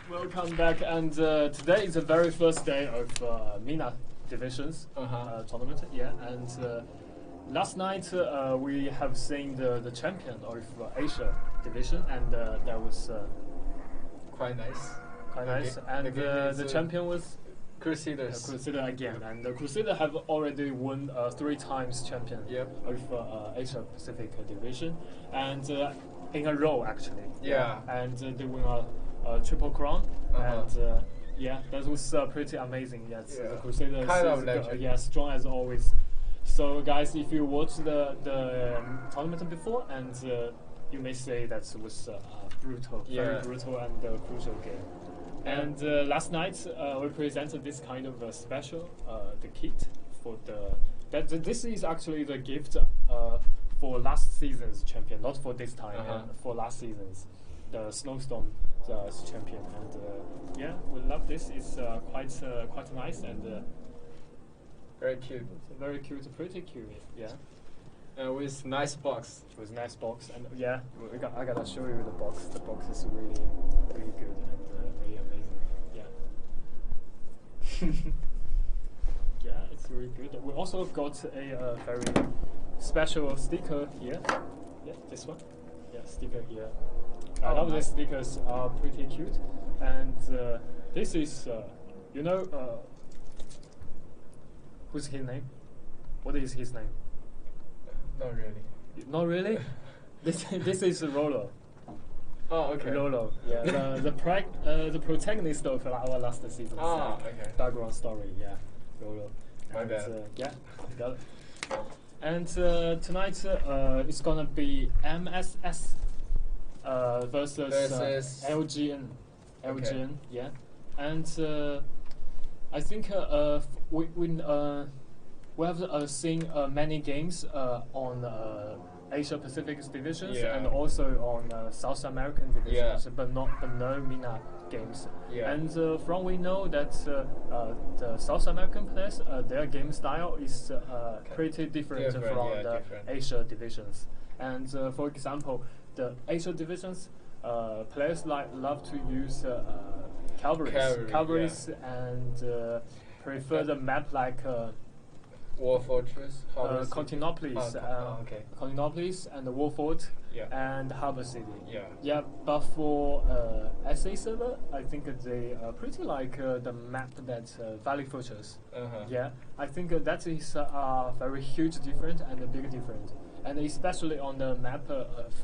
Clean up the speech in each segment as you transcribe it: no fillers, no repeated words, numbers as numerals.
Welcome back, and today is the very first day of MENA divisions tournament. Yeah, and last night we have seen the champion of Asia division, and that was quite nice. quite nice. And the champion was Crusaders. Crusader again, and the Crusader have already won 3 times champion of Asia Pacific division, and in a row actually. Yeah. And they win a triple crown, and yeah, that was pretty amazing. Yes, the Crusaders kind of legend. Yeah, strong as always. So guys, if you watched the tournament before, and you may say that was brutal, very brutal and crucial game. And last night we presented this kind of special the kit for this is actually the gift for last season's champion, not for this time, for last season's the Snowstorm champion. And yeah, we love this. It's quite nice and Very cute. very cute, pretty cute. Yeah. With nice box. With nice box, and yeah, I gotta show you the box. The box is really good and really amazing. Yeah. Yeah, it's really good. We also got a very special sticker here. Yeah, this one. Yeah, sticker here. I love these stickers. Are pretty cute, and this is you know who's his name? What is his name? Not really. Not really. This is Rolo. Oh, okay. Rolo. Yeah. The protagonist of our last season. Okay. Background story. Yeah. Rolo. My And, bad. yeah. Got it. And tonight it's gonna be MSS versus LGN. LGN. Yeah. And I think we have seen many games on Asia Pacific divisions and also on South American divisions, but no MENA games. Yeah. And from we know that the South American players, their game style is pretty different from the Asia divisions. And for example, the Asia divisions players love to use cavalries and prefer the map like War Fortress, Continopolis, Continopolis and War Fort and Harbor City. Yeah, but for SA server, I think they pretty like the map that Valley Fortress. Yeah, I think that is very huge different and a big difference, and especially on the map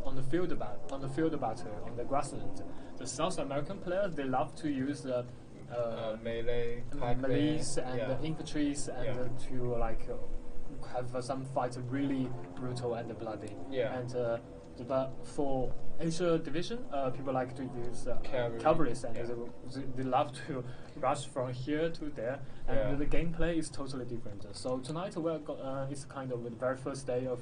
on the field battle on the grassland. The South American players, they love to use melees and infantries and to like have some fights really brutal and bloody. And but for Asia division, people like to use cavalries and they love to rush from here to there, and the gameplay is totally different. So tonight it's kind of the very first day of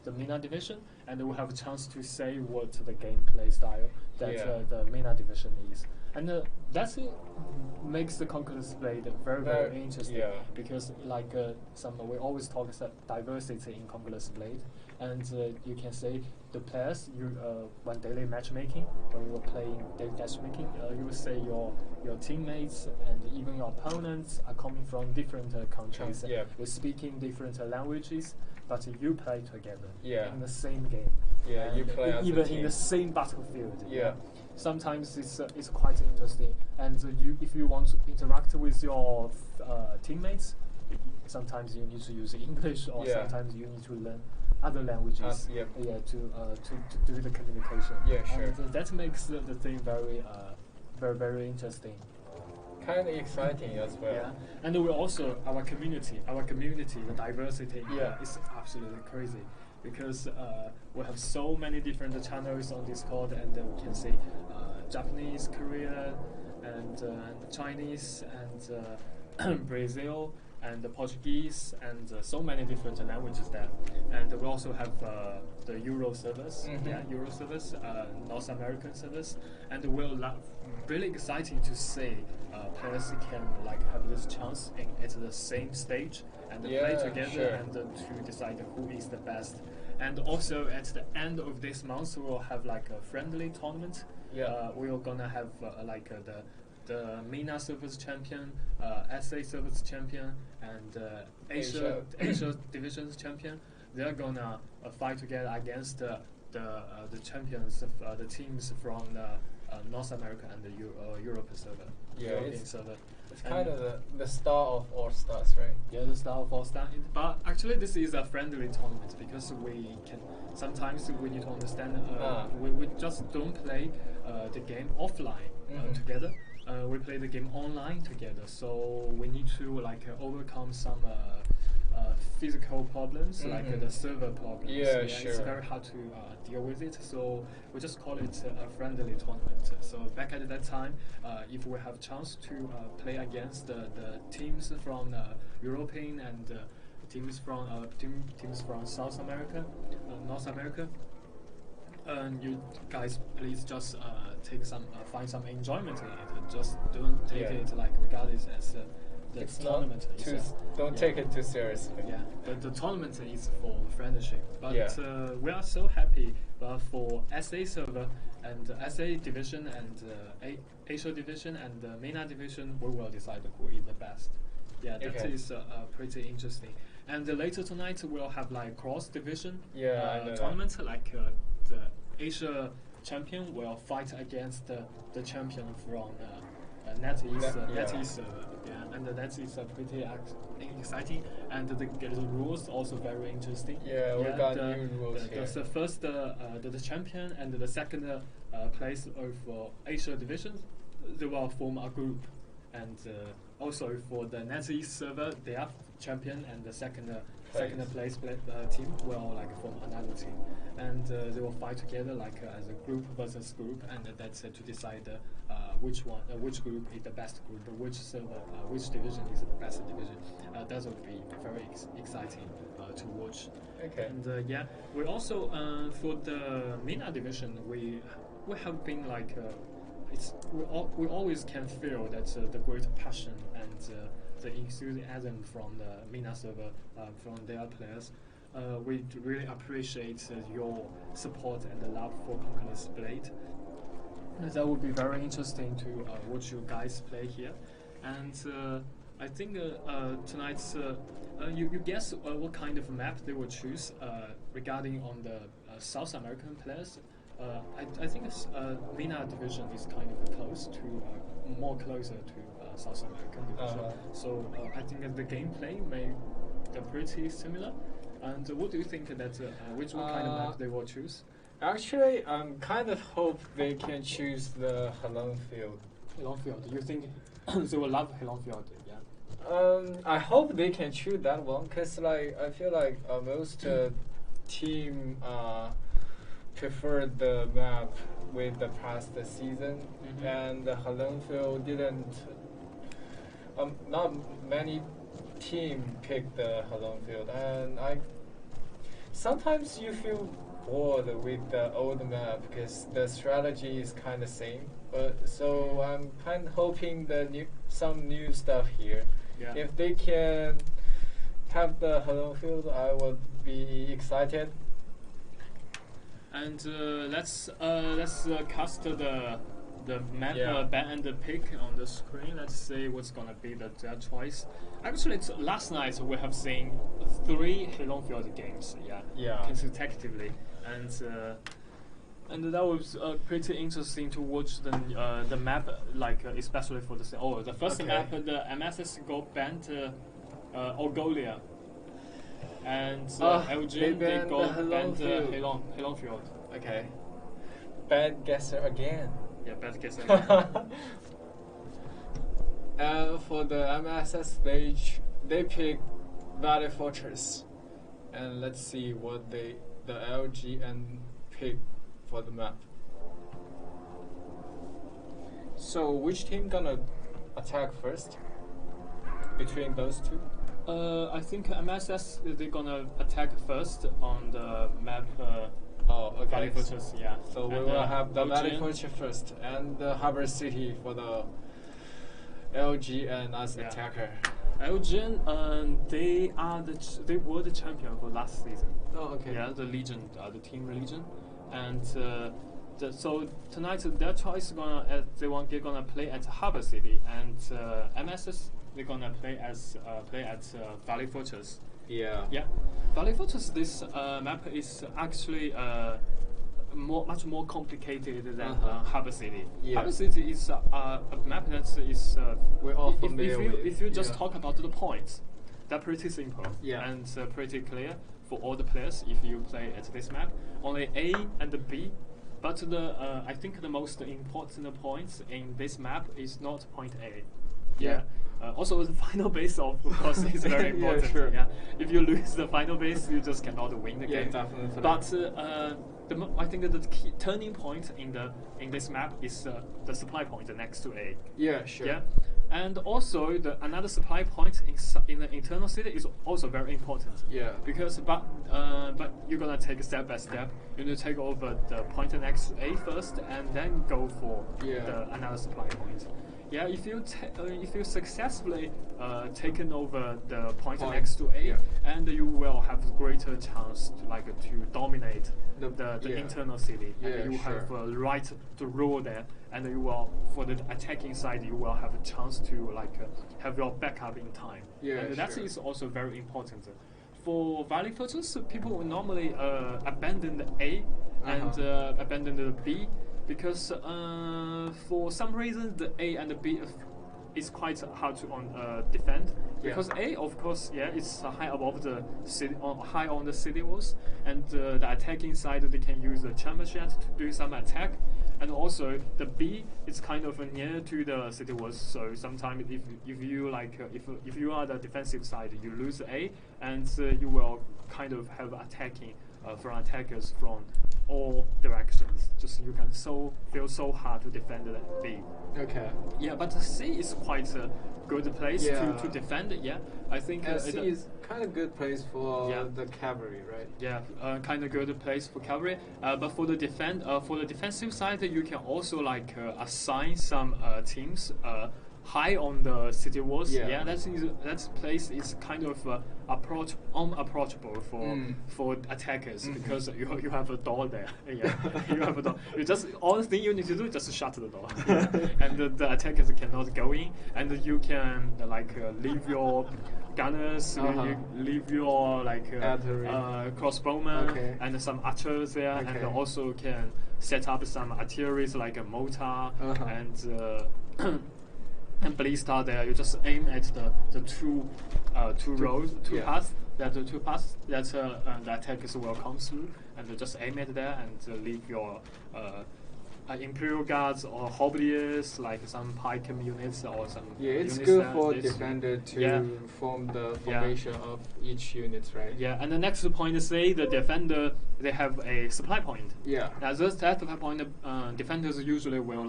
the MENA division, and we'll have a chance to say what the gameplay style that the MENA division is. And that makes the Conqueror's Blade very interesting because like we always talk about diversity in Conqueror's Blade, and you can say the players when daily matchmaking, when you are playing daily matchmaking, you will say your teammates and even your opponents are coming from different countries, with speaking different languages, but you play together in the same game. You play as even a team. in the same battlefield. Sometimes it's quite interesting, and if you want to interact with your teammates, sometimes you need to use English, or sometimes you need to learn other languages to do the communication. And that makes the thing very interesting. Kind of exciting as well. Yeah, and we also our community, the diversity is absolutely crazy, because we have so many different channels on Discord, and we can see Japanese, Korean, and Chinese, and Brazil, and Portuguese, and so many different languages there. And we also have the Euro servers, Euro servers, North American servers, and we're really exciting to see players can like have this chance at the same stage and play together and to decide who is the best. And also at the end of this month, we'll have like a friendly tournament. We're gonna have the MENA Service Champion, SA Service Champion, and Asia Divisions Champion. They're gonna fight together against the champions of the teams from North America and the Europe server. European server. It's kind of the star of all stars, right? Yeah, the star of all stars. But actually, this is a friendly tournament because we can sometimes we need to understand. We just don't play the game offline together. We play the game online together. So we need to overcome some physical problems, like the server problems. Yeah, sure. It's very hard to deal with it. So we just call it a friendly tournament. So back at that time, if we have chance to play against the teams from European and teams from South America, North America, you guys please just find some enjoyment in it. Just don't take it regard it as the tournament. Don't take it too seriously. Yeah, the tournament is for friendship. But we are so happy for SA server and SA division and Asia division and MENA division. We will decide who is the best. Yeah, that is pretty interesting. And later tonight we'll have cross division tournament. The Asia champion will fight against the champion from NetEase server. Yeah, and that is pretty exciting, and the rules also very interesting. Yeah, we got new rules here. The first, the champion and the second place of Asia division, they will form a group, and also for the NetEase server, they have champion and the second place team will form another team, and they will fight together as a group versus group, and that's to decide which group is the best group, which server, which division is the best division. That will be very exciting to watch. Okay. And we also for the MENA division, we have been we always can feel that the great passion and the enthusiasm from the MENA server, from their players. We really appreciate your support and the love for Conqueror's Blade. That would be very interesting to watch you guys play here. And I think tonight, you guess what kind of map they will choose regarding on the South American players. I think MENA division is kind of close to, more closer to South American division. So I think that the gameplay may be pretty similar. And what do you think that what kind of map they will choose? Actually, I'm kind of hope they can choose the Halong Field. Halong Field. You think they will love Halong Field? Yeah. I hope they can choose that one, cause I feel like most team prefer the map with the past season, and the Halong Field didn't. Not many team picked the Halong Field, and sometimes you feel bored with the old map because the strategy is kind of same. But so I'm kind of hoping some new stuff here. Yeah. If they can have the Halong Field, I would be excited. And let's cast the map and the pick on the screen. Let's see what's gonna be their choice. Actually, last night we have seen 3 Halong Field games. Consecutively, and that was pretty interesting to watch the map, especially for the first map, the MSS got banned Algolia, and LG they got banned Halong Field. Okay. Bad guesser again. Yeah, bad guesser again. And for the MSS stage, they pick Valley Fortress, and let's see what the LGN pick for the map. So which team gonna attack first between those two? I think MSS they're gonna attack first on the map. Valley Fortress, yeah. So we will have the Valley Fortress first, and the Harbor City for the LGN as attacker. Elgin, they were the champion for last season. Oh, okay. Yeah, the Legion, the team Legion, and so tonight their choice they're gonna play at Harbor City, and MSS they're gonna play at Valley Fortress. Yeah. Yeah, Valley Fortress. This map is actually much more complicated than Harbor City. Yeah. Harbor City is a map that is we're all familiar with. If you just talk about the points, they're pretty simple and pretty clear for all the players. If you play at this map, only A and the B. But I think the most important points in this map is not point A. Yeah. Also, the final base, of course, is very important. Sure. Yeah. If you lose the final base, you just cannot win the game. Definitely. But I think that the key turning point in this map is the supply point next to A. Yeah, sure. Yeah. And also, another supply point in the internal city is also very important. Yeah. Because but you're gonna take step by step. You need to take over the point next to A first, and then go for another supply point. Yeah, if you successfully taken over the point next to A, and you will have a greater chance to dominate the internal city, and you have a right to rule there, and you will, for the attacking side, you will have a chance to have your backup in time. And that is also very important. For Valley Fortress, people will normally abandon the A and abandon the B. Because for some reason the A and the B is quite hard to defend. Because A, of course, it's high above the city, high on the city walls, and the attacking side they can use the chamber jet to do some attack, and also the B is kind of near to the city walls. So sometimes if you are the defensive side, you lose A, and you will kind of have attacking from attackers from all directions. Just you can feel so hard to defend the B. Okay. Yeah, but C is quite a good place to defend. Yeah, I think C is kind of good place for the cavalry, right? Yeah, kind of good place for cavalry. But for the defensive side, you can also assign some teams high on the city walls. Yeah, that place is kind of unapproachable for attackers because you have a door there. Yeah, you have a door. All the thing you need to do is just shut the door, and the attackers cannot go in, and you can leave your gunners, leave your crossbowmen and some archers there, and also can set up some artillery like a mortar and ballista there. You just aim at the two paths that the attackers will come through, and just aim at there and leave your Imperial Guards or Hobblies, like some pike units or some. Yeah, it's good for defender to form the formation of each unit, right? Yeah, and the next point is the defender they have a supply point. Yeah. Now that supply point, defenders usually will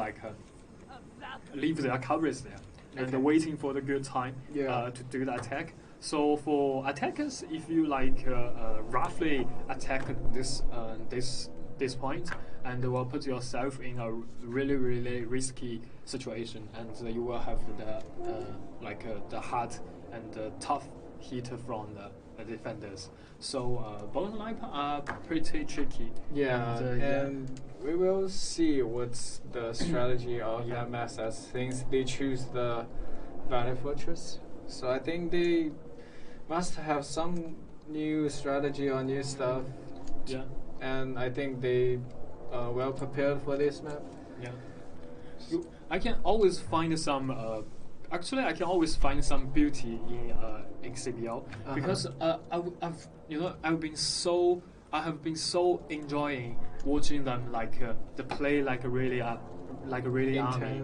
leave their coverage there and waiting for the good time to do the attack. So for attackers, if you roughly attack this point, and will put yourself in a really, really risky situation, and you will have the hard and tough hit from the defenders. So both lines are pretty tricky. Yeah, and we will see what's the strategy of MSS since they choose the Valley Fortress. So I think they must have some new strategy or new stuff. Yeah. And I think they are well prepared for this map. Yeah. I can always find some. Actually, I can always find some beauty in CBL because I have been so enjoying watching them they play like a really army.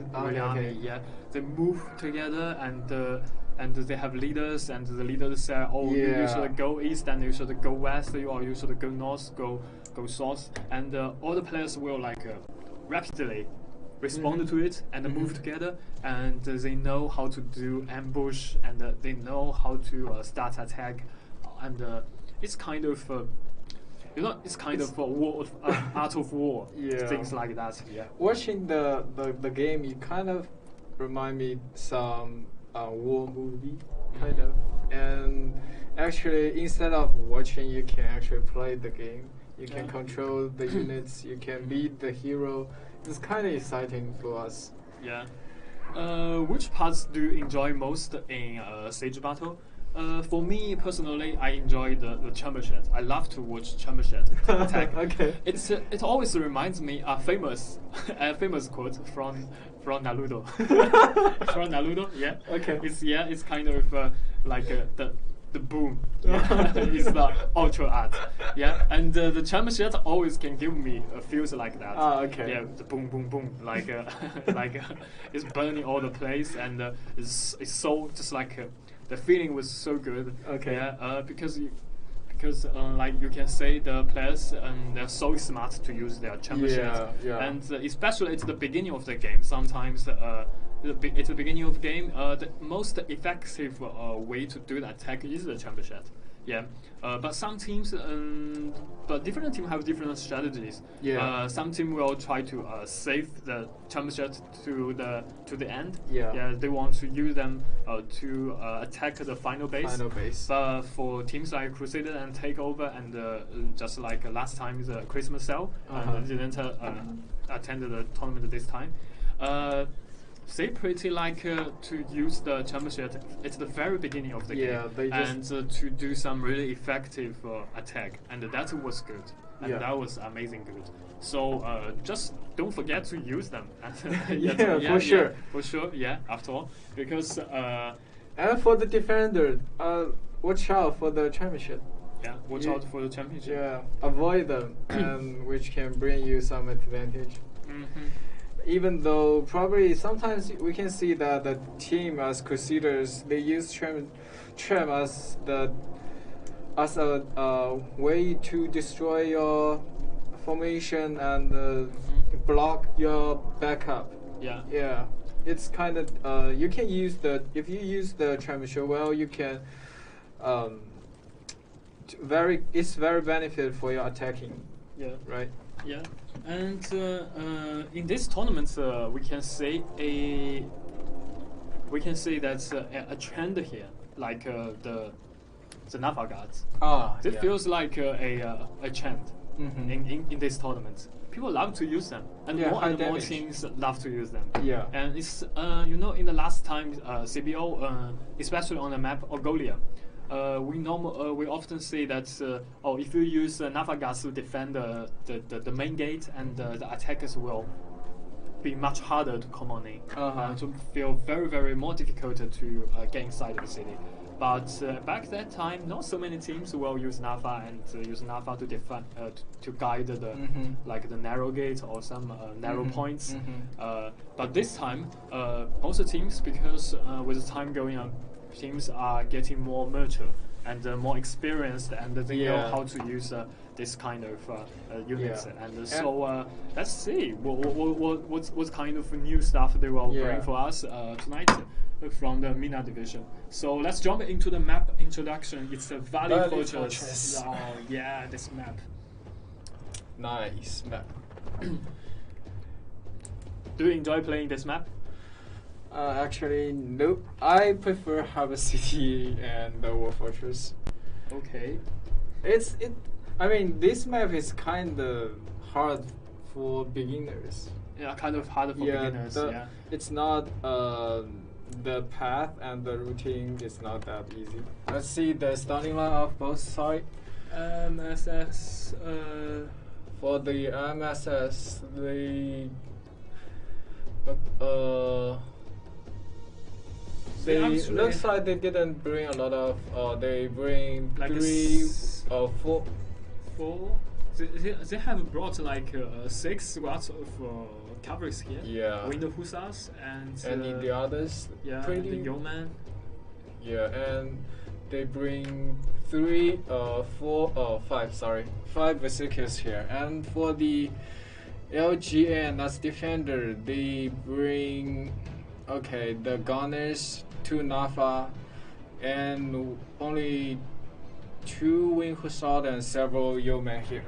Yeah, they move together and they have leaders, and the leaders say, you should go east and you should go west, or you should go north, go south, and all the players will rapidly respond to it and move together, and they know how to do ambush, and they know how to start attack, and it's kind of it's kind of a war, art of war, things like that. Yeah. Watching the game, you kind of remind me some war movie, kind of. And actually, instead of watching, you can actually play the game. You can control the units. You can be the hero. It's kind of exciting for us. Yeah. Which parts do you enjoy most in Siege Battle? For me personally, I enjoy the championship. I love to watch championship attack. Okay. It always reminds me a famous quote from Naruto. From Naruto, yeah. Okay. It's kind of like the boom. Yeah. It's the ultra art. Yeah, and the championship always can give me feels like that. Ah, okay. Yeah, the boom, boom, boom, like it's burning all the place, and it's so just like. The feeling was so good. Okay. Yeah. Because like you can say the players they're so smart to use their championship. Yeah. And especially at the beginning of the game, sometimes at the beginning of the game, the most effective way to do the attack is the championship. Yeah. But some teams, but different teams have different strategies. Yeah. Some team will try to save the championship to the end. Yeah. Yeah. They want to use them to attack the final base. But for teams like Crusader and Takeover and just like last time the Christmas sale, didn't attend the tournament this time. They pretty like to use the championship at the very beginning of the game and to do some really effective attack, and that was good, and that was amazing good. So just don't forget to use them. For sure. For sure, yeah. After all, because and for the defender, watch out for the championship. Yeah, watch out for the championship. Yeah, avoid them, and which can bring you some advantage. Even though probably sometimes we can see that the team as Crusaders, they use Tram as a way to destroy your formation and block your backup. Yeah. It's kind of you can use if you use the championship well, you can it's very benefit for your attacking. Yeah. Right. Yeah, and in this tournament, we can say that's a trend here, like the Nafa guards. It feels like a trend in this tournament. People love to use them, and more and more teams love to use them. Yeah, and it's in the last time CBL, especially on the map Orgolia. We often say that if you use Navagas to defend the main gate, and the attackers will be much harder to come on in, to feel very, very more difficult to get inside the city. But back that time, not so many teams will use Nafa and use Nafa to defend, to guide the like the narrow gate or some narrow points. But this time, most teams, because with the time going on, teams are getting more mature and more experienced, and they know how to use this kind of units. And so let's see what kind of new stuff they will bring for us tonight from the MENA division. So let's jump into the map introduction. It's a Valley Fortress. Oh yeah, this map. Nice map. Do you enjoy playing this map? Actually, nope. I prefer Harbor City and the War Fortress. Okay. I mean, this map is kind of hard for beginners. Yeah, kind of hard for beginners. It's not the path and the routing is not that easy. Let's see the starting line of both sides. MSS. For the MSS, they looks like they didn't bring a lot of. They bring like 3 or 4. They have brought like 6 squads of cavalry here. Yeah. Winter Hussars and the others. Yeah. Pretty the Yeoman. Yeah, and they bring 5 berserkers here. And for the LGN as defender, they bring the gunners, 2 Nafa, and only 2 Wing Hussar and several Yeomen here.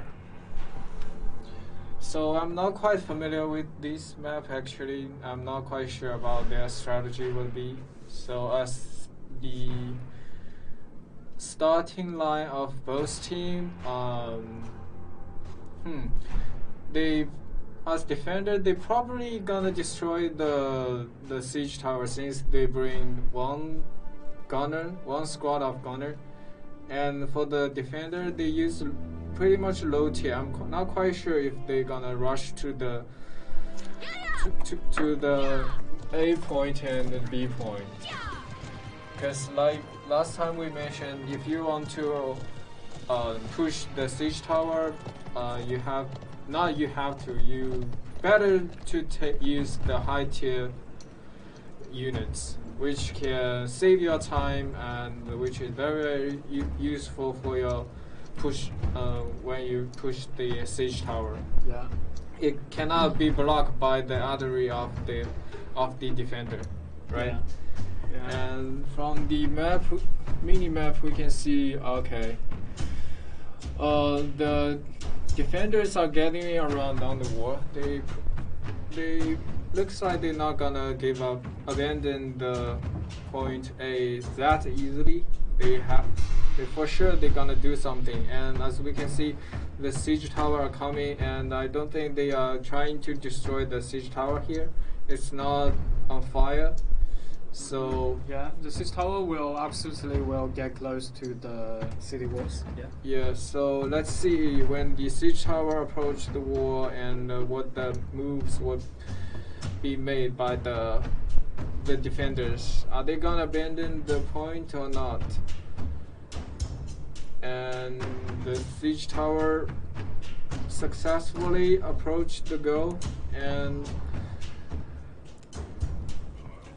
So I'm not quite familiar with this map actually. I'm not quite sure about their strategy will be. So as the starting line of both teams, they as defender they probably gonna destroy the siege tower since they bring one squad of gunner, and for the defender they use pretty much low tier. I'm not quite sure if they're gonna rush to the to the A point and the B point. Because like last time we mentioned, if you want to push the siege tower, you better to use the high tier units, which can save your time and which is very useful for your push when you push the siege tower. Yeah. It cannot be blocked by the artillery of the defender, right? Yeah. Yeah. And from the mini map, we can see the defenders are getting around on the wall. They looks like they're not gonna abandon the point A that easily. For sure they're gonna do something. And as we can see, the siege tower are coming, and I don't think they are trying to destroy the siege tower here. It's not on fire. So yeah, the siege tower will absolutely get close to the city walls. Yeah. Yeah. So let's see when the siege tower approach the wall and what the moves would be made by the defenders. Are they gonna abandon the point or not? And the siege tower successfully approached the goal, and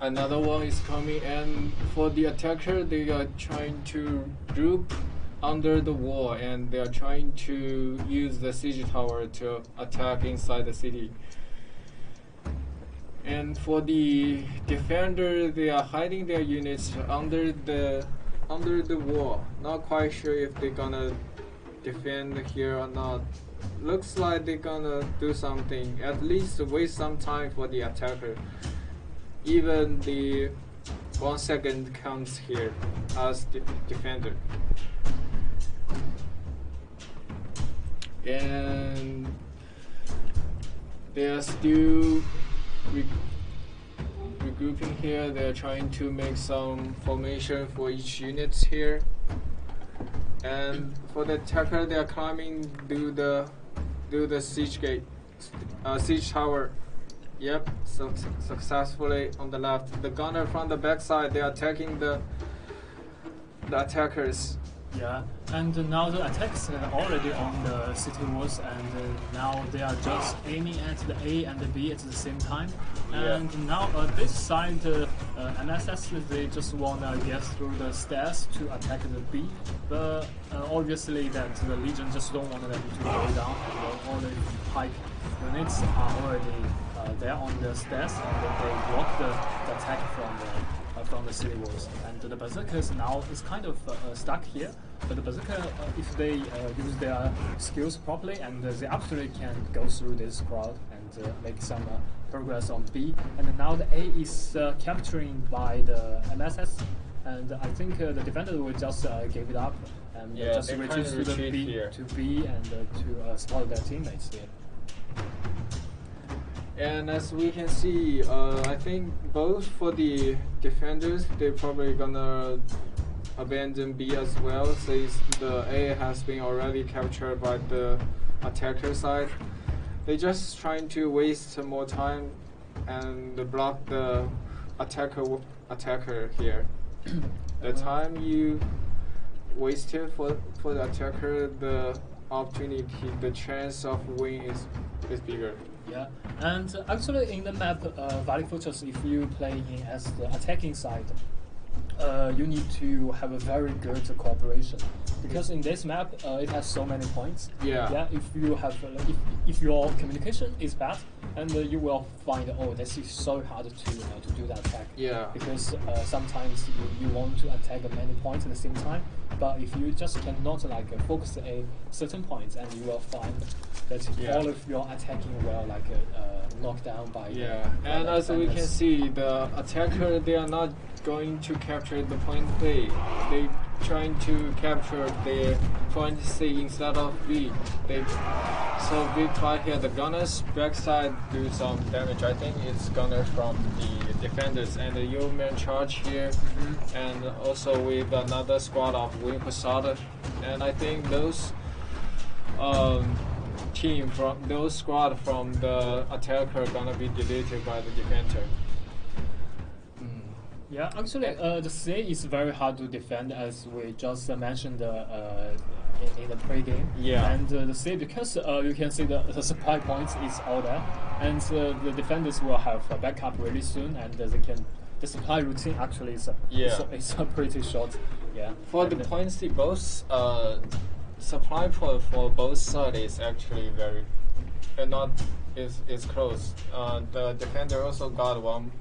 another one is coming, and for the attacker they are trying to group under the wall, and they are trying to use the siege tower to attack inside the city. And for the defender, they are hiding their units under the wall. Not quite sure if they're gonna defend here or not. Looks like they're gonna do something, at least waste some time for the attacker. Even the 1 second counts here as the defender. And they are still regrouping here. They are trying to make some formation for each unit here. And for the attacker, they are climbing do the siege gate, siege tower. Yep, so successfully on the left. The gunner from the backside, they are attacking the attackers. Yeah, and now the attacks are already on the city walls, and now they are just aiming at the A and the B at the same time. And now this side, MSS, they just want to get through the stairs to attack the B, but obviously that the Legion just don't want them to go down, and all the pike units are already there on the stairs, and they block the attack from the city walls. And the Berserkers now is kind of stuck here, but the Berserker, if they use their skills properly, and they absolutely can go through this crowd and make some progress on B. And now the A is capturing by the MSS, and I think the defender will just give it up and just retreat to the B and to support their teammates here. And as we can see, I think both for the defenders, they're probably gonna abandon B as well, since the A has been already captured by the attacker side. They're just trying to waste more time and block the attacker here. The time you wasted for the attacker, the opportunity, the chance of win is bigger. Yeah, and actually in the map Valley Fortress, if you play in as the attacking side, you need to have a very good cooperation, because in this map it has so many points. Yeah. If you have if your communication is bad, and you will find this is so hard to do that attack. Yeah. Because sometimes you want to attack many points at the same time, but if you just cannot focus a certain point, and you will find that all of your attacking will like knocked down by and as we can see, the attacker, they are not going to capture the point A. They trying to capture the point C instead of B. So big fight here. The gunners backside do some damage. I think it's gunners from the defenders and the yeoman charge here, and also with another squad of wing Posada. And I think those squad from the attacker are gonna be deleted by the defender. Yeah, actually, the C is very hard to defend, as we just mentioned in the pre-game. Yeah. And the C, because you can see the supply points is all there, and the defenders will have a backup really soon, and the supply routine actually is pretty short. Yeah. For the point C, both supply point for both sides is actually very is close. The defender also got one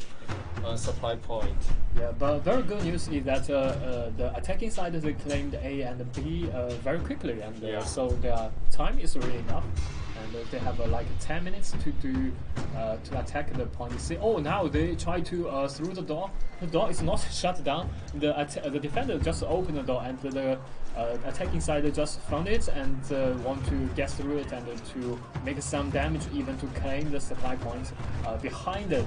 supply point. Yeah, but very good news is that the attacking side they claimed A and B very quickly, and so their time is really enough, and they have like 10 minutes to attack the point C. Oh, now they try to through the door. The door is not shut down. The defender just opened the door, and the attacking side just found it and want to get through it and to make some damage, even to claim the supply points behind the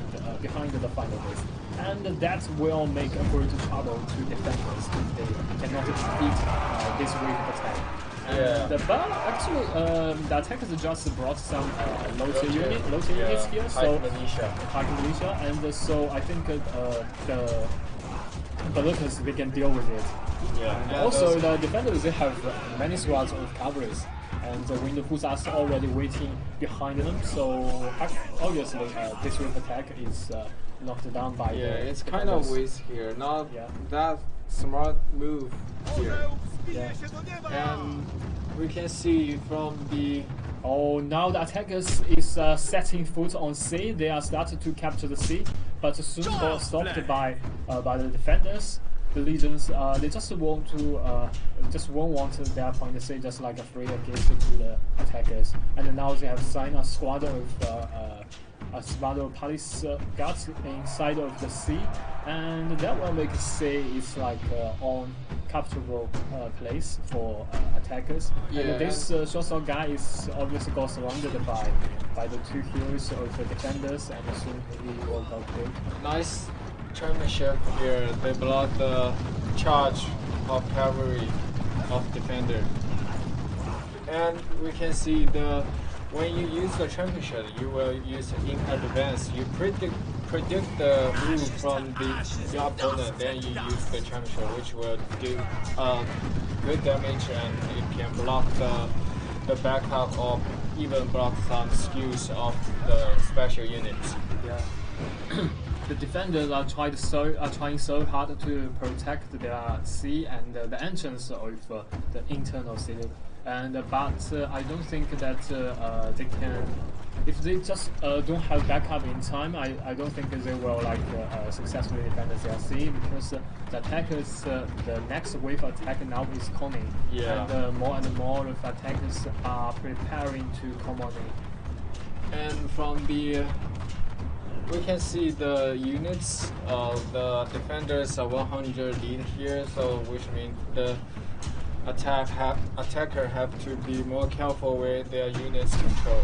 final base. And that will make a great trouble to defenders if they cannot defeat this wave of attack. But actually, the attackers just brought some low-tier units here, so militia, and so I think the Lucas they can deal with it. Yeah. And also the defenders they have many squads of cavalries, and the wind hussars are already waiting behind them. So obviously this wave attack is knocked down by it's kind of waste here, not that smart move here. And we can see from the now the attackers is setting foot on C. They are starting to capture the C, but soon got stopped by the defenders. The legions they just won't want their point C, just like a free against to the attackers. And now they have signed a squad of police guards inside of the C, and that will make C is like on capturable place for attackers. And this short guy is obviously got surrounded by the two heroes of the defenders, and soon he will go killed. Nice championship here. They block the charge of cavalry of defender, and we can see when you use the championship, you will use in advance. You predict the move from your opponent, then you use the championship, which will do good damage, and it can block the backup or even block some skills of the special units. Yeah. The defenders are trying so hard to protect their C and the entrance of the internal city. But I don't think that they can. If they just don't have backup in time, I don't think they will successfully defend their C, because the attackers, the next wave attack now is coming, and more of attackers are preparing to come on in. And from we can see the units of the defenders are 100 lead here, so which means the attacker have to be more careful with their units control.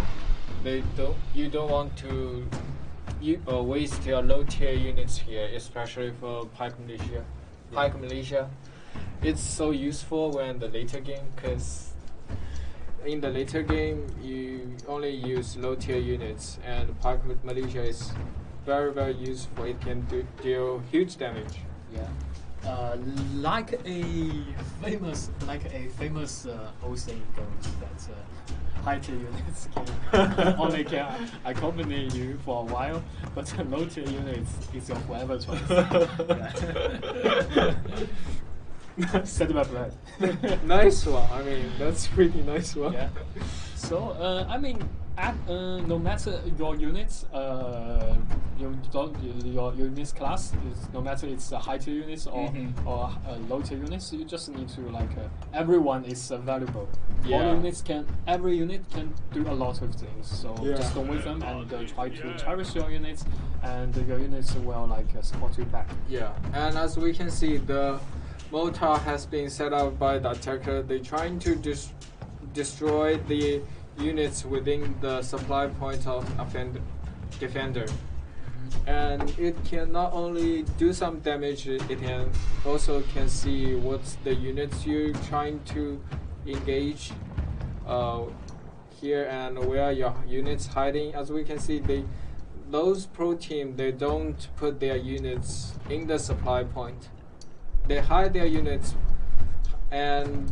You don't want to waste your low tier units here, especially for pike militia. Pike militia, it's so useful when the later game, because in the later game you only use low tier units, and pike militia is very, very useful. It can deal huge damage. Yeah. Like a famous old saying goes that high tier units can only can accompany you for a while, but low tier units is your forever choice. Set my plan. Nice one. I mean, that's pretty nice one. Yeah. So I mean, no matter your units, your units class is no matter it's high tier units or low tier units. You just need to everyone is valuable. Yeah. Every unit can do a lot of things. So just go with them and try to cherish your units, and your units will support you back. Yeah, and as we can see, the mortar has been set up by the attacker. They're trying to destroy the units within the supply point of defender. And it can not only do some damage, it can also see what's the units you're trying to engage here and where your units hiding. As we can see, those pro team, they don't put their units in the supply point. They hide their units and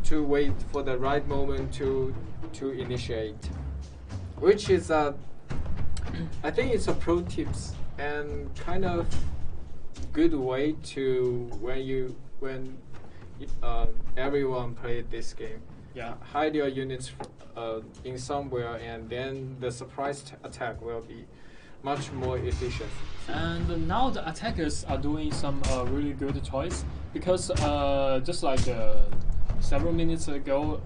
to wait for the right moment to initiate, which is I think it's a pro tips and kind of good way to when everyone play this game. Yeah, hide your units in somewhere, and then the surprise attack will be much more efficient. And now the attackers are doing some really good choice, because just several minutes ago,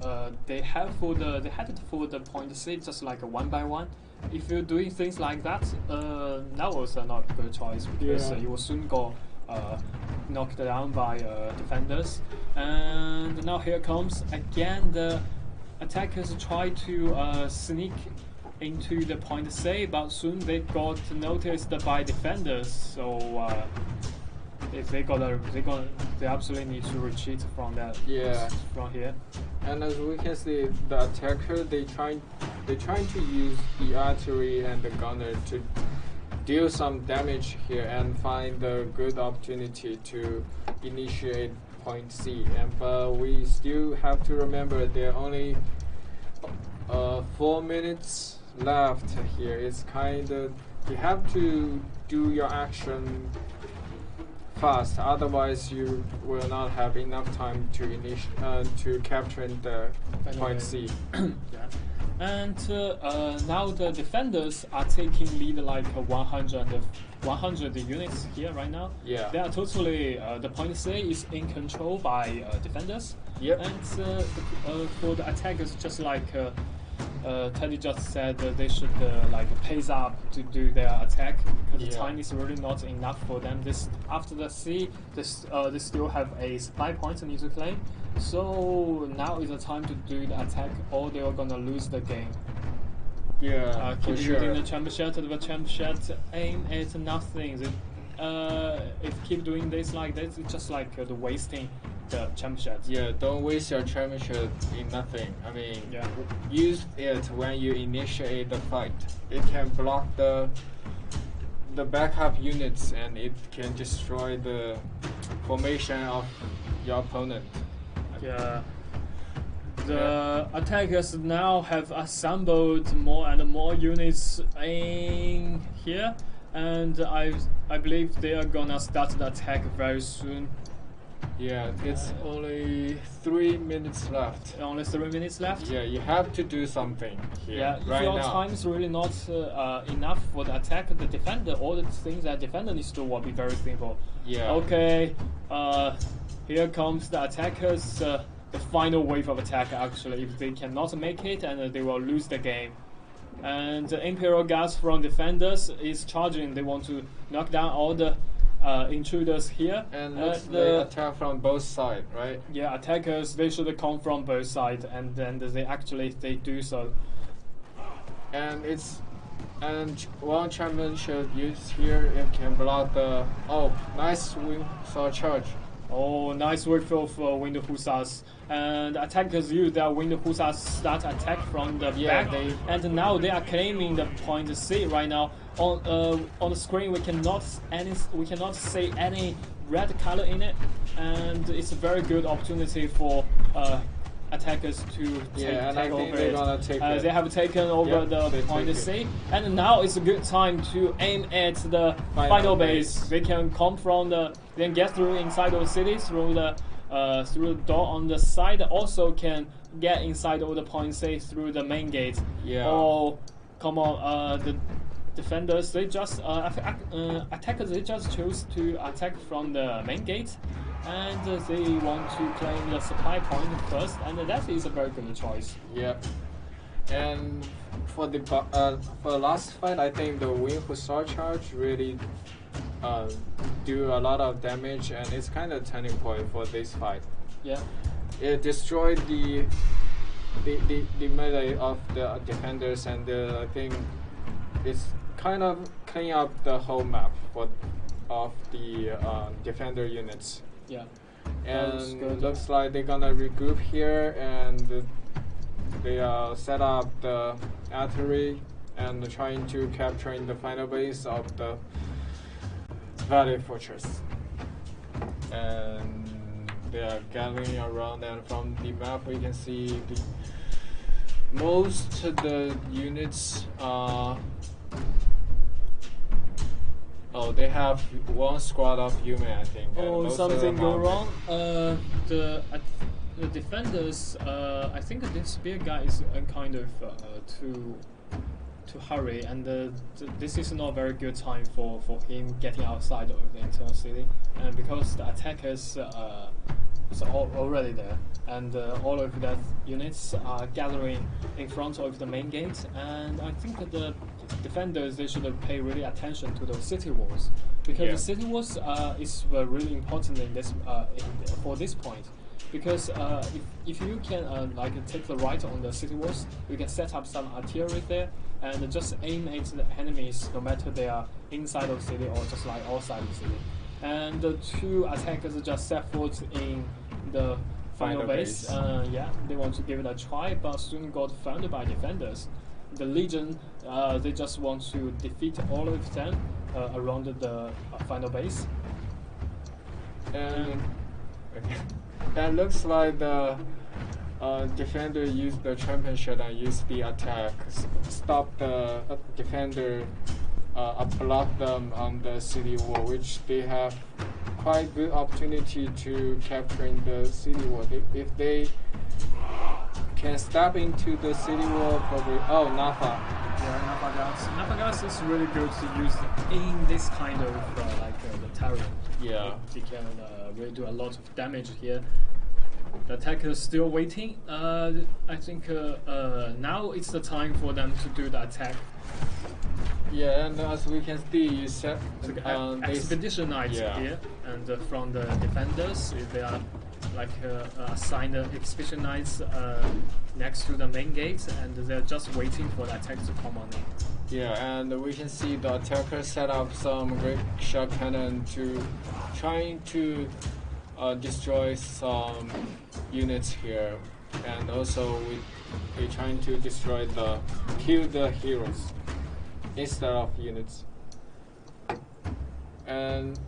they had it for the point C just one by one. If you're doing things like that, that was not a good choice, because you will soon go knocked down by defenders. And now here comes again the attackers try to sneak into the point C, but soon they got noticed by defenders. So they absolutely need to retreat from that. Yeah. From here. And as we can see, the attacker they're trying to use the artillery and the gunner to deal some damage here and find a good opportunity to initiate point C. But we still have to remember there are only 4 minutes left here. It's you have to do your action fast, otherwise you will not have enough time to capture the point C. Yeah. And now the defenders are taking lead 100 units here right now. Yeah. They are totally the point C is in control by defenders. Yep. And for the attackers, just Teddy just said, they should pace up to do their attack, because the time is really not enough for them. After the C, they still have a supply point they need to claim. So now is the time to do the attack, or they are gonna lose the game. Yeah, keep for using sure. the chamber shot, aim at nothing. If keep doing this like this, it's just the wasting the chamber shot. Yeah, don't waste your chamber shot in nothing. I mean, use it when you initiate the fight. It can block the backup units, and it can destroy the formation of your opponent. Yeah. The attackers now have assembled more and more units in here, and I believe they are gonna start the attack very soon. Yeah, it's only 3 minutes left. Only 3 minutes left? Yeah, you have to do something here. Yeah, if right your now. time is really not enough for the attack, the defender, all the things that defender needs to do will be very simple. Yeah. Okay, here comes the attackers, the final wave of attack actually. If they cannot make it, and they will lose the game. And the Imperial Guards from defenders is charging. They want to knock down all the intruders here. And they attack from both sides, right? Yeah, attackers, they should come from both sides, and then they do so. And one champion should use here, it can block the nice wing saw charge. Oh, nice work of Wind Hussars. And attackers use their Wind Hussars start attack from the back. And now they are claiming the point C right now. On the screen, we cannot see any red color in it, and it's a very good opportunity for attackers to take over it. They have taken over the point C, and now it's a good time to aim at the final base. They can come from get through inside of the city through the door on the side. Also can get inside all the points, say through the main gate. Yeah. Or come on, the defenders they just attackers they just choose to attack from the main gate, and they want to claim the supply point first, and that is a very good choice. Yep. And for the last fight, I think the Wing Hussar charge really do a lot of damage, and it's kind of turning point for this fight. Yeah. It destroyed the melee of the defenders, and I think it's kind of clean up the whole map of the defender units. Yeah. And it looks like they're gonna regroup here, and they set up the artillery and trying to capture the final base of the Valley Fortress. And they are gathering around, and from the map we can see most of the units they have one squad of human, I think. Oh, something go wrong. The defenders, I think this spear guy is kind of to hurry, and this is not a very good time for him getting outside of the internal city, and because the attackers are already there, and all of the units are gathering in front of the main gate, and I think that the defenders they should pay really attention to those city walls, because the city walls is really important in this for this point. Because if you can take the right on the city walls, you can set up some artillery there and just aim at the enemies, no matter they are inside of the city or just like outside of the city. And the two attackers just set foot in the final base. They want to give it a try, but soon got found by defenders. The Legion, they just want to defeat all of them around the final base. And that looks like the defender used the champion shot and used the attack, stop the defender, block them on the city wall, which they have quite good opportunity to capturing the city wall. If they can step into the city wall, probably. Oh, Nafa. Yeah, Nafa gas is really good to use in this kind of the terrain. Yeah. He can really do a lot of damage here. The attacker is still waiting. I think now it's the time for them to do the attack. Yeah, and as we can see, you said expedition knights here, and from the defenders, they are assigned expedition knights next to the main gate, and they're just waiting for the attack to come on in. Yeah, and we can see the attacker set up some great shot cannon to trying to destroy some units here, and also we're trying to kill the heroes instead of units. And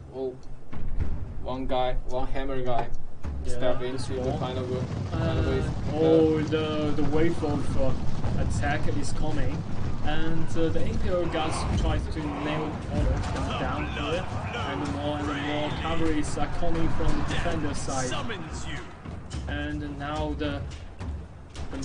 one hammer guy step into the final wave. The wave of attack is coming, and the Imperial Guards tries to nail all of them down here, and more cavalries are coming from the defender side. And now the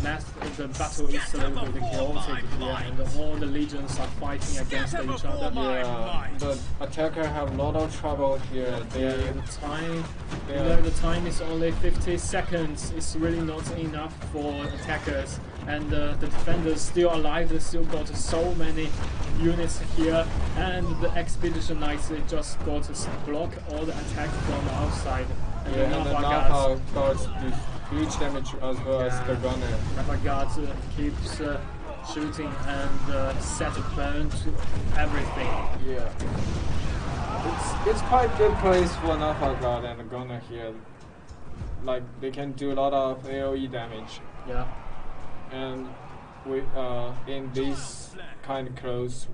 battle is a little bit chaotic here, and all the legions are fighting against each other. Yeah, the attacker have a lot of trouble here. The time is only 50 seconds. It's really not enough for attackers, and the defenders still alive. They still got so many units here, and the expedition knights they just got to block all the attacks from the outside. And the Nafa guards do huge damage as well as the gunner. Nafa guards keeps shooting and set a burn to everything. Yeah. It's quite good place for Nafa guard and the gunner here. Like they can do a lot of AoE damage. Yeah. And we in this kind of close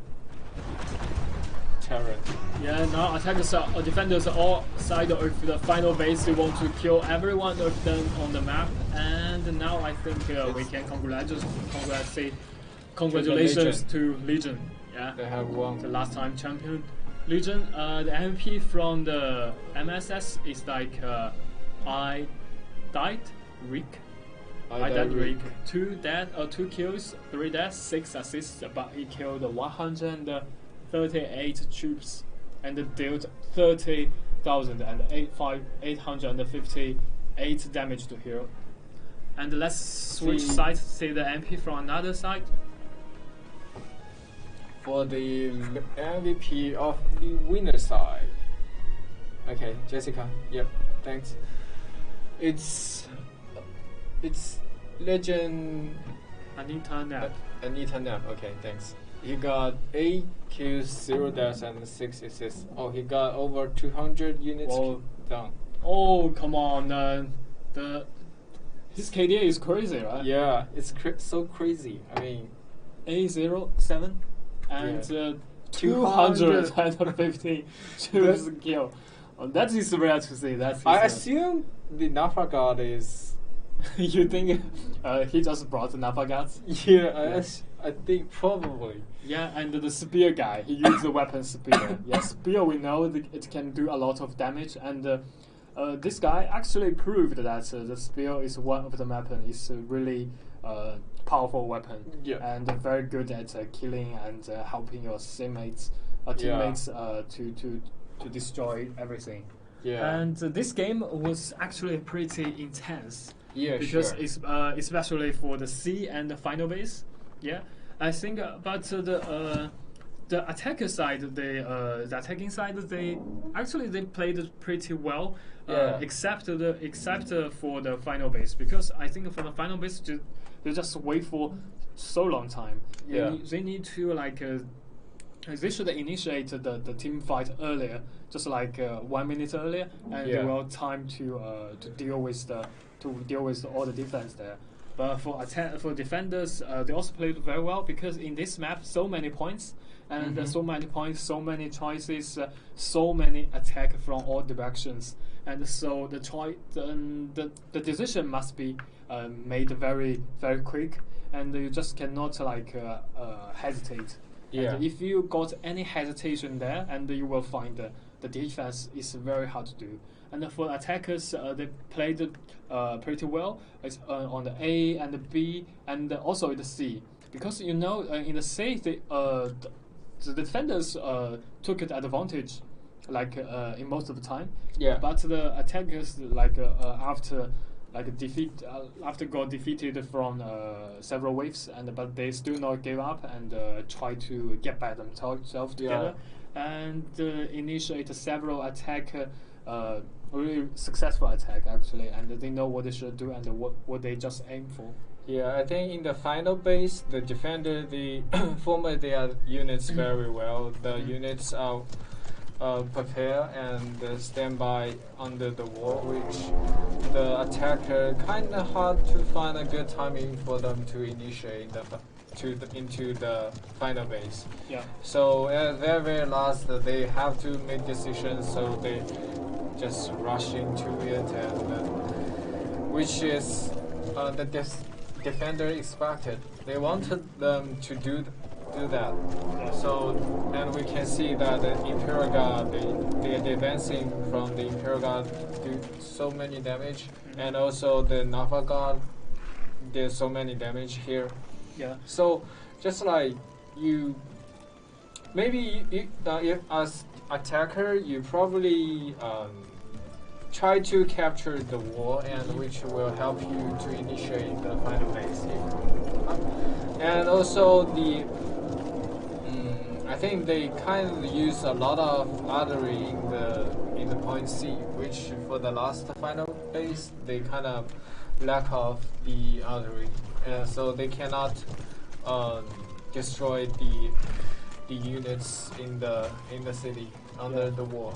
terrain. Yeah, now attackers defenders are all side of the final base. They want to kill every one of them on the map, and now I think we can congratulations to Legion. Yeah, they have won the last time champion. Legion, the MP from the MSS is I died Rick. Ragnarok, 2 kills, 3 deaths, 6 assists, but he killed 138 troops and dealt 30,858 damage to hero. And let's switch sides, see the MP from another side. For the MVP of the winner side. Okay, Jessica. Yep, thanks. It's Legend Anita Nap. Anita Nap. Okay, thanks. He got 8 kills, 0 deaths, and 6 assists. Oh, he got over 200 units down. Oh, come on. His KDA is crazy, right? Yeah, it's so crazy. I mean, A07 and 250 troops kill. That is rare to see. I assume the Nafa God is. You think he just brought the Nafa gods? Yeah, I think probably. Yeah, and the spear guy, he used the weapon spear. Yeah, spear we know it can do a lot of damage, and this guy actually proved that the spear is one of the weapon. It's a really powerful weapon, and very good at killing and helping your teammates to destroy everything. Yeah. And this game was actually pretty intense. Yeah, because it's especially for the C and the final base. Yeah, I think. But the attacker side, the attacking side, they played it pretty well. Except for the final base, because I think for the final base they just wait for so long time. Yeah. They need to they should initiate the team fight earlier, just 1 minute earlier, and they will have time to deal with all the defense there. But for defenders, they also played very well, because in this map so many points and so many choices, so many attack from all directions, and so the decision must be made very very quick, and you just cannot hesitate. Yeah. And if you got any hesitation there, and you will find the defense is very hard to do. And for attackers, they played pretty well. It's on the A and the B, and also the C. Because in the C, the defenders took it advantage, in most of the time. Yeah. But the attackers, after got defeated from several waves, but they still not give up and try to get back themselves together and initiate several attack, really successful attack actually, and they know what they should do and what they just aim for. Yeah, I think in the final base, the defender, they format their units very well. The units are prepare and stand by under the wall, which the attacker kind of hard to find a good timing for them to initiate into the final base. Yeah. So at the very last, they have to make decisions, so they just rush into it, and which is the defender expected. They wanted them to do that. So, and we can see that the Imperial Guard, they are advancing from the Imperial Guard, do so many damage, and also the Nafa Guard, there's so many damage here. Yeah. So, just like you, maybe if as attacker, you probably try to capture the wall, and which will help you to initiate the final base. And also I think they kind of use a lot of artery in the point C, which for the last final base they kind of lack of the artery, so they cannot destroy the units in the city under the wall.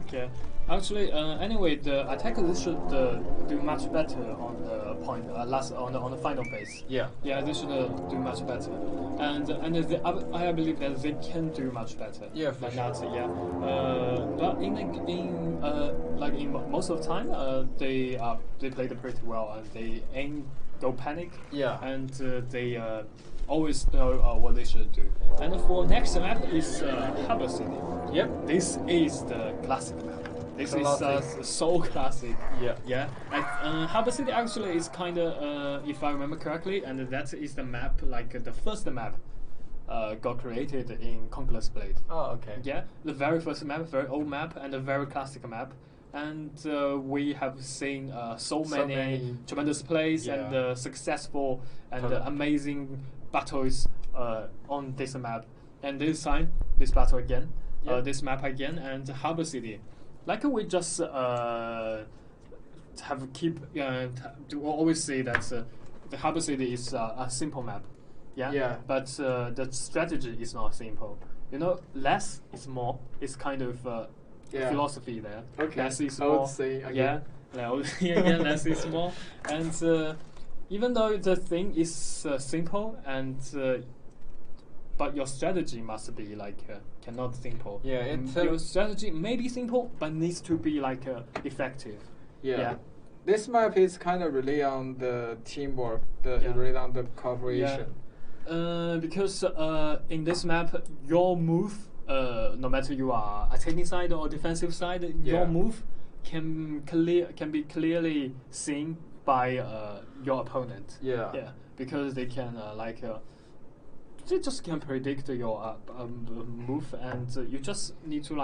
Okay. Actually, anyway, the attackers should do much better on the point on the final base. Yeah. Yeah, they should do much better, and I believe that they can do much better. Yeah, for sure. Yeah. But in most of the time, they played pretty well, and they go panic. Yeah. And they always know what they should do. And for next map is Harbor City. Yep. This is the classic map. This is so classic. Yeah. Yeah. Harbor City actually is kind of, if I remember correctly, and that is the map, like the first map got created in Conqueror's Blade. Oh, okay. Yeah, the very first map, very old map, and a very classic map. And we have seen so many tremendous plays and successful and amazing battles on this map. And this time, this battle again, this map again, and Harbor City. Like we just always say that the Harbor City is a simple map. Yeah. But the strategy is not simple. You know, less is more. It's kind of philosophy there. Okay. Less is I more. would say again. Yeah, less is more. And even though the thing is simple, and but your strategy must be like cannot simple. Yeah, your strategy may be simple, but needs to be like effective. Yeah. This map is kind of really on the teamwork, really on the cooperation. Because in this map, your move, no matter you are attacking side or defensive side, your move can be clearly seen by your opponent. Yeah. Because they can they just can predict your move, and you just need to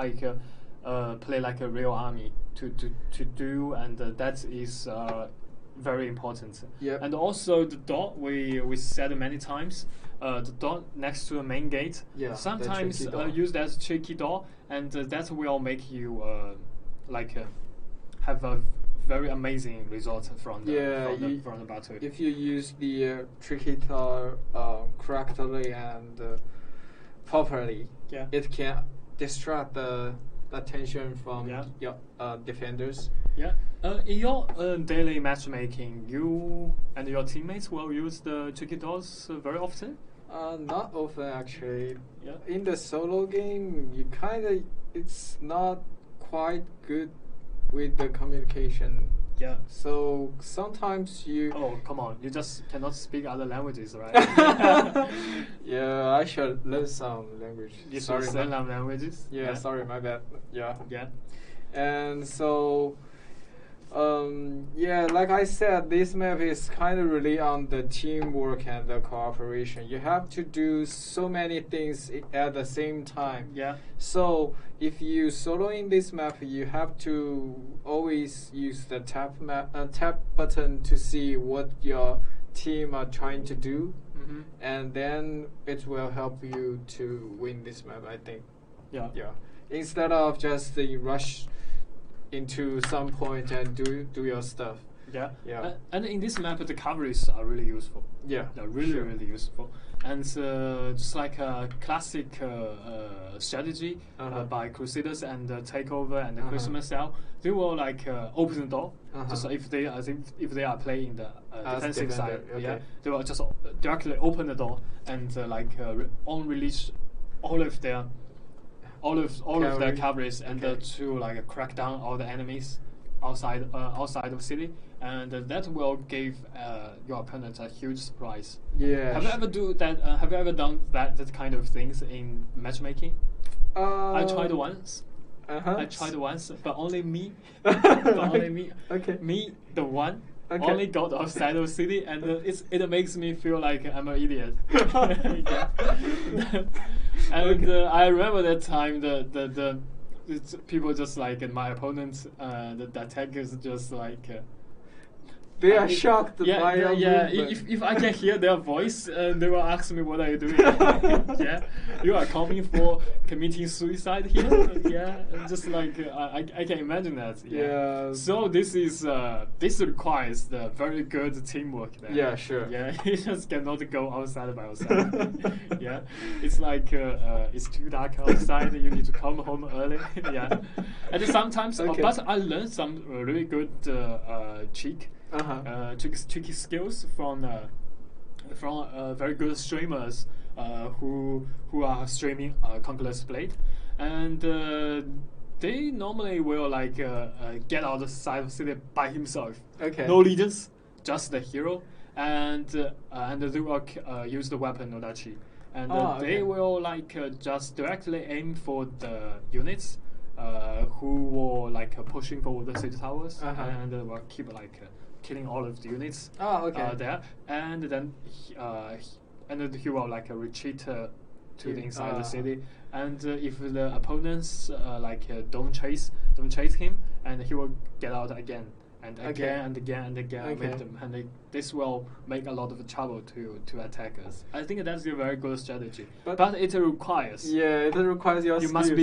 play like a real army to do, and that is very important. And also the door, we said many times, the door next to the main gate, sometimes used as tricky door, and that will make you have a very amazing result from the battle. If you use the tricky door correctly and properly, it can distract the attention from your defenders. In your daily matchmaking, you and your teammates will use the tricky doors very often? Not often, actually. In the solo game, it's not quite good with the communication. So sometimes you... Oh, come on. You just cannot speak other languages, right? Yeah, I should learn some language. You should learn some languages? Yeah, sorry, my bad. Yeah. And so... like I said, this map is kind of really on the teamwork and the cooperation. You have to do so many things at the same time. So if you solo in this map, you have to always use the tap button to see what your team are trying to do, and then it will help you to win this map, I think. Instead of just the rush into some point and do your stuff. And in this map, the coverage are really useful. They're really useful. And just like a classic strategy by Crusaders and Takeover and the Christmas Cell, they will open the door. Just if they are playing the defensive side, they will just directly open the door and release all of their coverage and to crack down all the enemies outside of the city, and that will give your opponent a huge surprise. Have you ever do that? Have you ever done that kind of things in matchmaking? I tried once. But only me. Me, the one. Only got outside of the city, and it makes me feel like I'm an idiot. And I remember that time the people just my opponents, the attackers just they are shocked by your movement. If I can hear their voice, they will ask me, what are you doing? You are coming for committing suicide here? Just I can imagine that. So this requires the very good teamwork there. You just cannot go outside by yourself. It's it's too dark outside, you need to come home early. And sometimes but I learned some really good tricky skills from very good streamers who are streaming Conqueror's Blade, and they normally will get out the side of the city by himself. No leaders, just the hero, and they will use the weapon Odachi, and they will just directly aim for the units who were like pushing for the city towers and will keep like killing all of the units there, and then he will like retreat to the inside the city, and if the opponents don't chase him, and he will get out again. And again and again and again with them, and this will make a lot of trouble to attackers. I think that's a very good strategy, but it requires. Yeah, it requires your skills.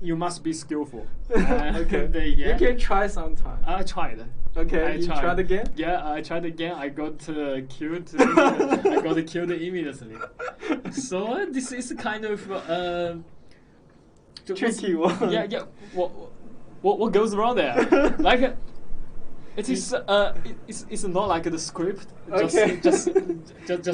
You must be skillful. You can try sometime. I tried. Okay, you tried again? Yeah, I tried again. I got killed. I got killed immediately. So this is kind of tricky one. Yeah. What goes wrong there? Like. It is. It's not like the script. Just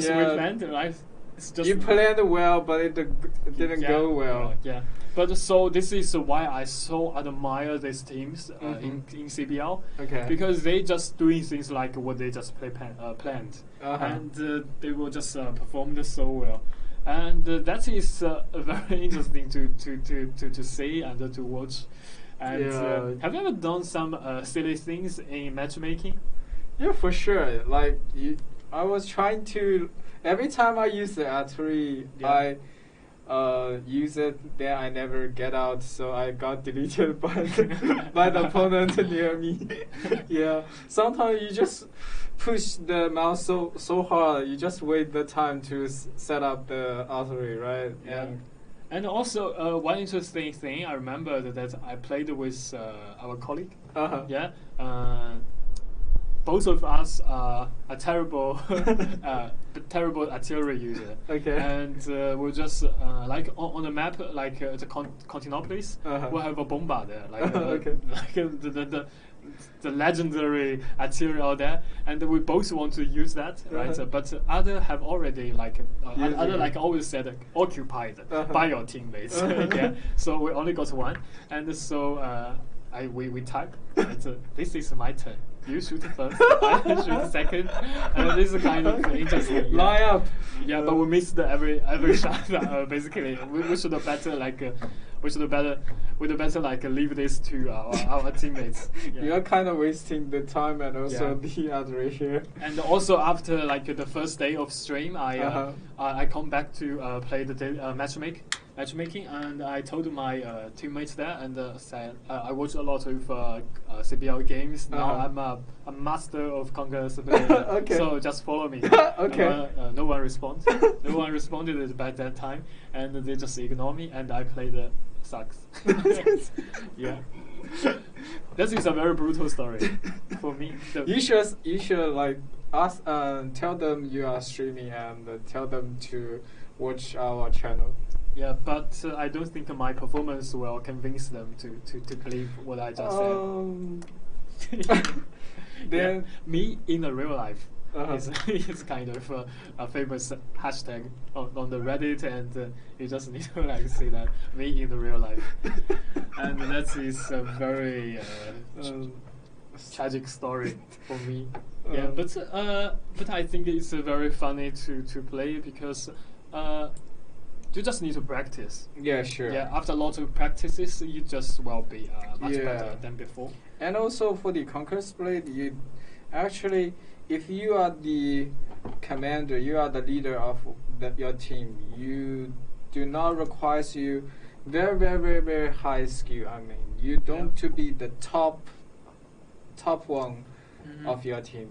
planned, right? It's just you planned well, but it didn't go well. Yeah. But so this is why I so admire these teams in CBL. Okay. Because they just doing things like what they just planned, and they will just perform this so well. And that is very interesting to see and to watch. And have you ever done some silly things in matchmaking? Yeah, for sure. Like I was trying to. Every time I use the artillery, I use it. Then I never get out, so I got deleted by the opponent near me. Yeah. Sometimes you just push the mouse so hard. You just wait the time to set up the artillery, right? Yeah. And also, one interesting thing I remember that I played with our colleague. Yeah, both of us are a terrible, terrible artillery user. Okay. And we'll just like on the map, like the Continopolis, we'll have a bomba there, like the legendary artillery out there, and we both want to use that, right? But other have already like always said occupied by your teammates. Yeah. So we only got one, and so we tag. This is my turn. You shoot first, I shoot second, and this is kind of interesting. Line up. Yeah, but we missed every shot. Basically, we should have better leave this to our teammates. Yeah. You're kind of wasting the time and also the adoration. And also after like the first day of stream, I come back to play the matchmaking, and I told my teammates there and said I watch a lot of CBL games. Now I'm a master of Conquer CBL. So just follow me. No one responds. No one responded by that time, and they just ignore me, and I played sucks. Yeah. That is a very brutal story for me. You should like ask, tell them you are streaming and tell them to watch our channel. Yeah, but I don't think my performance will convince them to believe what I just said. Then me in the real life is kind of a famous hashtag on the Reddit, and you just need to like see that me in the real life, and that is a very tragic story for me. Yeah, but I think it's very funny to play because. You just need to practice. Yeah, sure. Yeah, after a lot of practices, you just will be much better than before. And also for the Conquer Split, you actually, if you are the commander, you are the leader of your team, you do not require you very, very, very, very high skill. I mean, you don't to be the top one of your team.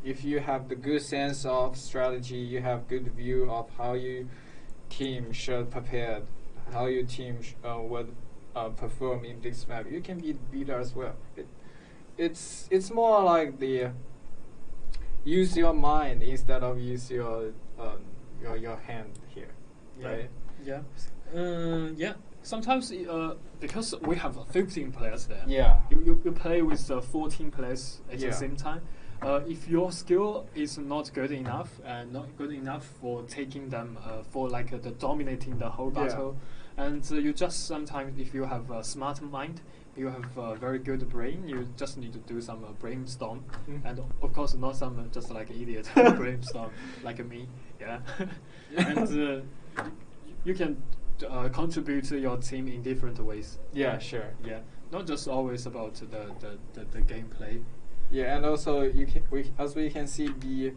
If you have the good sense of strategy, you have good view of how you team should prepare, how your team would perform in this map, you can be beater as well. It's more like the use your mind instead of use your hand here, right? Yeah. Yeah. Sometimes because we have 15 players there. Yeah. You play with 14 players at the same time. If your skill is not good enough and not good enough for taking them for like the dominating the whole battle, and you just sometimes if you have a smart mind, you have a very good brain, you just need to do some brainstorm, and of course not some just like idiot brainstorm like me, and you can contribute to your team in different ways. Yeah, sure. Yeah, not just always about the gameplay. Yeah, and also as we can see the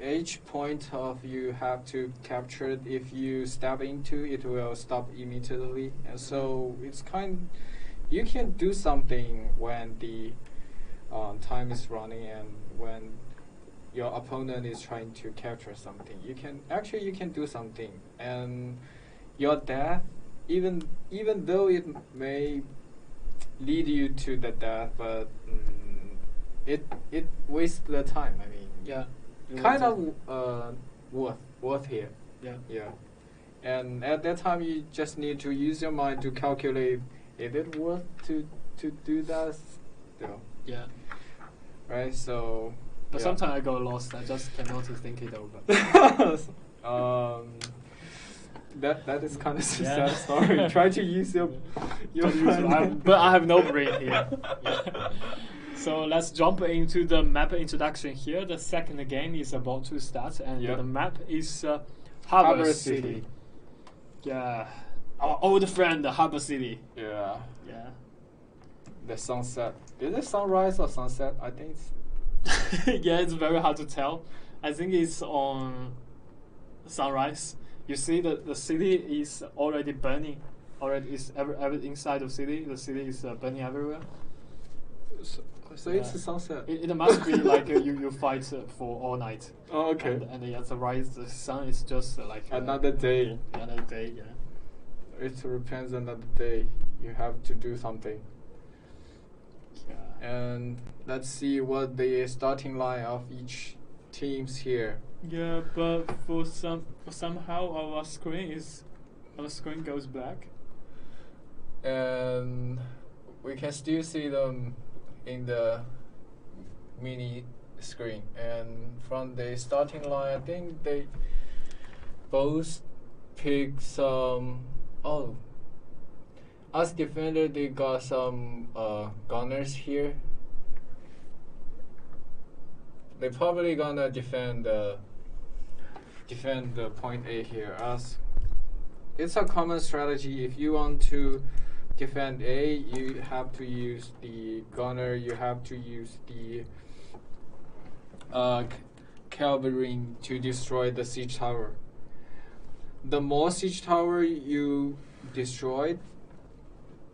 edge point of you have to capture it. If you step into it, will stop immediately, and so it's you can do something when the time is running and when your opponent is trying to capture something. You can do something, and your death, even though it may lead you to the death, but it wastes the time. I mean, yeah, kind of worth here. Yeah, and at that time you just need to use your mind to calculate: is it worth to do that still? Yeah, right. So, but sometimes I go lost. I just cannot think it over. That is kind of a sad story. Try to use your brain. But I have no brain here. Yeah. So let's jump into the map introduction here. The second game is about to start, and the map is Harbor City. Yeah, our old friend, Harbor City. Yeah. Yeah. The sunset. Is it sunrise or sunset? I think it's yeah, it's very hard to tell. I think it's on sunrise. You see the city is already burning. Already is every inside of city. The city is burning everywhere. So it's a sunset. It must be like you fight for all night. Oh, okay. And the rise, the sun is just like another day. Another day, yeah. It represents another day. You have to do something. Yeah. And let's see what the starting line of each teams here. Yeah, but somehow our screen goes black. And we can still see them in the mini screen. And from the starting line, I think they both pick some. Oh, as defender, they got some gunners here. They're probably gonna defend the point A here, as it's a common strategy. If you want to defend A, you have to use the gunner, you have to use the cavalry to destroy the siege tower. The more siege tower you destroy,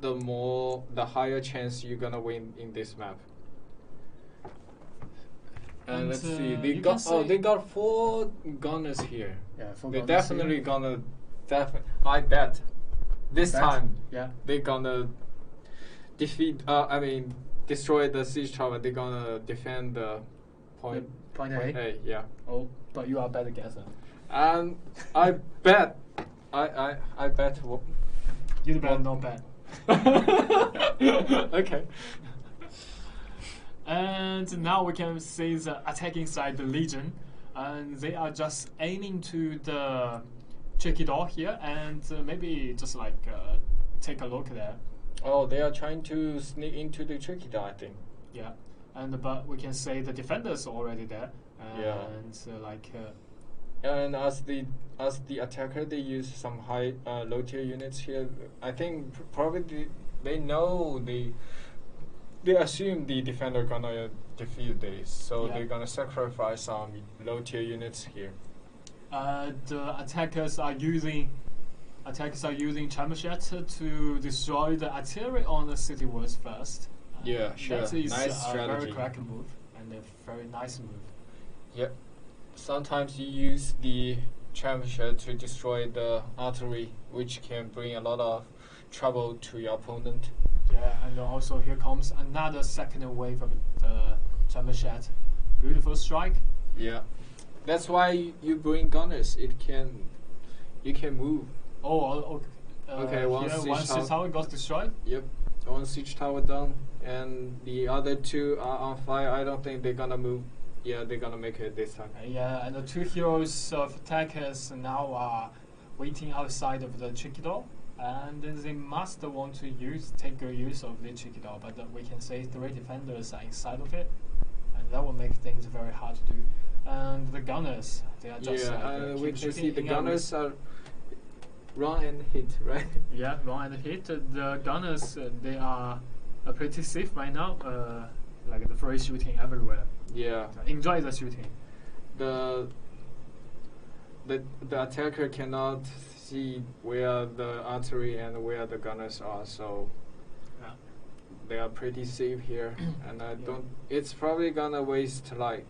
the higher chance you're gonna win in this map. And let's see, they got 4 gunners here. Yeah, 4 They're gunners definitely here. gonna I bet this time yeah, they're gonna destroy the siege tower. They're gonna defend the point A. Yeah. Oh, but you are a better guesser. And I bet I bet You better not bet. Okay. And now we can see the attacking side, the Legion, and they are just aiming to the tricky door here, and maybe just like take a look there. Oh, they are trying to sneak into the tricky door, I think. Yeah, and but we can say the defenders are already there, and and as the attacker, they use some low tier units here. I think probably they know they assume the defender gonna defeat this, so they're gonna sacrifice some low tier units here. The attackers are using Chamberset to destroy the artillery on the city walls first. Yeah, sure. That is nice a strategy. very crack move and a very nice move. Yep. Sometimes you use the Chamberset to destroy the artillery, which can bring a lot of trouble to your opponent. Yeah, and also here comes another second wave of the Chamberset. Beautiful strike. Yeah. That's why you bring gunners. You can move. Okay. One siege tower got destroyed. Yep. One siege tower done, and the other 2 are on fire. I don't think they're gonna move. Yeah, they're gonna make it this time. Yeah, and the 2 heroes of attackers now are waiting outside of the tricky door, and they must want to take use of the tricky door. But we can say 3 defenders are inside of it, and that will make things very hard to do. And the gunners, they are just we can see the gunners are run and hit, right? Yeah, run and hit. The gunners, they are pretty safe right now. Like the free shooting everywhere. Yeah. Enjoy the shooting. The attacker cannot see where the artillery and where the gunners are, so they are pretty safe here. And I don't. It's probably gonna waste like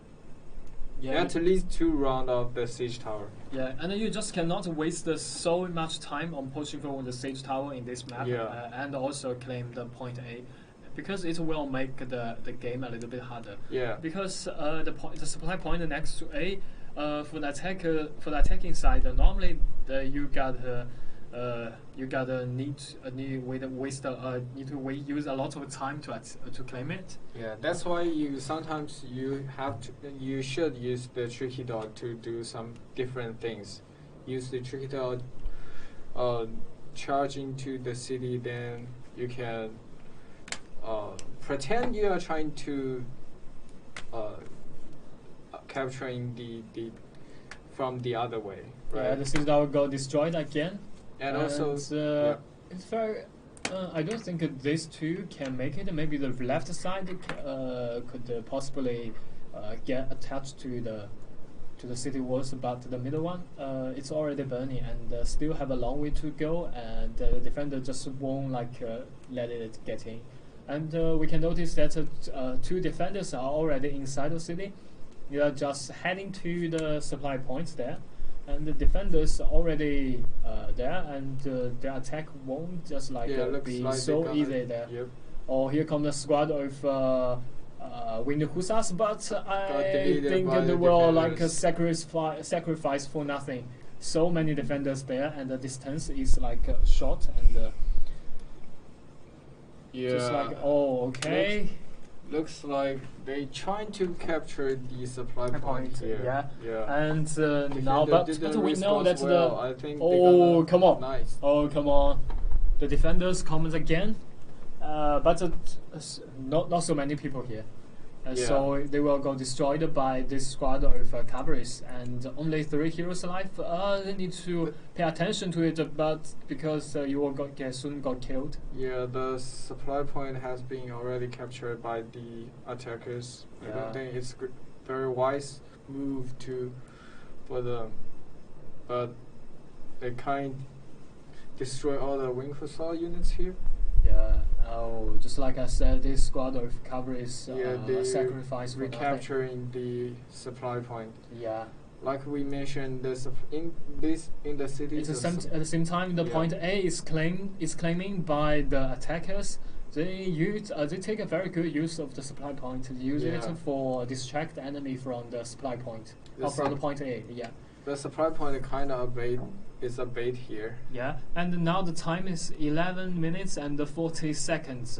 at least 2 rounds of the siege tower. Yeah, and you just cannot waste so much time on pushing forward the siege tower in this map, and also claim the point A, because it will make the game a little bit harder. Yeah. Because the supply point next to A, for the attacking side, normally you need to use a lot of time to claim it. Yeah, that's why sometimes you should use the tricky dog to do some different things. Use the tricky dog, charge into the city, then you can pretend you are trying to capturing the from the other way. Right? Yeah, the siege tower got destroyed again. And also, it's very. I don't think these two can make it. Maybe the left side could possibly get attached to the city walls, but the middle one, it's already burning and still have a long way to go. And the defender just won't let it get in. And we can notice that 2 defenders are already inside the city. They are just heading to the supply points there. And the defenders are already there, and their attack won't just be so easy there. Yep. Oh, here comes the squad of Winged Hussars, but I think they will sacrifice for nothing. So many defenders there, and the distance is short and just okay. Looks like they trying to capture the supply point here. Yeah. And now, but we know that I think come on. Nice. Oh, come on. The defenders comes again, but not so many people here. So they will go destroyed by this squad of cavalries, and only 3 heroes alive. They need to pay attention to it, but because you will soon got killed. Yeah, the supply point has been already captured by the attackers. I don't think it's very wise move for them, but they can't destroy all the Wing Hussar units here. Yeah. Oh, just like I said, this squad of cavalries sacrifice for recapturing the supply point. Yeah. Like we mentioned, in the city. At the same time, the point A is claiming by the attackers. They take a very good use of the supply point. Use it for distract the enemy from the supply point, from the point A. Yeah. The supply point kind of is a bait here. Yeah, and now the time is 11 minutes and 40 seconds.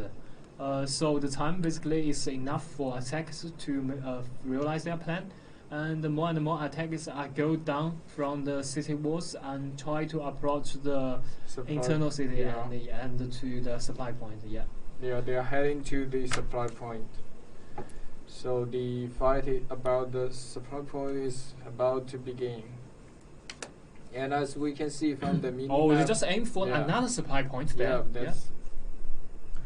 So the time basically is enough for attackers to realize their plan. And more attackers go down from the city walls and try to approach the internal city and to the supply point. Yeah. Yeah, they are heading to the supply point. So the fight about the supply point is about to begin. And as we can see from the mini map, they just aim for another supply point there.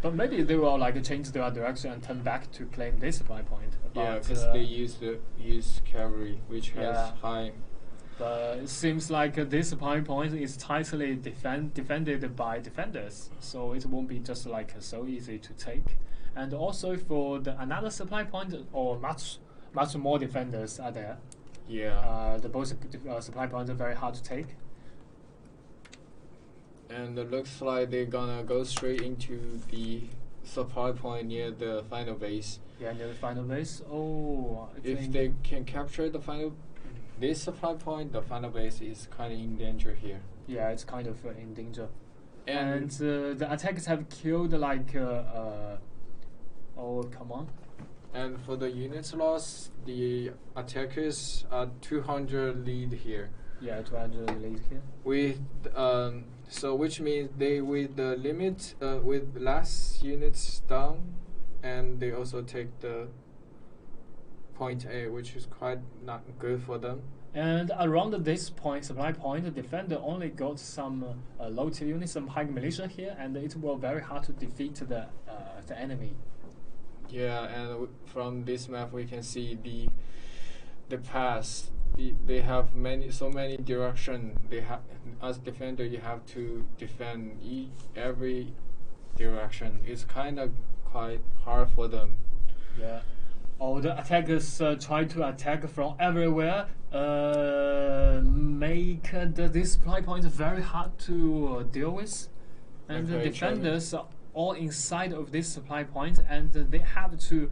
But maybe they will change their direction and turn back to claim this supply point. Because they use cavalry, which has high. But it seems like this supply point is tightly defended by defenders, so it won't be just so easy to take. And also for another supply point, or much more defenders are there. Yeah. The both supply points are very hard to take. And it looks like they're gonna go straight into the supply point near the final base. Yeah, near the final base. Oh, if they can capture this supply point, the final base is kind of in danger here. Yeah, it's kind of in danger. And the attackers have killed oh, come on. And for the units loss, the attackers are 200 lead here. Yeah, 200 lead here. With so which means they with the limit with less units down, and they also take the point A, which is quite not good for them. And around this point, supply point, the defender only got some low tier units, some high militia here, and it will very hard to defeat the enemy. Yeah, and from this map we can see the pass. They have so many direction. They have, as defender, you have to defend every direction. It's kind of quite hard for them. Yeah. All the attackers try to attack from everywhere, make this supply point very hard to deal with. And the defenders are all inside of this supply point, and they have to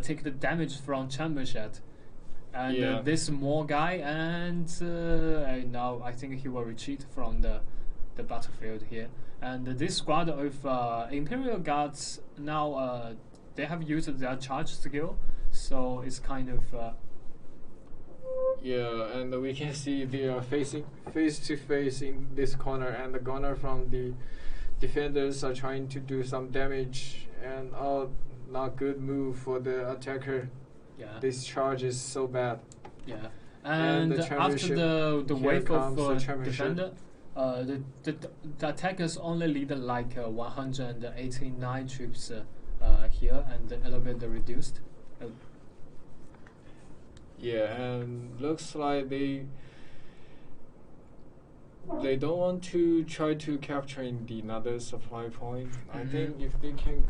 take the damage from chamber shed. And this small guy, and now I think he will retreat from the battlefield here. And this squad of Imperial Guards now they have used their charge skill. So it's kind of and we can see they are facing face to face in this corner, and the gunner from the defenders are trying to do some damage, and not good move for the attacker. Yeah, this charge is so bad. Yeah, and after the wave of defender, the attackers only lead like 189 troops here, and a little bit reduced. Yeah, and looks like they don't want to try to capture another supply point. I think if they can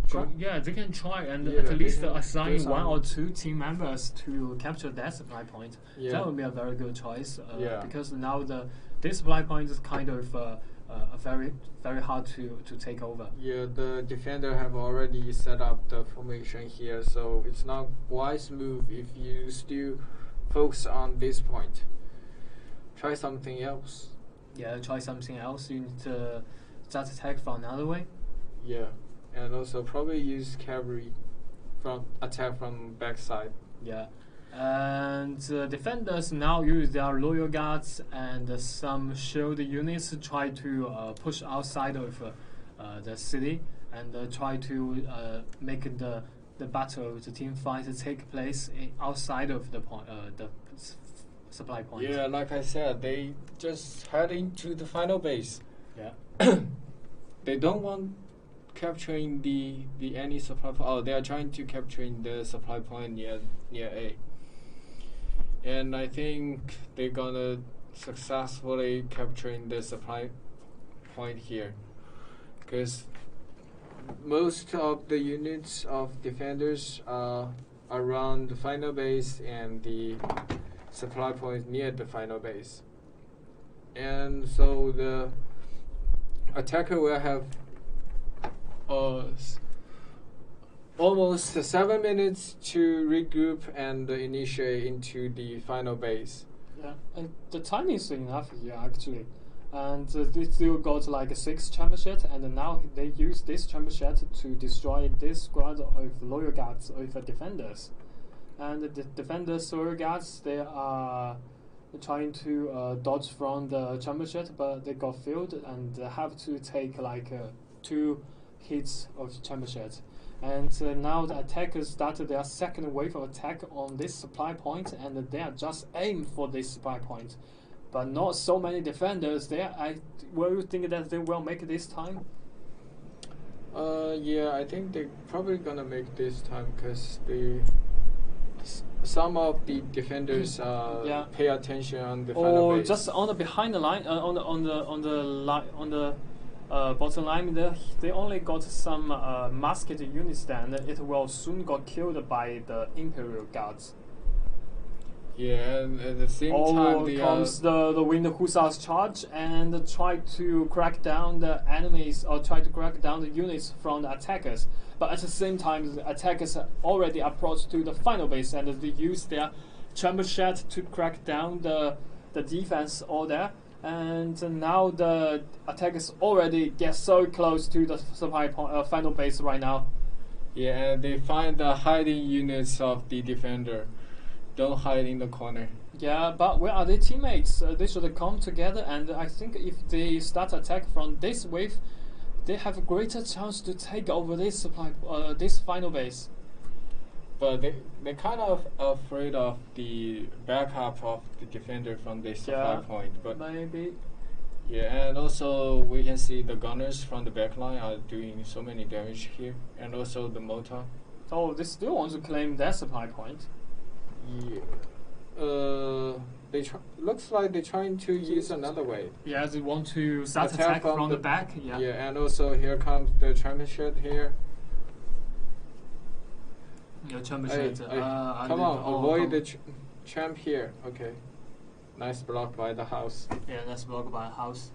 they can try and at least assign one or two team members to capture that supply point. That would be a very good choice. Because now this supply point is kind of very very hard to take over. Yeah, the defender have already set up the formation here, so it's not wise move if you still focus on this point. Try something else. Yeah, try something else. You need to start attack from another way. Yeah, and also probably use cavalry from attack from backside. Yeah. And defenders now use their loyal guards and some shield units to try to push outside of the city and try to make the battle, the team fight, take place outside of the supply point. Yeah, like I said, they just head into the final base. Yeah. They don't want capturing the any supply point. Oh, they are trying to capturing the supply point near A. And I think they're gonna successfully capturing the supply point here, because most of the units of defenders are around the final base and the supply point near the final base, and so the attacker will have almost 7 minutes to regroup and initiate into the final base. Yeah, and the time is enough here actually. And they still got like 6 chamber shed, and now they use this chamber shed to destroy this squad of loyal guards of defenders. And the defenders, loyal guards, they are trying to dodge from the chamber shed, but they got failed and have to take like 2 hits of chamber shed. And now the attackers started their second wave of attack on this supply point, and they are just aim for this supply point. But not so many defenders there. Will you think that they will make it this time? Yeah, I think they're probably gonna make this time, because some of the defenders pay attention on the final base. Or just on the behind the line, on the bottom line, they only got some masked units there, and it will soon got killed by the Imperial Guards. Yeah, and at the same time, comes the Wind Hussars charge and try to crack down the enemies, or try to crack down the units from the attackers. But at the same time, the attackers already approached to the final base, and they use their chamber shed to crack down the defense all there. And now the attackers already get so close to the supply point, final base right now. Yeah, and they find the hiding units of the defender. Don't hide in the corner. Yeah, but where are their teammates? They should come together, and I think if they start attack from this wave, they have a greater chance to take over this supply, this final base. but they kind of afraid of the backup of the defender from the supply point. But maybe. Yeah, and also we can see the gunners from the backline are doing so many damage here, and also the motor. Oh, they still want to claim that supply point. Yeah. Looks like they're trying to use another way. Yeah, they want to start attack from the back. Yeah. Yeah, and also here comes the championship here. Yeah, championship. Come on, avoid the champ here. Okay. Nice block by the house. Yeah, nice block by house.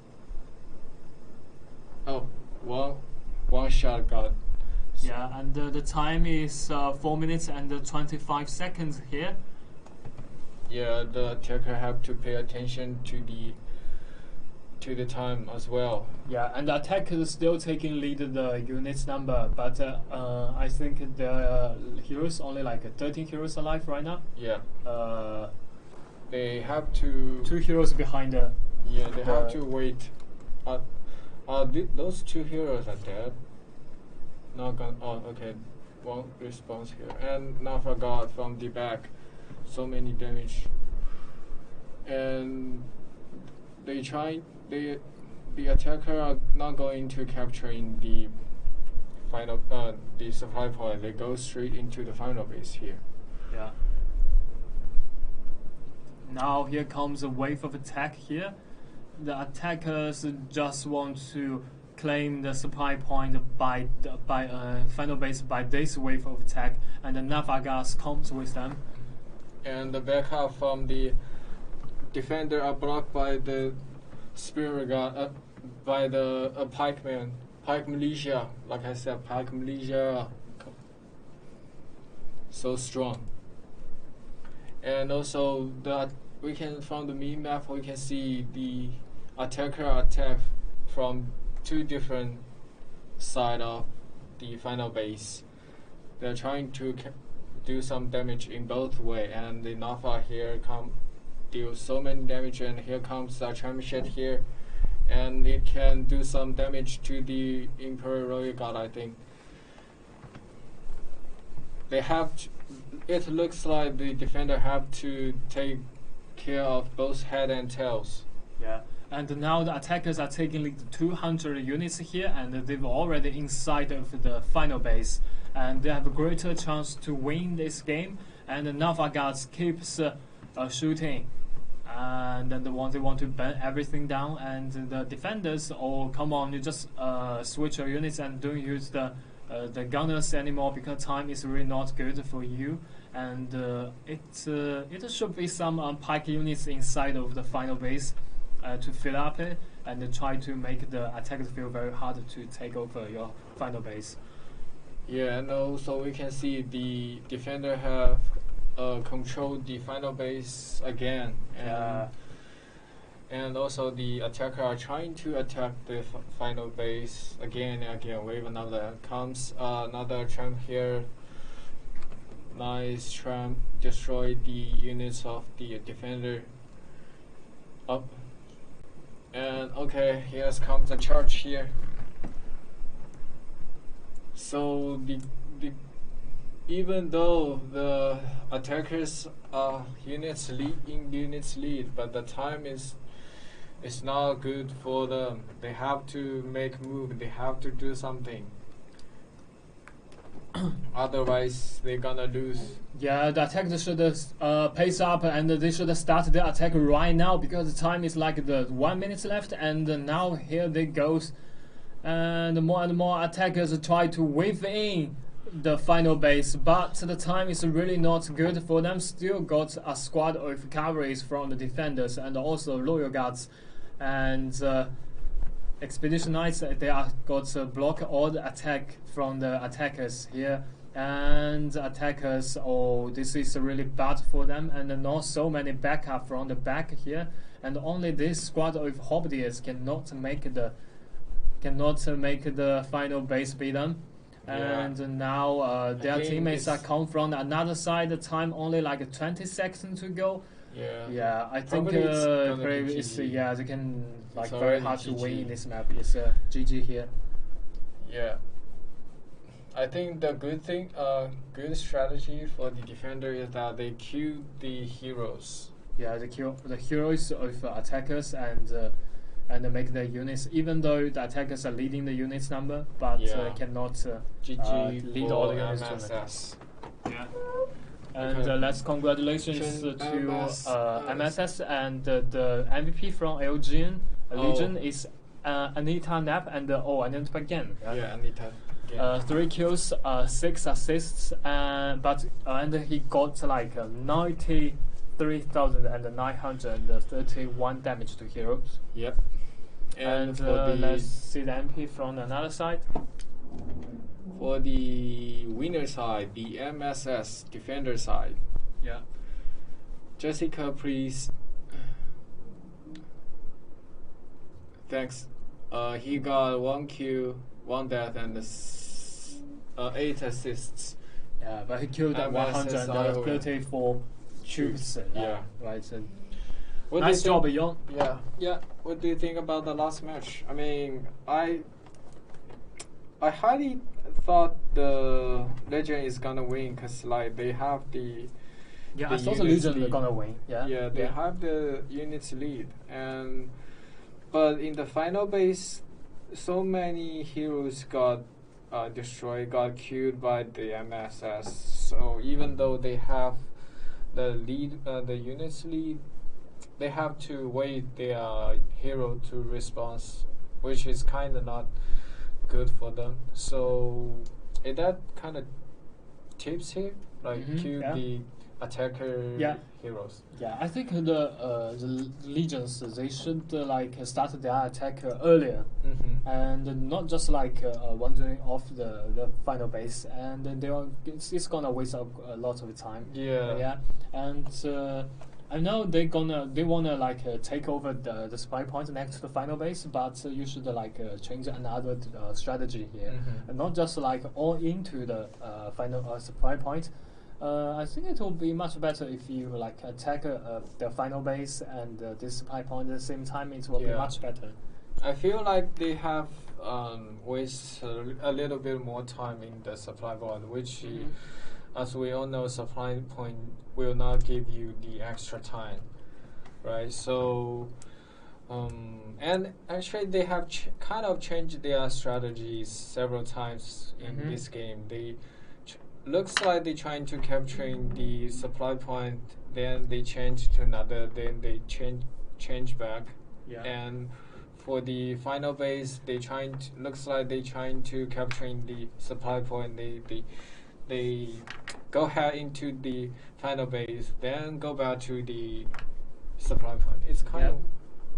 Oh, one shot got. Yeah, and the time is 4 minutes and 25 seconds here. Yeah, the attacker have to pay attention to the time as well. Yeah, and the attacker is still taking lead the units number, but I think the heroes only like 13 heroes alive right now. Yeah. They have to. 2 heroes behind. Yeah, they have to wait. Those 2 heroes are dead. Not gone. Oh, okay. One response here, and now forgot from the back. So many damage, and the attacker are not going to capture in the final the supply point. They go straight into the final base here. Yeah. Now here comes a wave of attack here. The attackers just want to claim the supply point by final base by this wave of attack, and the Navagas comes with them. And the backup from the defender are blocked by the Spirit Guard, by the Pikeman, Pike Militia. Like I said, Pike Militia, so strong. And also we can from the mini map we can see the attacker attack from 2 different sides of the final base. They're trying to do some damage in both way, and the Nafa here deal so many damage, and here comes the championship here, and it can do some damage to the Imperial Royal Guard. I think they have it looks like the defender have to take care of both head and tails. Yeah, and now the attackers are taking like 200 units here, and they've already inside of the final base, and they have a greater chance to win this game. And the Nava guards keeps shooting, and then they want to burn everything down. And the defenders, oh come on, you just switch your units and don't use the gunners anymore, because time is really not good for you. And it should be some pike units inside of the final base to fill up it and try to make the attackers feel very hard to take over your final base. Yeah, and also we can see the defender have controlled the final base again, and also the attacker are trying to attack the final base again and again. Wave another comes another tramp here. Nice tramp, destroy the units of the defender. Up. And okay, here comes the charge here. So even though the attackers units lead, but the time is not good for them. They have to make move. They have to do something. Otherwise, they're gonna lose. Yeah, the attackers should pace up, and they should start their attack right now, because the time is like the 1 minute left, and now here they goes, and more attackers try to wave in the final base, but the time is really not good for them. Still got a squad of cavalries from the defenders and also loyal guards, and Expedition Knights, they are got to block all the attack from the attackers here, and attackers, oh, this is really bad for them, and not so many backup from the back here, and only this squad of Hobbitiers cannot make the final base beaten. Yeah. And now their teammates are come from another side. The time only like 20 seconds to go. Yeah, I think they can like very hard to win this map. It's GG here. Yeah. I think the good strategy for the defender is that they kill the heroes. Yeah, they kill the heroes of attackers and make their units. Even though the attackers are leading the units number, but cannot GG lead all the units MSS. Yeah. And let's congratulations to MSS and the MVP from Legion is Anita Knapp and Anita again. Yeah, Anita. 3 kills, 6 assists, and he got like 93,931 damage to heroes. Yep. And let's see the MP from another side. For the winner side, the MSS defender side. Yeah. Jessica, please. Thanks. He got 1 kill, 1 death, and 8 assists. Yeah, but he killed 134 troops. Yeah. Right. So nice job, Yon. Yeah. Yeah. What do you think about the last match? I mean, I highly thought the Legend is gonna win because like they have the. Yeah, I thought the Legion are gonna win. Yeah. Yeah, they have the units lead, but in the final base, so many heroes got destroyed, got killed by the MSS. So even though they have the lead, the units lead, they have to wait their hero to respond, which is kind of not good for them. So that kind of tips him, like kill the attacker heroes. Yeah, I think the legions they should start their attack earlier, and not just wandering off the final base, and then it's gonna waste a lot of time. Yeah. And I know they wanna take over the supply point next to the final base, but you should change another strategy here, and not just all into the final supply point. I think it will be much better if you attack the final base and this supply point at the same time. It will be much better. I feel like they have wasted a little bit more time in the supply point, which, as we all know, supply point will not give you the extra time, right? So, and actually they have kind of changed their strategies several times in this game. They looks like they're trying to capturing the supply point, then they change to another, then they change back. Yeah. And for the final base, looks like they trying to capturing the supply point. They go ahead into the final base, then go back to the supply point. It's kind of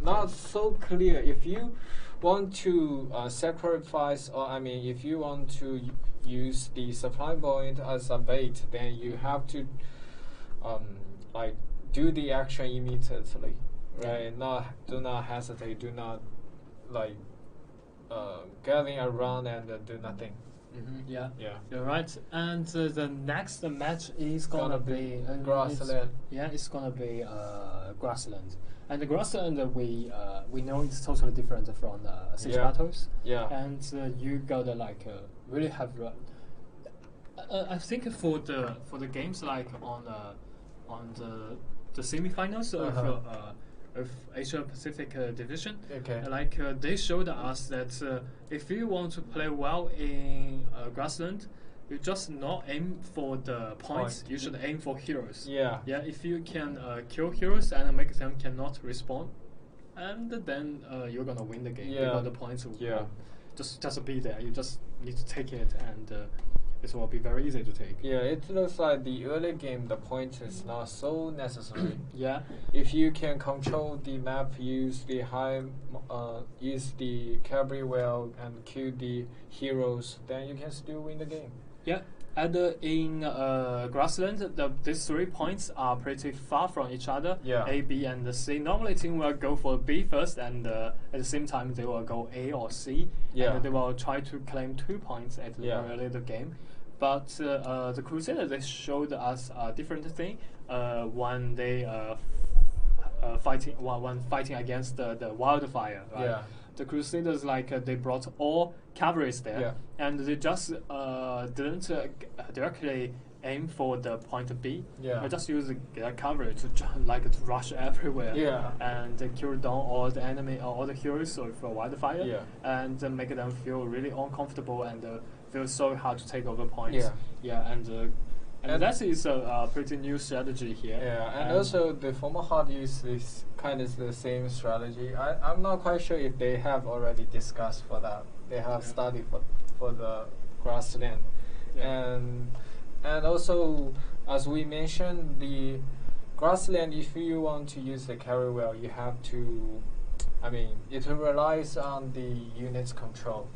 not so clear. If you want to sacrifice, or if you want to use the supply point as a bait, then you have to do the action immediately, right? Do not hesitate. Do not getting around and do nothing. Yeah, you're right. And the next match is gonna be Grassland. It's gonna be Grassland. And the Grassland we know it's totally different from Siege Battles. Yeah. And you gotta really have. I think for the games on the semi-finals of Asia Pacific Division, they showed us that if you want to play well in Grassland, you just not aim for the points. You should aim for heroes. Yeah. If you can kill heroes and make them cannot respawn, and then you're gonna win the game. Because the points will just be there. You just need to take it, and it will be very easy to take. Yeah, it looks like the early game the point is not so necessary. If you can control the map, use the cavalry well, and kill the heroes, then you can still win the game. And in Grassland, these 3 points are pretty far from each other. A, B, and C. Normally, team will go for B first, and at the same time, they will go A or C. And they will try to claim 2 points at the early of the game. But the Crusader, they showed us a different thing when they fighting against the wildfire. Right? the Crusaders they brought all cavalries there, and they just didn't directly aim for the point B. They just use the cavalry to to rush everywhere, and kill down all the enemy, all the heroes with wildfire, and make them feel really uncomfortable and feel so hard to take over points. And that is a pretty new strategy here. And also the former hard use this kind of the same strategy. I'm not quite sure if they have already discussed for that. They have studied for the grassland, and also as we mentioned, the grassland. If you want to use the carry well, you have to. I mean, it relies on the unit's control.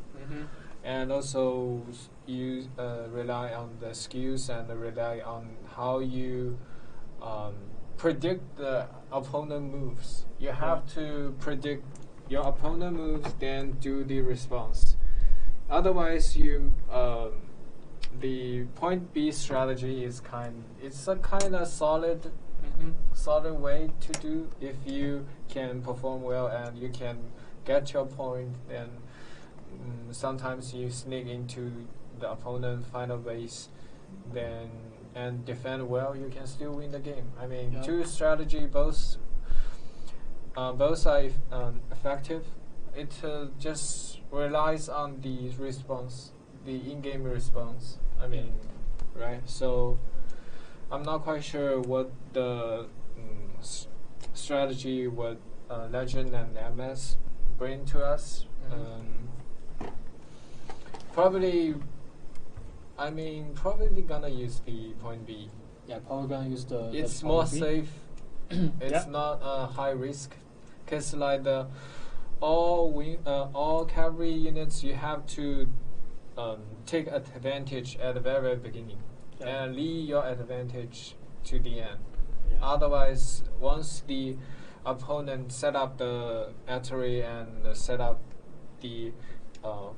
And also you rely on the skills and rely on how you predict the opponent moves. You have to predict your opponent moves, then do the response. Otherwise, the point B strategy is it's a kind of solid way to do. If you can perform well and you can get your point, then sometimes you sneak into the opponent's final base, and defend well, you can still win the game. I mean, two strategy both are effective. It just relies on the response, the in-game response. I mean, right? So I'm not quite sure what the strategy what Legend and MS bring to us. Probably gonna use the point B. Yeah, probably gonna use the. It's the more B. safe. It's not high risk, cause all cavalry units you have to take advantage at the very beginning, and leave your advantage to the end. Otherwise, once the opponent set up the artillery and set up the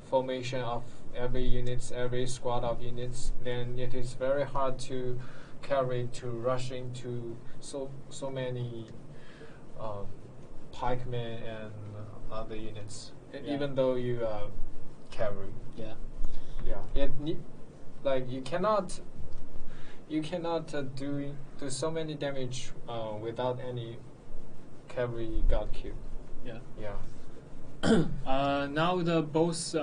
formation of every squad of units, then it is very hard to rush into so many pikemen and other units, even though you are cavalry. You cannot do so many damage without any cavalry got killed. Now both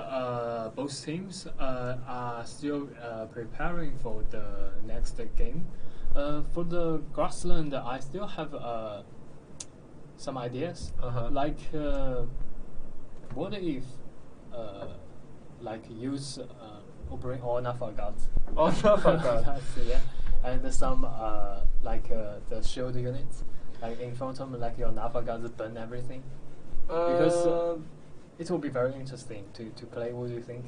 teams are still preparing for the next game. For the grassland, I still have some ideas. What if use bring all Nafagods? All Nafagods. And some the shield units, in front of them, your Nafagods burn everything. Because it will be very interesting to play. What do you think?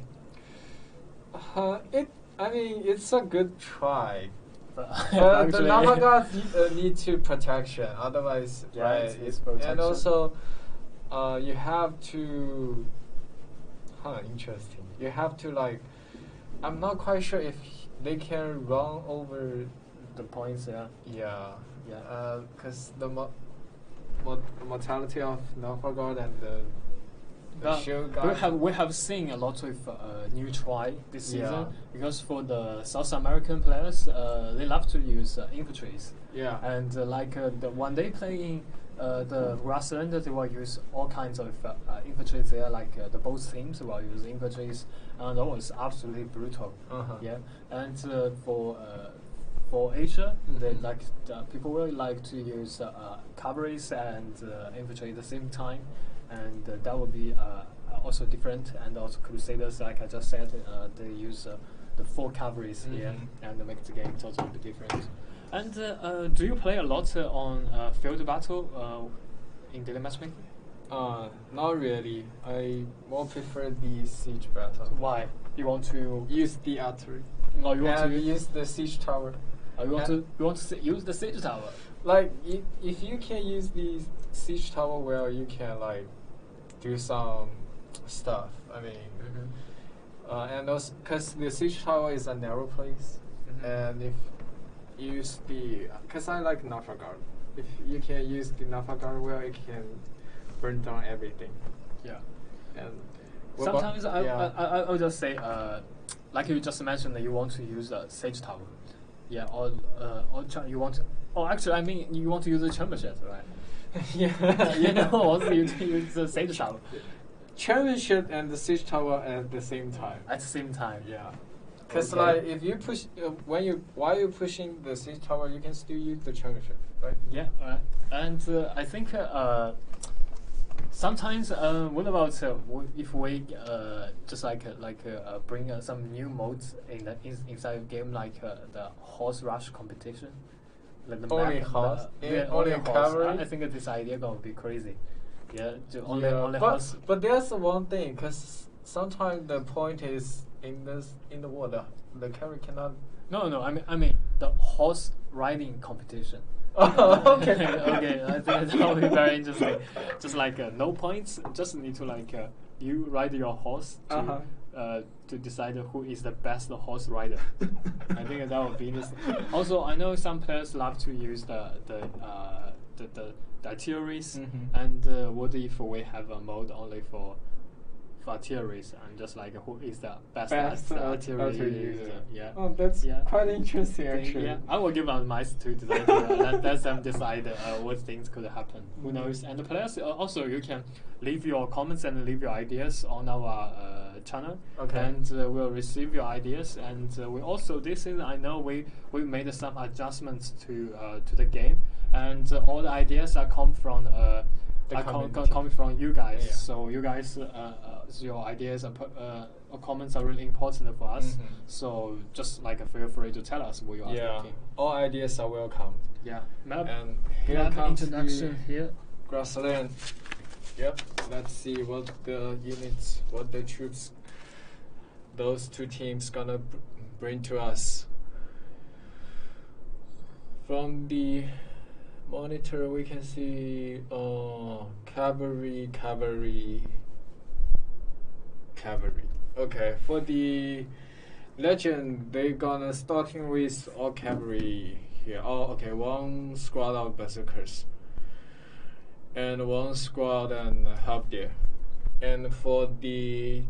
It's a good try. But the Navagods need to protection. Otherwise, it's protection. And also, you have to. Interesting. You have to I'm not quite sure if they can run over the points. Because the mortality of Novgorod and the shield guy. We have seen a lot of new try this season, because for the South American players, they love to use infantries. And when they play in the grassland, they will use all kinds of infantry there, the both teams will use infantries, and that was absolutely brutal. And for Asia, people really like to use cavalries and infantry at the same time, and that would be also different. And also Crusaders, like I just said, they use the 4 cavalries here, and make the game totally different. And do you play a lot on field battle in daily matchmaking? Not really. I more prefer the siege battle. Why? You want to use the artillery? No, you want to use the siege tower. You want to use the siege tower? If you can use the siege tower well, you can do some stuff. I mean, and also because the siege tower is a narrow place, and if you use because I like Novgorod. If you can use the Novgorod well, it can burn down everything. And sometimes I would just say, like you just mentioned, that you want to use a Sage Tower, yeah, or you want to, actually, I mean, you want to use the championship, right? Yeah, you know, also you use the Sage Tower. Championship and the Siege Tower at the same time. At the same time, yeah. Because like if you push while you're pushing the Siege Tower, you can still use the championship, right? Yeah, right. And I think sometimes what about if we just bring some new modes inside the game, like the horse rush competition, like the only map, horse, only horse. cavalry. I think this idea gonna be crazy. Yeah, only horse. But there's one thing, because sometimes the point is in the water, the cavalry cannot. No. I mean the horse riding competition. Okay. Okay. I think that would be very interesting. Just like no points, just need to you ride your horse to decide who is the best horse rider. I think that would be interesting. Also, I know some players love to use the artilleries, and what if we have a mode only for artilleries, and just who is the best artillery user? Yeah. Oh, that's quite interesting actually. Yeah, I will give advice to the let them decide what things could happen. Who knows? And the players also, you can leave your comments and leave your ideas on our channel. Okay. And we'll receive your ideas. And we also I know we made some adjustments to the game, and all the ideas are come from coming from you guys. Yeah. So you guys, your ideas and comments are really important for us. So just feel free to tell us what you are thinking. All ideas are welcome. Yeah. Map and here comes introduction here. Grassland. Yep. Let's see what the units, what the troops, those two teams gonna bring to us. From the monitor, we can see cavalry. Okay, for the legend, they gonna starting with all cavalry here. Oh, okay, one squad of berserkers and one squad and halberdier. And for the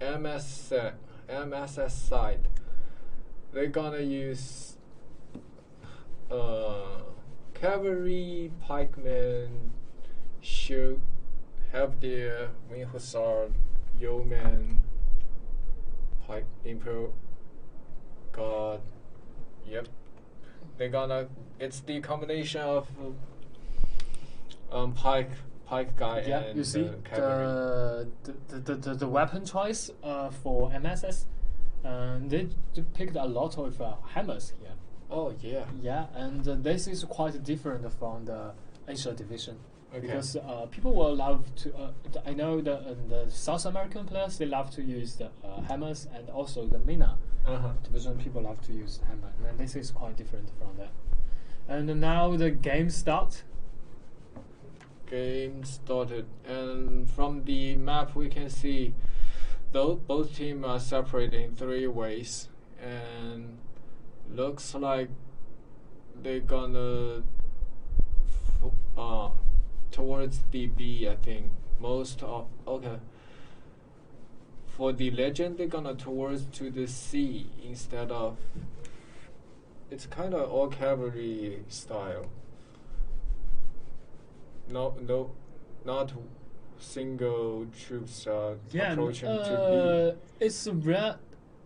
MSS side, they're gonna use cavalry, pikemen, shield, halberdier, wing hussar, yeoman, pike, imperial guard. Yep, they're gonna. It's the combination of pike guy and you see cavalry. the weapon choice for MSS. They picked a lot of hammers here. Oh yeah. Yeah, and this is quite different from the Asia division. Okay. Because people will love to. I know the South American players, they love to use the hammers, and also the MENA division people love to use hammer. And this is quite different from that. And now the game starts. Game started, and from the map we can see both teams are separated in 3 ways, and looks like they're gonna towards the B, I think. For the legend, they're gonna towards to the C instead of. It's kind of all cavalry style. No, not single troops approaching to B. It's rare.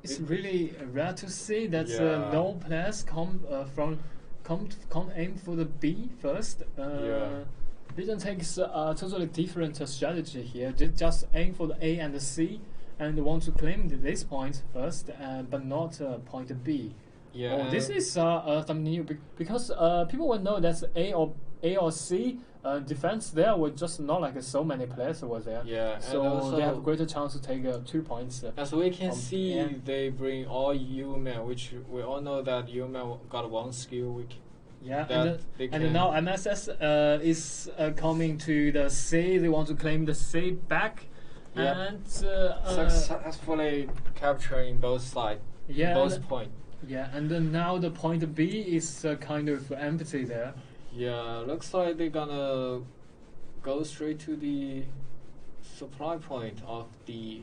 It's really rare to see that no players come aim for the B first. Vision takes a totally different strategy here. They just aim for the A and the C, and want to claim this point first, but not point B. Yeah. This is something new because people will know that A or C defense there were just not so many players over there. Yeah. So they have a greater chance to take 2 points. As we can see, they bring all U-men, which we all know that U-men got 1 skill. And now MSS is coming to the C. They want to claim the C back, and successfully capturing both sides, both points. Yeah, and then now the point B is kind of empty there. Yeah, looks like they're gonna go straight to the supply point of the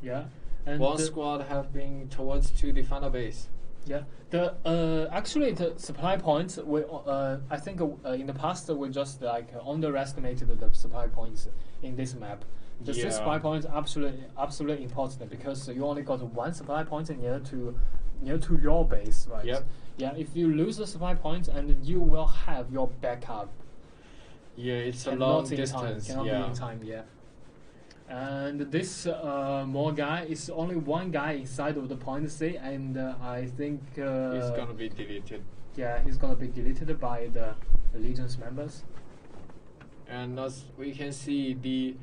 Yeah, and one squad have been towards to the final base. Yeah, the actually the supply points we I think in the past we just like underestimated the supply points in this map. The six supply points absolutely important because you only got one supply point near to your base, right? Yep. Yeah, if you lose the supply point, and you will have your backup. Yeah, it's a long distance. Cannot be in time. Yeah. And this more guy is only one guy inside of the point C, and I think he's gonna be deleted. Yeah, he's gonna be deleted by the Legion's members. And as we can see, the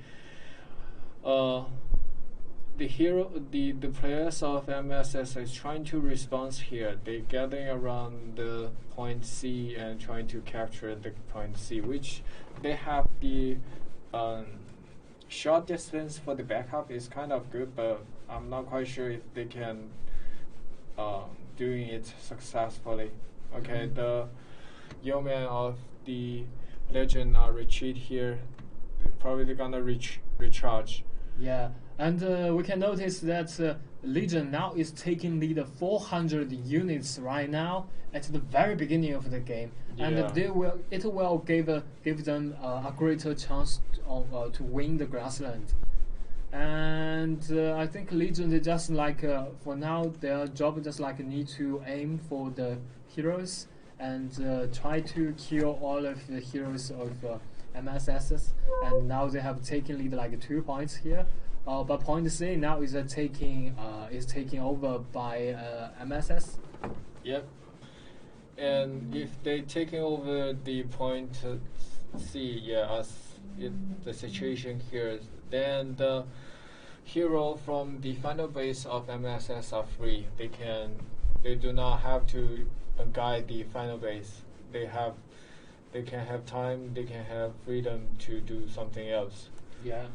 players of MSS is trying to respond here. They're gathering around the point C and trying to capture the point C, which they have the short distance for the backup is kind of good, but I'm not quite sure if they can doing it successfully. Okay, the yeomen of the Legend are retreat here. Probably gonna recharge. Yeah, and we can notice that Legion now is taking lead 400 units right now at the very beginning of the game, and it will give them a greater chance to win the grassland. And I think Legion, they just like for now their job just like need to aim for the heroes and try to kill all of the heroes of MSSs, and now they have taken lead like 2 points here. But point C now is taking over by MSS. Yep. And if they taking over the point C, as the situation here, then the hero from the final base of MSS are free. They do not have to guide the final base. They can have time. They can have freedom to do something else. Yeah.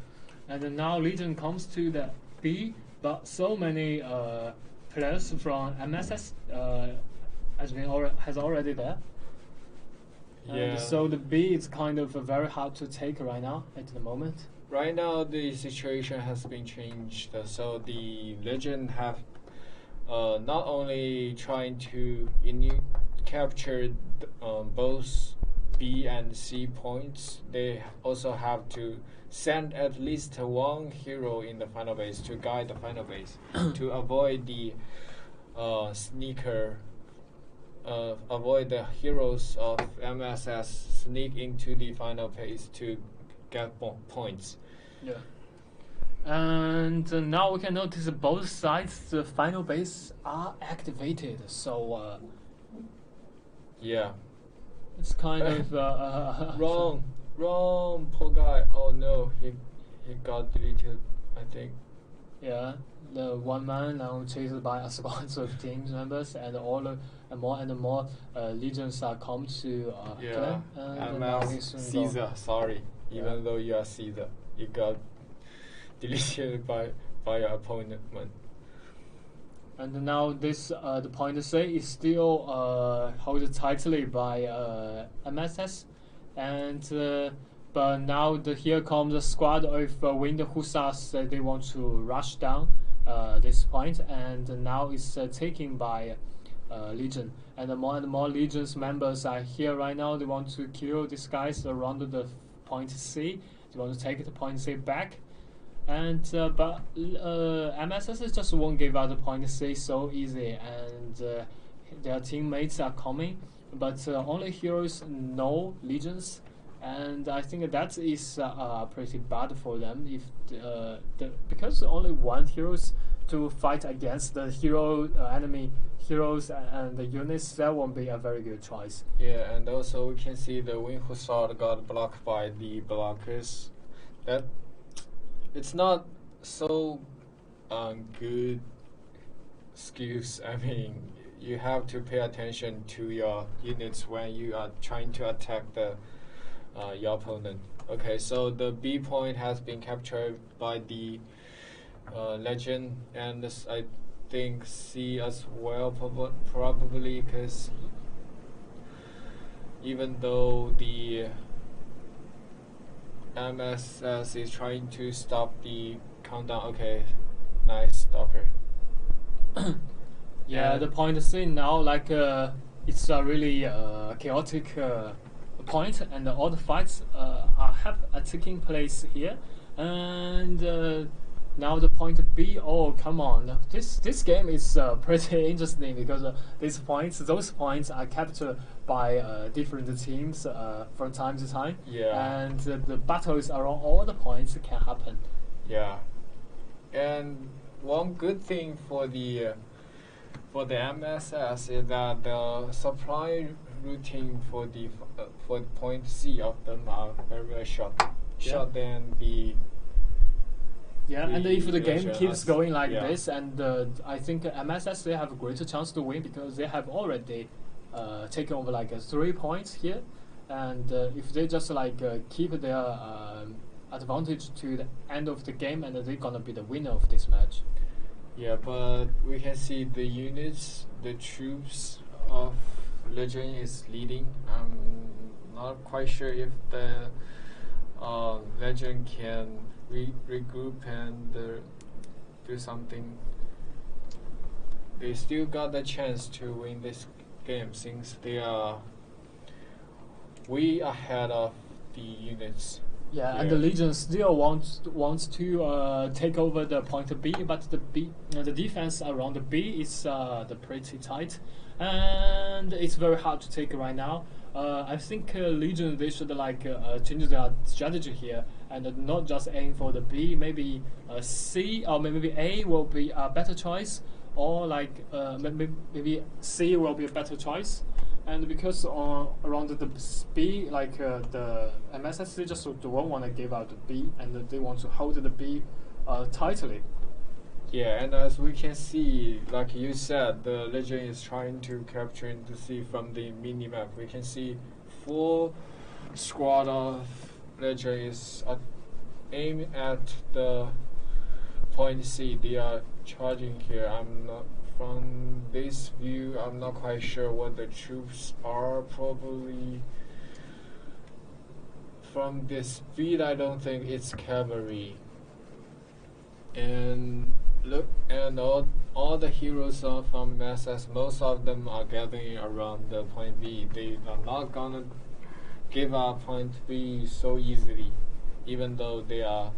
And now Legion comes to the B, but so many players from MSS has already there. Yeah. And so the B is kind of very hard to take right now at the moment. Right now the situation has been changed. So the Legend have not only trying to capture both B and C points, they also have to send at least one hero in the final base to guide the final base to avoid the avoid the heroes of MSS sneak into the final base to get points. Yeah. And now we can notice both sides the final base are activated. So yeah, it's kind of wrong, poor guy. Oh no, he got deleted, I think. Yeah, the one man now chased by a squad of team members, and more and more legions are come to yeah. And now Caesar, sorry, even though you are Caesar, you got deleted by your opponent. And now this the point C is still held tightly by MSS, and but now here comes a squad of Wind Hussars. They want to rush down this point, and now it's taken by Legion. And more Legion's members are here right now. They want to kill these guys around the point C. They want to take the point C back. And but MSS just won't give out the point C so easy, and their teammates are coming, but only heroes know Legions, and I think that is pretty bad for them if because only one heroes to fight against the enemy heroes and the units, that won't be a very good choice. Yeah, and also we can see the Wind Hussar got blocked by the blockers. That it's not so good skills. I mean, you have to pay attention to your units when you are trying to attack your opponent. Okay, so the B point has been captured by the Legend, and this, I think C as well, probably, because even though the MSS is trying to stop the countdown. Okay, nice stopper. Yeah, the point C now, like it's a really chaotic point, and all the fights are taking place here, and now the point B. Oh, come on! This game is pretty interesting because those points are captured by different teams from time to time. Yeah. And the battles around all the points can happen. Yeah, and one good thing for the MSS is that the supply routine for point C of them are very short, than the. Yeah, and if the game Legend keeps going like yeah. this, and I think MSS they have a greater chance to win because they have already taken over like 3 points here, and if they just like keep their advantage to the end of the game, and they're gonna be the winner of this match. Yeah, but we can see the units, the troops of Legend is leading. I'm not quite sure if the Legend can regroup and do something. They still got the chance to win this game since they are way ahead of the units. Yeah, and the Legion still wants to take over the point B, but the defense around the B is pretty tight, and it's very hard to take right now. I think Legion they should like change their strategy here and not just aim for the B. Maybe C or maybe A will be a better choice, or like maybe C will be a better choice. And because around the B, like the MSS, they just don't want to give out the B, and they want to hold the B tightly. Yeah, and as we can see, like you said, the Legend is trying to capture the C from the mini-map. We can see 4 squad of Legend is aiming at the point C. They are charging here. From this view, I'm not quite sure what the troops are. Probably from the speed, I don't think it's cavalry. And look, and all the heroes from SS, most of them are gathering around the point B. They are not gonna give up point B so easily, even though they are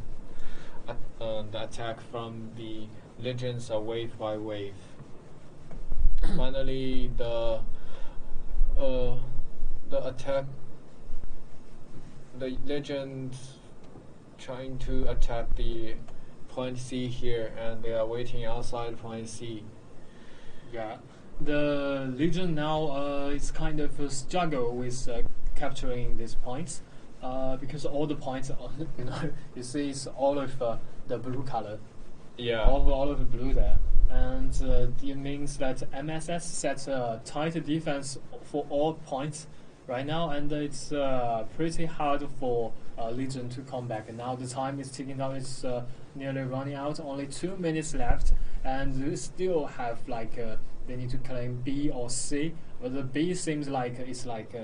the attack from the Legends are wave by wave. Finally, the attack, the Legends trying to attack the point C here, and they are waiting outside point C. Yeah, the Legion now is kind of a struggle with capturing these points because all the points, you see, it's all of the blue color. Yeah. All of the blue there. And it means that MSS sets a tight defense for all points right now, and it's pretty hard for Legion to come back. And now the time is ticking down, it's nearly running out, only 2 minutes left, and they still have like they need to claim B or C, but the B seems like it's like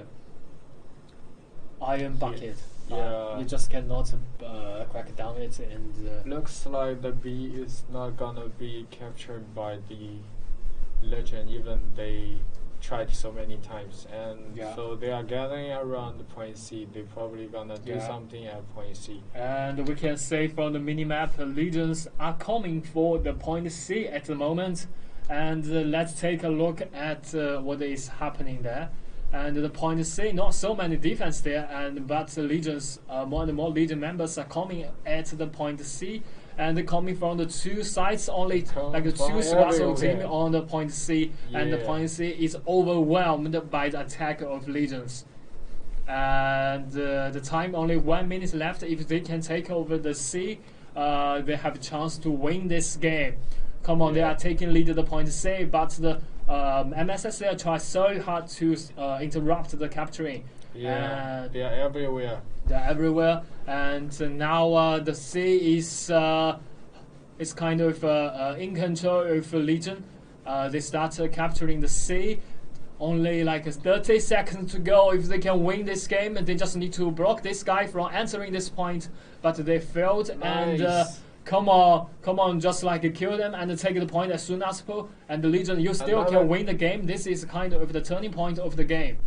iron bucket. Yeah. You just cannot crack down it, and looks like the B is not gonna be captured by the Legend, even they tried so many times, and so they are gathering around the point C. They probably gonna do something at point C. And we can say from the minimap, Legions are coming for the point C at the moment. And let's take a look at what is happening there. And the point C, not so many defense there, but the Legions, more and more Legion members are coming at the point C, and coming from the 2 sides, only like the 2 squads of team on the point C, and the point C is overwhelmed by the attack of Legions. And the time only 1 minute left. If they can take over the C, they have a chance to win this game. Come on, they are taking lead at the point C, but the MSS they try so hard to interrupt the capturing. Yeah, they are everywhere. They're everywhere, and now the C is kind of in control of Legion. They start capturing the C. only like 30 seconds to go. If they can win this game, they just need to block this guy from answering this point. But they failed, Nice. and come on, just like kill them and take the point as soon as possible. And the Legion, you still can win the game. This is kind of the turning point of the game.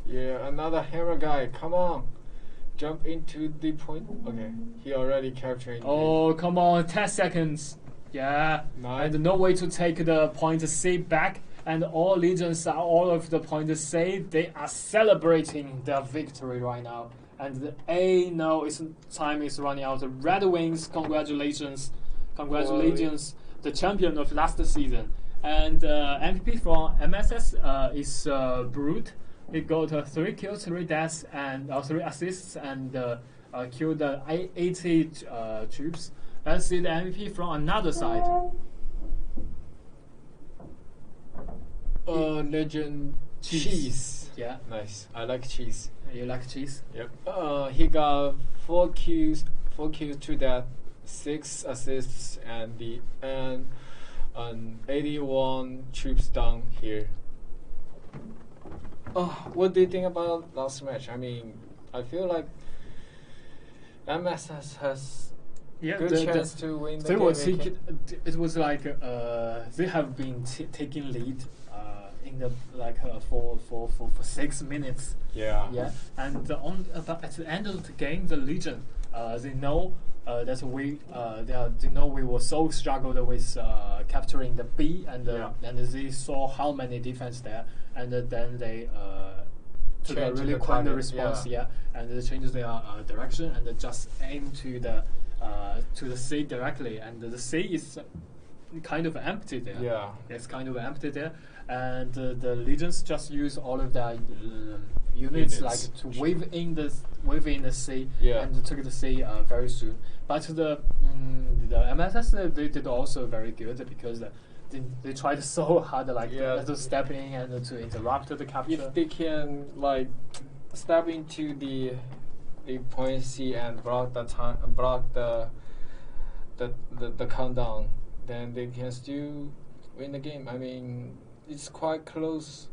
Yeah, another hammer guy. Come on. Jump into the point. Okay, he already captured. Oh, come on, 10 seconds. Yeah, Nice. and no way to take the point C back. And all Legions are all of the point C. They are celebrating their victory right now. And the A, no, time is running out. The Red Wings, congratulations, the champion of last season. And MVP from MSS is Brute. He got 3 kills, 3 deaths, and 3 assists, and killed 80 troops. Let's see the MVP from another side. Legend cheese. Yeah. Nice. I like cheese. You like cheese? Yep. He got 4 kills, 2 deaths, 6 assists, and 81 troops down here. What do you think about last match? I mean, I feel like MSS has good chance to win the game. It was like they have been taking lead in the for 6 minutes. Yeah. Yeah, and at the end of the game, the Legion they know that they know we were so struggled with capturing the B, and they saw how many defense there, and then they took a really quick response, and they changed their direction and just aim to the C directly, and the C is kind of empty there. Yeah, it's kind of empty there, and the Legions just use all of their units like to wave in the C, and took the C very soon. But the MSS they did also very good because they tried so hard to step in and to interrupt the capture. If they can step into the point C and block the time, block the countdown, then they can still win the game. I mean, it's quite close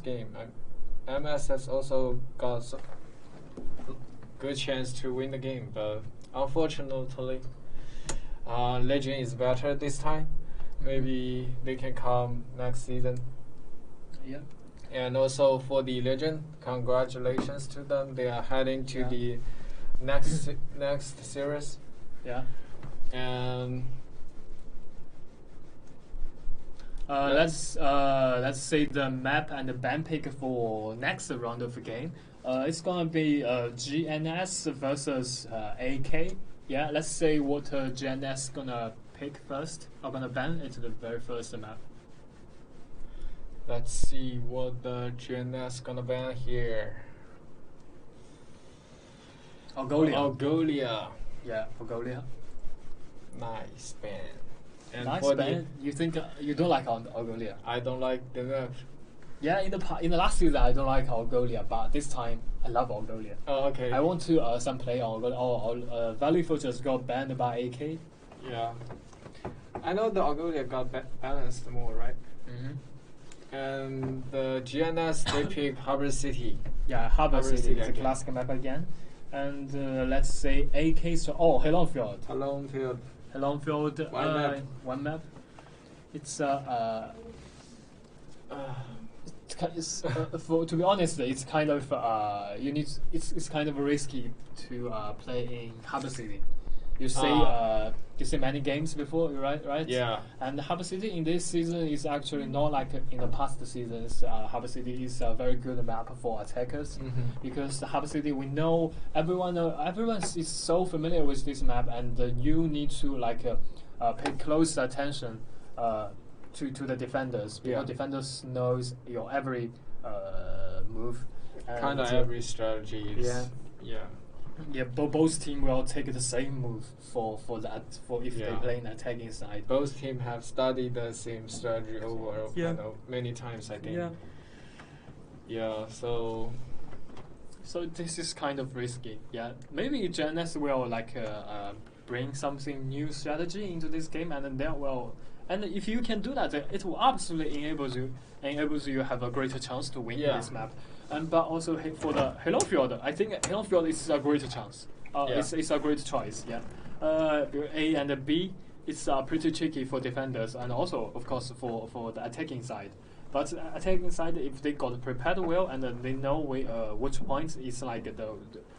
game. MSS also got good chance to win the game, but unfortunately, Legend is better this time. Maybe they can come next season. Yeah. And also for the Legend, congratulations to them. They are heading to the next series. Yeah. And let's say the map and the band pick for next round of the game. It's gonna be GNS versus AK. Yeah, let's say what GNS gonna pick first. I'm gonna ban it to the very first map. Let's see what the GNS gonna ban here. Algolia. Yeah, Algolia. Nice ban. And nice ban. You think you don't like Algolia? I don't like the map. Yeah, in the last season I don't like Algolia, but this time I love Algolia. Oh, okay. I want to some play Algolia. Value Fortress got banned by AK. Yeah. I know the Algolia got balanced more, right? Mm-hmm. And the GNS they pick Harbor City. Yeah, Harbor City is a classic map again. And let's say AK. Helonfield. Helonfield. One map. It's to be honest, it's kind of it's kind of risky to play in Harbor City. You see many games before, right? Yeah. And Harbor City in this season is actually not like in the past seasons. Harbor City is a very good map for attackers because Harbor City, we know everyone is so familiar with this map, and you need to pay close attention to the defenders because defenders knows your every move. Kind of every strategy. Yeah, both teams will take the same move for if they play in attacking side. Both teams have studied the same strategy over many times, I think. Yeah. So this is kind of risky. Yeah, maybe GNS will bring something new strategy into this game, and then and if you can do that, it will absolutely enables you have a greater chance to win in this map. But also for the Halo Field, I think Halo Field is a greater chance. It's a great choice. Yeah. A and B, it's pretty tricky for defenders, and also of course for the attacking side. But attacking side, if they got prepared well and they know which point is like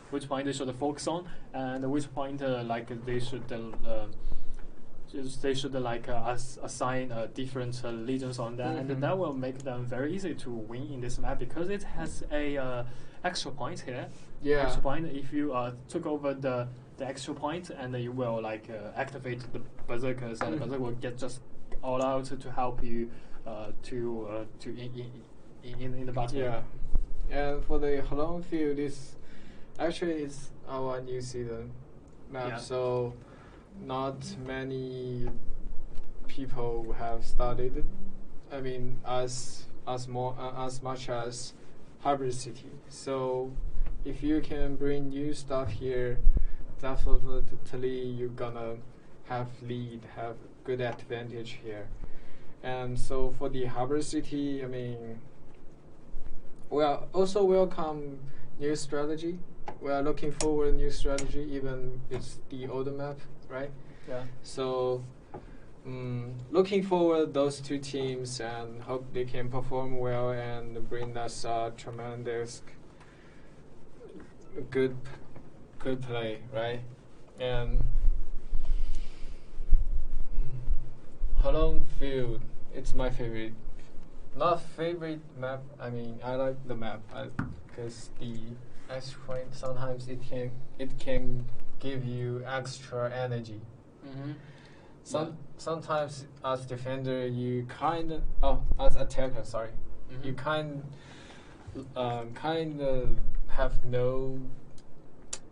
which point they should focus on, and which point they should assign different legions on that, and that will make them very easy to win in this map because it has a extra point here. Yeah. Extra point. If you took over the extra point, and you will activate the berserkers, and the berserker will get just all out to help you in the battle. Yeah. And for the Halong Field, is our new season map, so not many people have started. I mean, as much as Harbor City. So if you can bring new stuff here, definitely you're gonna have good advantage here. And so for the Harbor City, I mean, we are also welcome new strategy. We are looking forward new strategy, even it's the older map, right? Yeah. So, looking forward those two teams and hope they can perform well and bring us tremendous good play, right? And Halong Field, it's my favorite. Not favorite map. I mean, I like the map because the extra point sometimes it can give you extra energy. Sometimes as defender you as attacker, sorry, you kind of have no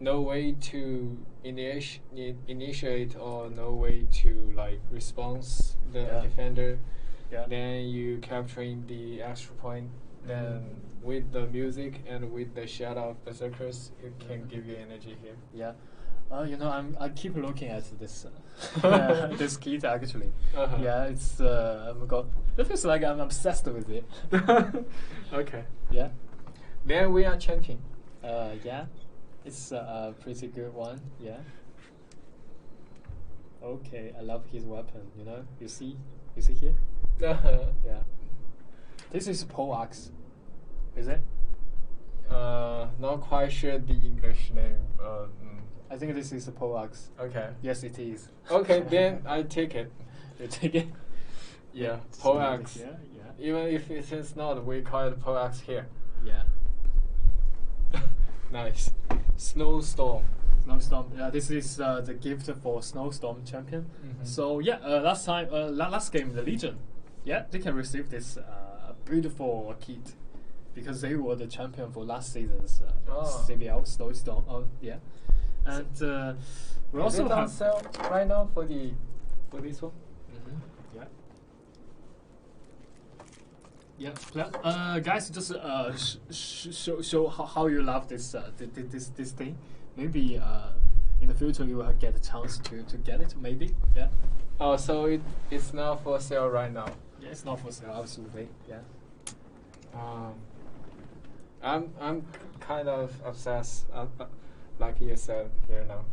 way to initiate or no way to response the defender. Yeah. Then you capturing the extra point. Then with the music and with the shadow of berserkers, it can give you energy here. Yeah. I keep looking at this this kit actually. Yeah, it's it feels like I'm obsessed with it. Okay. Yeah. Then we are chanting. Yeah, it's a pretty good one. Yeah. Okay, I love his weapon. You see here. Yeah. This is poleaxe. Is it? Not quite sure the English name. I think this is a poleaxe. Okay. Yes, it is. Okay, then I take it. You take it? Yeah, poleaxe. Yeah. Even if it is not, we call it poleaxe here. Yeah. Nice. Snowstorm. Snowstorm. Yeah, this is the gift for Snowstorm champion. So yeah, last game the Legion. Yeah, they can receive this beautiful kit because they were the champion for last season's CBL Snowstorm. Oh yeah, and we also have on sale right now for this one. Yeah. Yeah, guys, just show how you love this this thing. Maybe in the future you will get a chance to get it. Maybe, yeah. Oh, so it's not for sale right now. Yeah, it's not for sale. Absolutely, yeah. I'm kind of obsessed, like you said here now.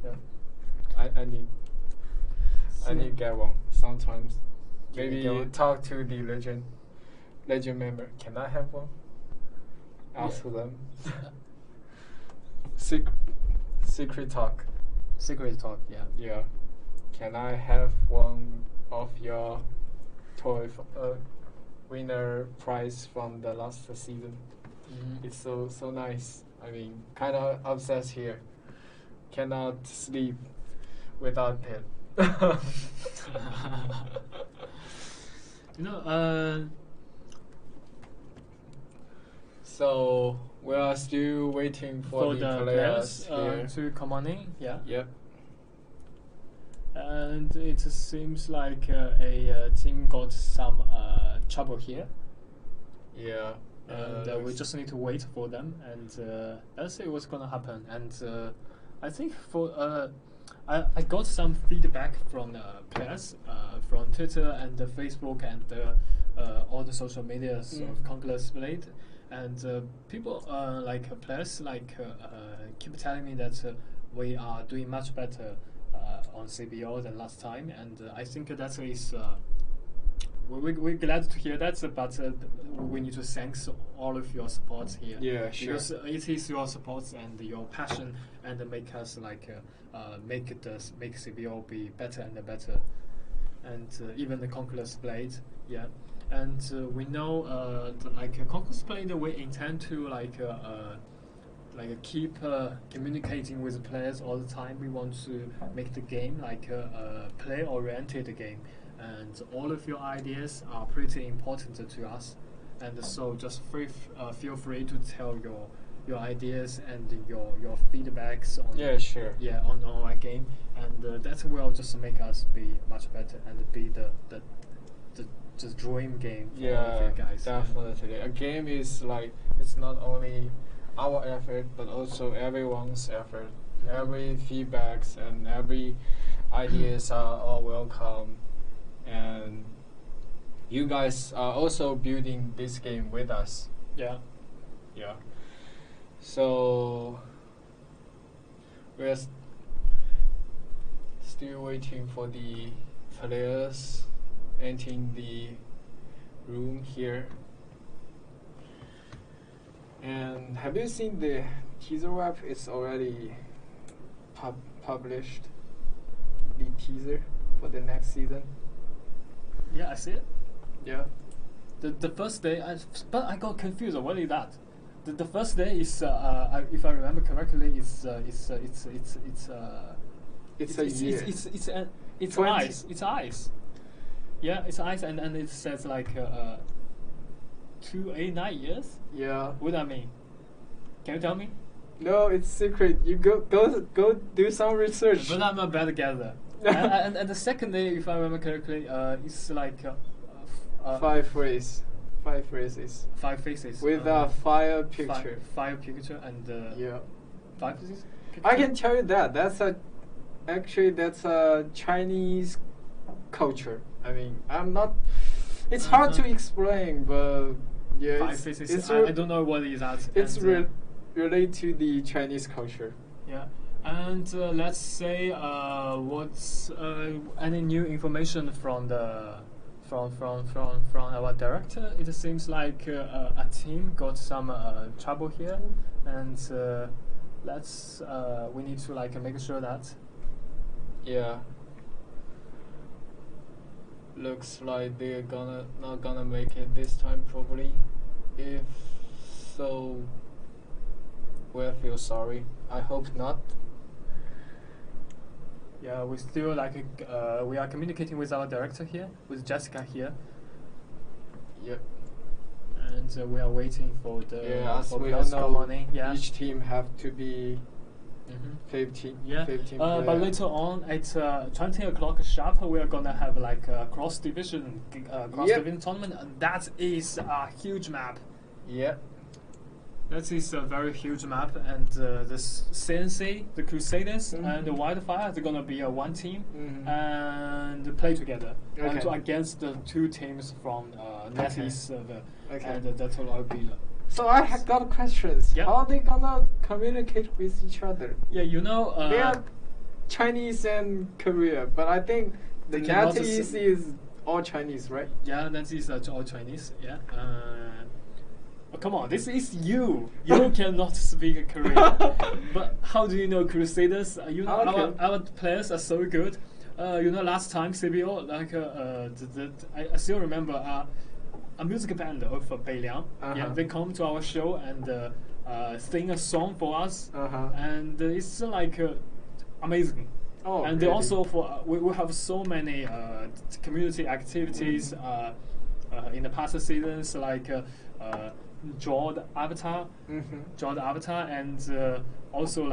Yeah. I need to get one sometimes. Maybe you talk to the legend member. Can I have one? Ask them. Secret talk. Secret talk. Yeah. Yeah. Can I have one of your toy winner prize from the last season? It's so nice. I mean, kind of obsessed here. Cannot sleep without it. So we are still waiting for the players to come on in. Yeah. Yep. And it seems like a team got some trouble here. Yeah. And we just need to wait for them, and let's see what's gonna happen. And I think for I got some feedback from players from Twitter and Facebook and all the social medias of Conqueror's Blade, and people like players keep telling me that we are doing much better on CBL than last time, and I think that is. We're glad to hear that, but we need to thank all of your support here. Yeah, sure. Because it is your support and your passion, and make us make CBO be better and better, and even the Conqueror's Blade, yeah. And we know Conqueror's Blade, we intend to keep communicating with the players all the time. We want to make the game like a play-oriented game. And all of your ideas are pretty important to us, and so just feel free to tell your ideas and your feedbacks on on our game, and that will just make us be much better and be the dream game for all of you guys. Definitely. A game is like, it's not only our effort but also everyone's effort. Every feedbacks and every ideas are all welcome. And you guys are also building this game with us. Yeah. Yeah. So we're still waiting for the players entering the room here. And have you seen the teaser web? It's already published. The teaser for the next season. Yeah, I see it. Yeah. The first day, but I got confused. What is that? The first day is, if I remember correctly, it's a year. It's ice. It's ice. Yeah, it's ice, and it says 289 years. Yeah. What does that mean? Can you tell me? No, it's secret. You go do some research. But I'm a bad guesser. and the second day, if I remember correctly, it's five phrases. 5 faces. With a fire picture. Fire picture and 5 faces. I can tell you that. That's a Chinese culture. I mean, I'm not. It's hard to explain, but yeah. 5 faces. I don't know what is that. It's related to the Chinese culture. Yeah. And let's say what's any new information from our director? It seems like a team got some trouble here, and we need to make sure that. Yeah. Looks like they're not gonna make it this time probably. If so, we feel sorry. I hope not. Yeah, we still we are communicating with our director here, with Jessica here. Yep. And we are waiting for the as we players know, coming. Yeah. Each team have to be 15. Yeah. 15 but later on at 20 o'clock sharp, we are gonna have a cross division tournament. And that is a huge map. Yeah. That is a very huge map, and the CNC, the Crusaders, and the Wildfire, they're gonna be one team and play together against the 2 teams from NetEase server, and that will be. So I have got questions. Yep. How are they gonna communicate with each other? Yeah, they are Chinese and Korea, but I think the NetEase is all Chinese, right? Yeah, NetEase all Chinese. Yeah. Oh, come on, this is you. You cannot speak Korean. But how do you know Crusaders? Our players are so good. Last time CBO, I still remember a music band of Beiliang. Yeah, they come to our show and sing a song for us, and it's amazing. Oh, and they also we have so many community activities in the past seasons, Draw the Avatar, and also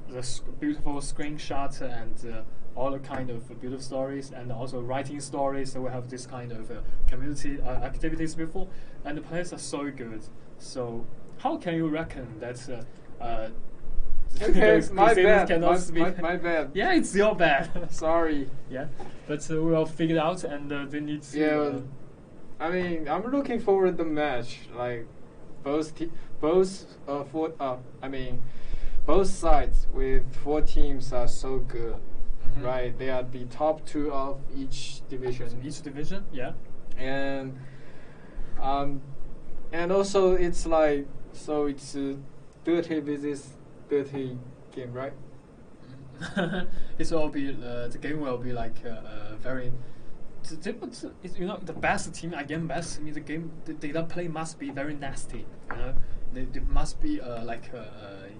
the beautiful screenshot and all the kind of beautiful stories, and also writing stories. So we have this kind of community activities before, and the players are so good. So how can you reckon that Okay, the my Crusaders bad. cannot speak. My bad. Yeah, it's your bad. Sorry. Yeah, but we'll figure it out, and they need to. Yeah, I mean, I'm looking forward to the match. Like, both four. I mean, both sides with four teams are so good, right? They are the top two of each division. Each division, yeah. And um, and also it's like so it's a 30 versus 30 game, right? It will be the game will be like very. The best team again. Best means the game the data play must be very nasty. They must be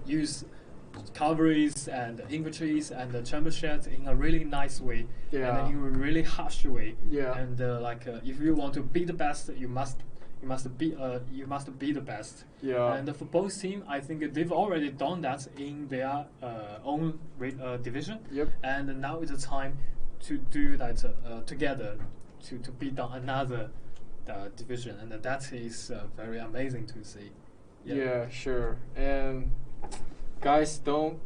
use cavalries and infantries and the chambershed in a really nice way. Yeah. And in a really harsh way. Yeah. And if you want to be the best, you must be the best. Yeah. And for both teams, I think they've already done that in their own division. Yep. And now is the time to do that together to beat down another division, and that is very amazing to see. Yeah, sure. And guys, don't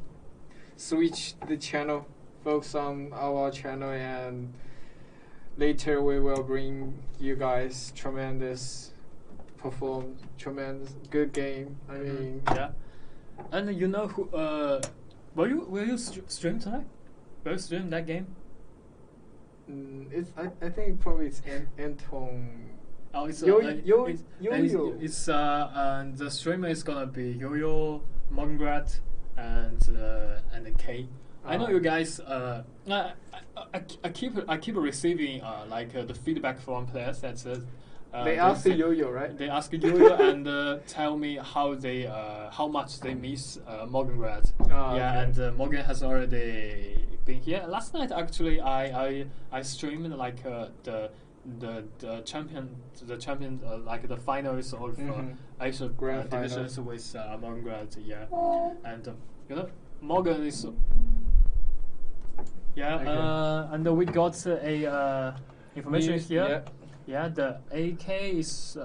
switch the channel. Focus on our channel, and later we will bring you guys tremendous good game. I mean, yeah. And you know who? Will you stream tonight? Will you stream that game? I think probably it's Anton. Oh, it's Yo-Yo. It's the streamer is gonna be Yo-Yo, Mogengrat, and K. I know you guys. I keep receiving the feedback from players that says they ask Yo-Yo, right? They ask Yo-Yo and tell me how much they miss Mogengrat. Okay. And Morgan has already been here. Last night actually I streamed the champion the finals of Asia divisions with Mogengrat. Yeah, and Morgan is. Yeah, okay. And we got a information here. Yeah. Yeah, the AK is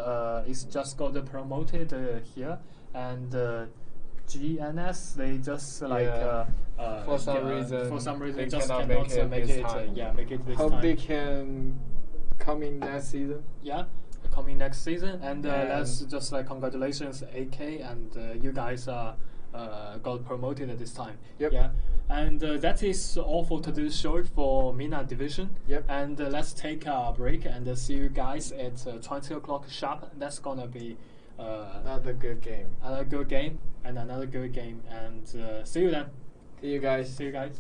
just got promoted here, and GNS they just for some reason they just cannot cannot make it this time. Make it this Hope time. they can come in next season. Yeah, coming next season, and let's just congratulations AK, and you guys got promoted this time. Yep. Yeah, and that is all for today's show for MENA division. Yep. And let's take a break and see you guys at 20 o'clock sharp. That's gonna be another good game. Another good game and another good game. And see you then. See you guys. See you guys.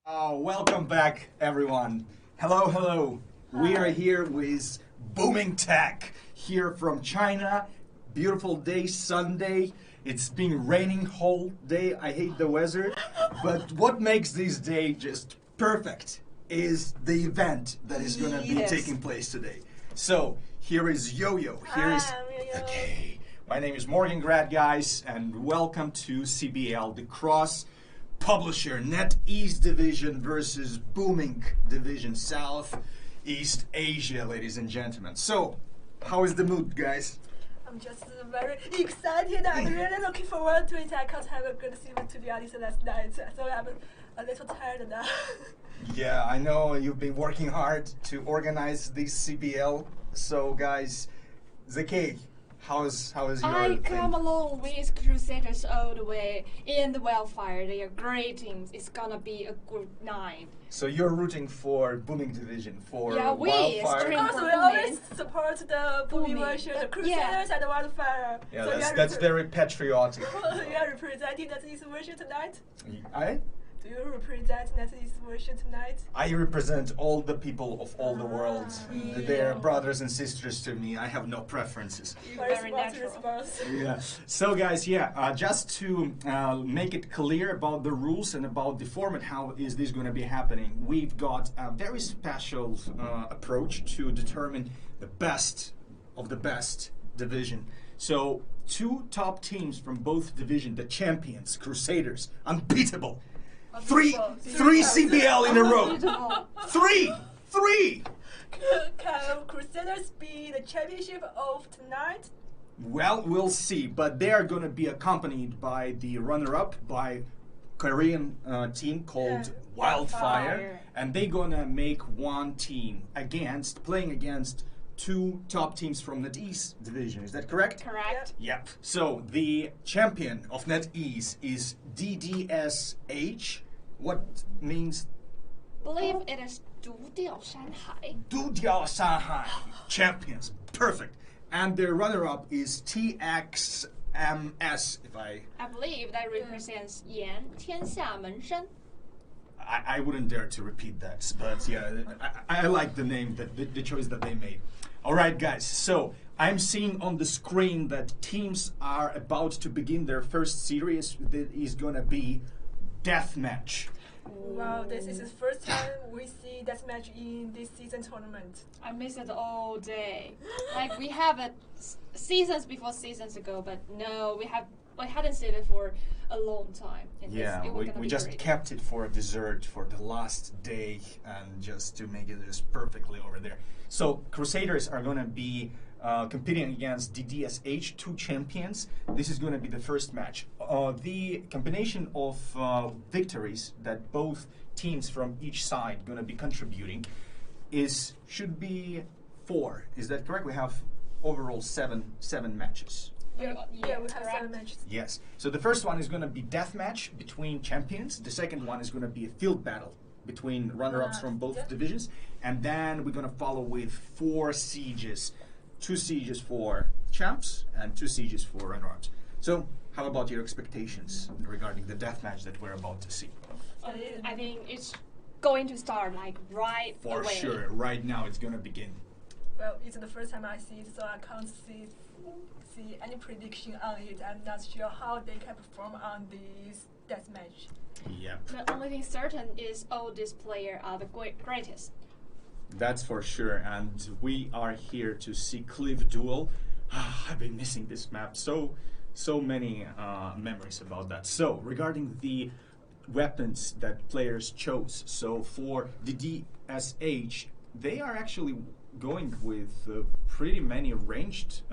Oh, welcome back, everyone. Hello, hello. Hi. We are here with Booming Tech, here from China. Beautiful day, Sunday. It's been raining whole day. I hate the weather. But what makes this day just perfect is the event that is going to be taking place today. So, here is Yo-Yo. Here is... Okay. My name is Morgan Grad, guys, and welcome to CBL, the cross publisher NetEase division versus Booming division South East Asia, ladies and gentlemen. So, how is the mood, guys? I'm just very excited. I'm really looking forward to it. I can't have a good season to be honest last night, so I'm a little tired now. Yeah, I know you've been working hard to organize this CBL. So, guys, Zeki, how is your I thing? come along with Crusaders all the way in the Wildfire. They are great teams. It's gonna be a good night. So you're rooting for Booming division, for Wildfire? Of course, we always support the Booming version, the Crusaders and the Wildfire. Yeah, so that's very patriotic. You are representing this version tonight? Do you represent this version tonight? I represent all the people of all the world. They're brothers and sisters to me. I have no preferences. Very natural. Yeah. So guys, just to make it clear about the rules and about the format, how is this going to be happening, we've got a very special approach to determine the best of the best division. So 2 top teams from both division, the champions, Crusaders, unbeatable. Three CBL in a row. Three. Can Crusaders be the championship of tonight? Well, we'll see. But they are going to be accompanied by the runner-up, by Korean team called Wildfire, and they're going to make one team playing against 2 top teams from NetEase division. Is that correct? Correct. Yep. So the champion of NetEase is DDSH. What means? Believe it is 独钓山海. 独钓山海 champions. Perfect. And their runner-up is TXMS. I believe that represents 炎天下门生. I wouldn't dare to repeat that, but yeah, I like the name, the choice that they made. All right, guys. So I'm seeing on the screen that teams are about to begin their first series. That is gonna be deathmatch. Wow, this is the first time we see deathmatch in this season tournament. I miss it all day. Like we have it seasons ago, but no, we hadn't seen it for a long time. We just kept it for a dessert for the last day and just to make it just perfectly over there. So Crusaders are going to be competing against DDSH, 2 champions. This is going to be the first match. The combination of victories that both teams from each side going to be contributing should be 4. Is that correct? We have overall seven matches. Yeah, we have 7 matches. Yes. So the first one is going to be death match between champions. The second one is going to be a field battle between runner-ups from both divisions. And then we're going to follow with 4 sieges. 2 sieges for champs and 2 sieges for runner-ups. So how about your expectations regarding the death match that we're about to see? I think it's going to start like right away. For sure. Right now it's going to begin. Well, it's the first time I see it, so I can't see any prediction on it. I'm not sure how they can perform on this deathmatch. Yep. The only thing certain is all these players are the greatest. That's for sure, and we are here to see Cliff Duel. I've been missing this map. So many memories about that. So regarding the weapons that players chose, so for the DSH, they are actually going with pretty many ranged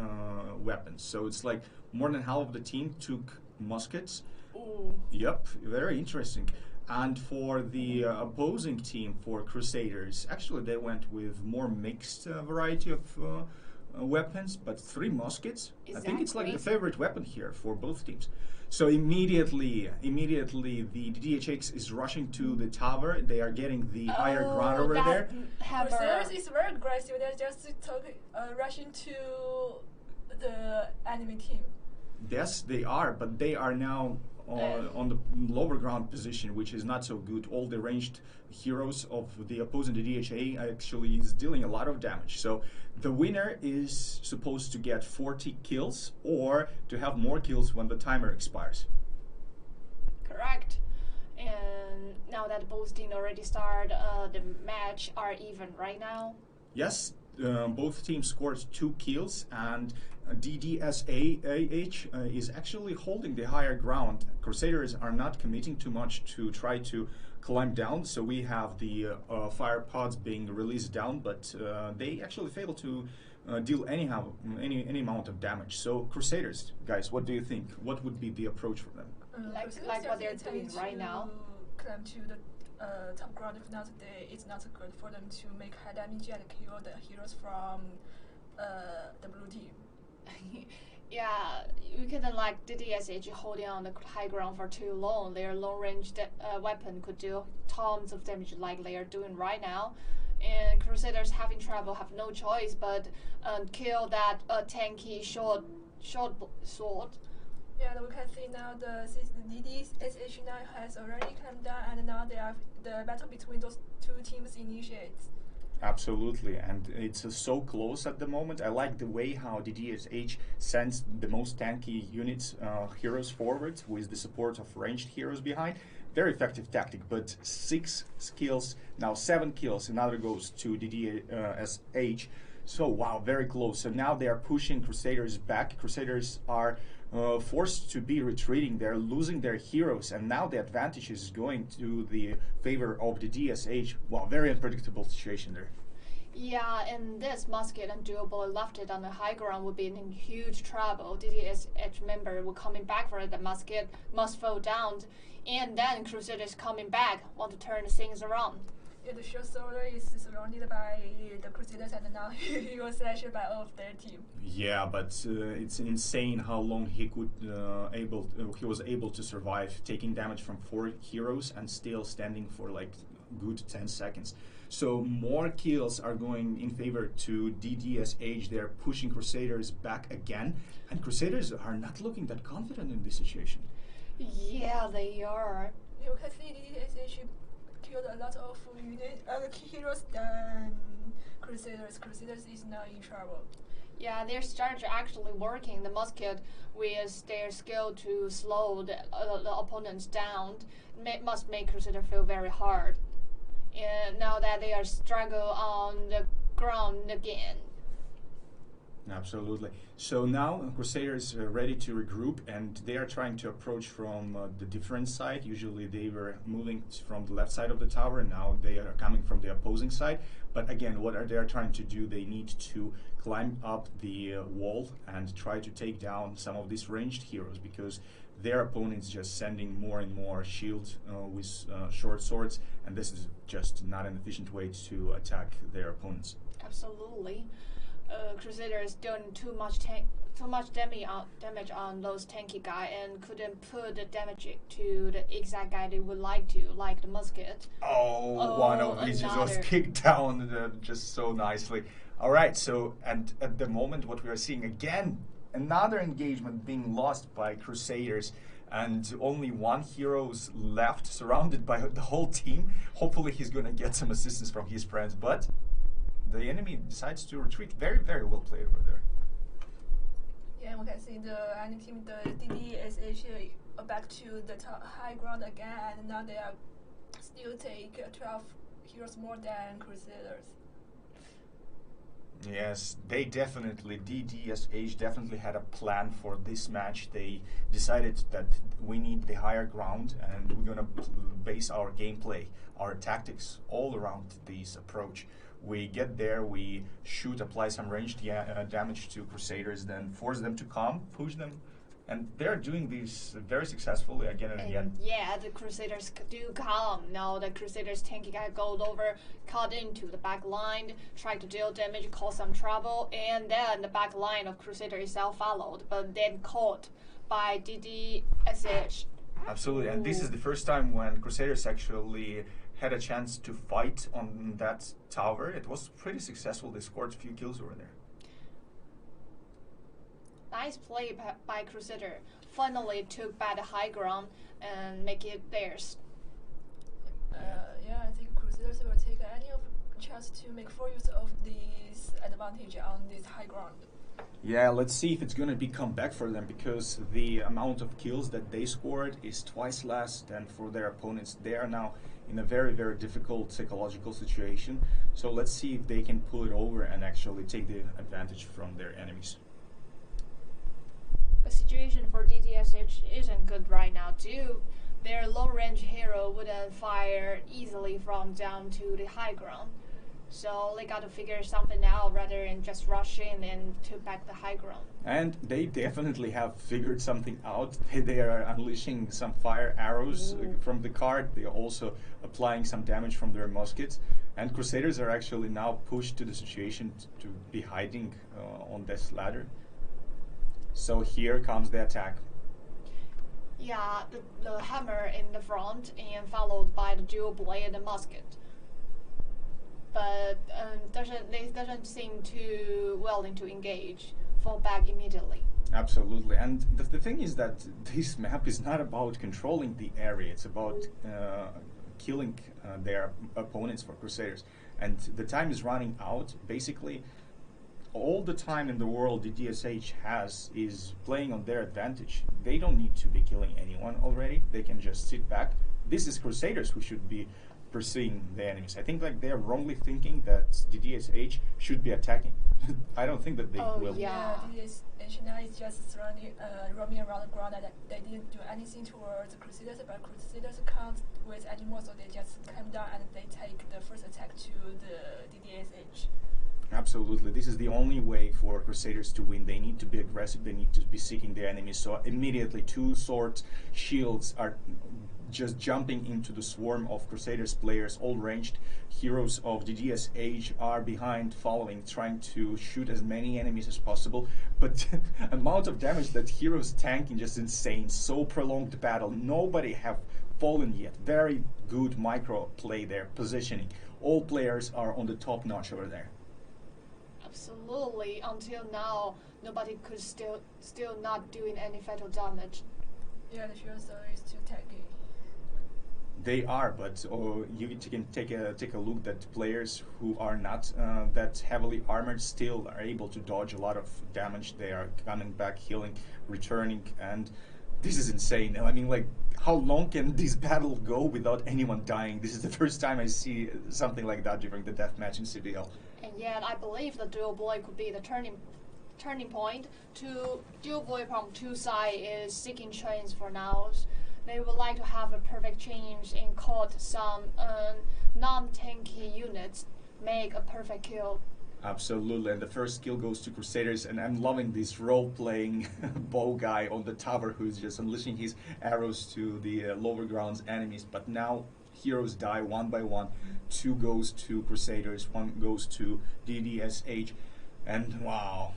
weapons. So it's like more than half of the team took muskets. Ooh. Yep, very interesting. And for the opposing team, for Crusaders, actually they went with more mixed variety of weapons, but 3 muskets. Exactly. I think it's like the favorite weapon here for both teams. So immediately the DHX is rushing to the tower. They are getting the higher ground over there. Crusaders is very aggressive. They're just rushing to the enemy team. Yes, they are, but they are now on the lower ground position, which is not so good. All the ranged heroes of the opposing DHA actually is dealing a lot of damage. So the winner is supposed to get 40 kills or to have more kills when the timer expires. Correct. And now that both teams already started, the match are even right now. Yes, both teams scored 2 kills, and DDSAH is actually holding the higher ground. Crusaders are not committing too much to try to climb down, so we have the fire pods being released down, but they actually fail to deal any amount of damage. So Crusaders, guys, what do you think? What would be the approach for them? Like what they're doing right now. Climb to the top ground. If not, it's not good for them to make high damage and kill the heroes from the blue team. Yeah, you couldn't like DDSH holding on the high ground for too long. Their long-range weapon could do tons of damage like they are doing right now. And Crusaders having trouble have no choice but kill that tanky short sword. Yeah, we can see now the DDSH now has already come down, and now the battle between those two teams initiates. Absolutely, and it's so close at the moment. I like the way how the DSH sends the most tanky units, heroes forward with the support of ranged heroes behind. Very effective tactic, but 6 kills, now 7 kills, another goes to the DSH. So wow, very close. So now they are pushing Crusaders back. Crusaders are forced to be retreating. They're losing their heroes, and now the advantage is going to the favor of the DSH. Wow, very unpredictable situation there. Yeah, and this musket and dual bullet left it on the high ground would be in huge trouble. DDSH member will coming back for it. The musket must fall down, and then Crusaders coming back want to turn things around. Yeah, the short soldier is surrounded by the Crusaders, and now he was slashed by all of their team. Yeah, but it's insane how long he was able to survive, taking damage from 4 heroes and still standing for like good 10 seconds. So more kills are going in favor to DDSH. They're pushing Crusaders back again, and Crusaders are not looking that confident in this situation. Yeah, they are. You can see DDSH killed a lot of heroes than Crusaders. Crusaders is now in trouble. Yeah, their strategy actually working. The musket with their skill to slow the opponents down must make Crusader feel very hard. And now that they are struggle on the ground again. Absolutely. So now Crusaders are ready to regroup, and they are trying to approach from the different side. Usually they were moving from the left side of the tower, and now they are coming from the opposing side. But again, what are they trying to do? They need to climb up the wall and try to take down some of these ranged heroes, because their opponents just sending more and more shields with short swords, and this is just not an efficient way to attack their opponents. Absolutely. Crusaders doing too much damage on those tanky guy and couldn't put the damage to the exact guy they would like to, like the musket. Oh, one of these was kicked down just so nicely. All right, so and at the moment what we are seeing again, another engagement being lost by Crusaders, and only 1 hero's left, surrounded by the whole team. Hopefully he's going to get some assistance from his friends, but the enemy decides to retreat. Very, very well played over there. Yeah, we can see the enemy team, the DDSH, back to the high ground again, and now they are still take 12 heroes more than Crusaders. Yes, they definitely, DDSH definitely had a plan for this match. They decided that we need the higher ground, and we're going to base our gameplay, our tactics all around this approach. We get there, we shoot, apply some ranged damage to Crusaders, then force them to come, push them, and they're doing this very successfully again and again. Yeah, the Crusaders do come. Now the Crusaders tanky guy goes over, cut into the back line, try to deal damage, cause some trouble, and then the back line of Crusader itself followed, but then caught by DDSH. Absolutely, and this is the first time when Crusaders actually had a chance to fight on that tower. It was pretty successful. They scored a few kills over there. Nice play by Crusader. Finally took back the high ground and make it theirs. Yeah, I think Crusaders will take any of chance to make full use of this advantage on this high ground. Yeah, let's see if it's going to be come back for them, because the amount of kills that they scored is twice less than for their opponents. They are now in a very, very difficult psychological situation. So let's see if they can pull it over and actually take the advantage from their enemies. The situation for DDSH isn't good right now too. Their long-range hero wouldn't fire easily from down to the high ground. So they got to figure something out rather than just rush in and take back the high ground. And they definitely have figured something out. They are unleashing some fire arrows from the card. They are also applying some damage from their muskets. And Crusaders are actually now pushed to the situation to be hiding on this ladder. So here comes the attack. Yeah, the hammer in the front and followed by the dual blade and musket. But they doesn't seem too willing to engage, fall back immediately. Absolutely, and the thing is that this map is not about controlling the area, it's about killing their opponents for Crusaders. And the time is running out. Basically, all the time in the world the DSH has is playing on their advantage. They don't need to be killing anyone already, they can just sit back. This is Crusaders who should be pursuing the enemies. I think like they're wrongly thinking that the DSH should be attacking. I don't think that they will. Yeah, DSH now is just roaming around the ground, and they didn't do anything towards the Crusaders, but Crusaders can't wait anymore, so they just come down and they take the first attack to the DSH. Absolutely. This is the only way for Crusaders to win. They need to be aggressive, they need to be seeking their enemies. So immediately two swords, shields are just jumping into the swarm of Crusaders players. All ranged heroes of the DSH are behind, following, trying to shoot as many enemies as possible. But amount of damage that heroes tanking just insane. So prolonged battle. Nobody have fallen yet. Very good micro play there, positioning. All players are on the top notch over there. Absolutely. Until now, nobody could still not doing any fatal damage. Yeah, the shield story is too tanky. They are, but you can take a look that players who are not that heavily armored still are able to dodge a lot of damage. They are coming back, healing, returning, and this is insane. I mean, like, how long can this battle go without anyone dying? This is the first time I see something like that during the deathmatch in CBL. And yet, I believe the dual blade could be the turning point. To dual blade from two sides is seeking chains for now. They would like to have a perfect change and caught some non-tanky units, make a perfect kill. Absolutely, and the first kill goes to Crusaders, and I'm loving this role-playing bow guy on the tower who's just unleashing his arrows to the lower grounds enemies. But now heroes die one by one. Two goes to Crusaders, one goes to DDSH, and wow.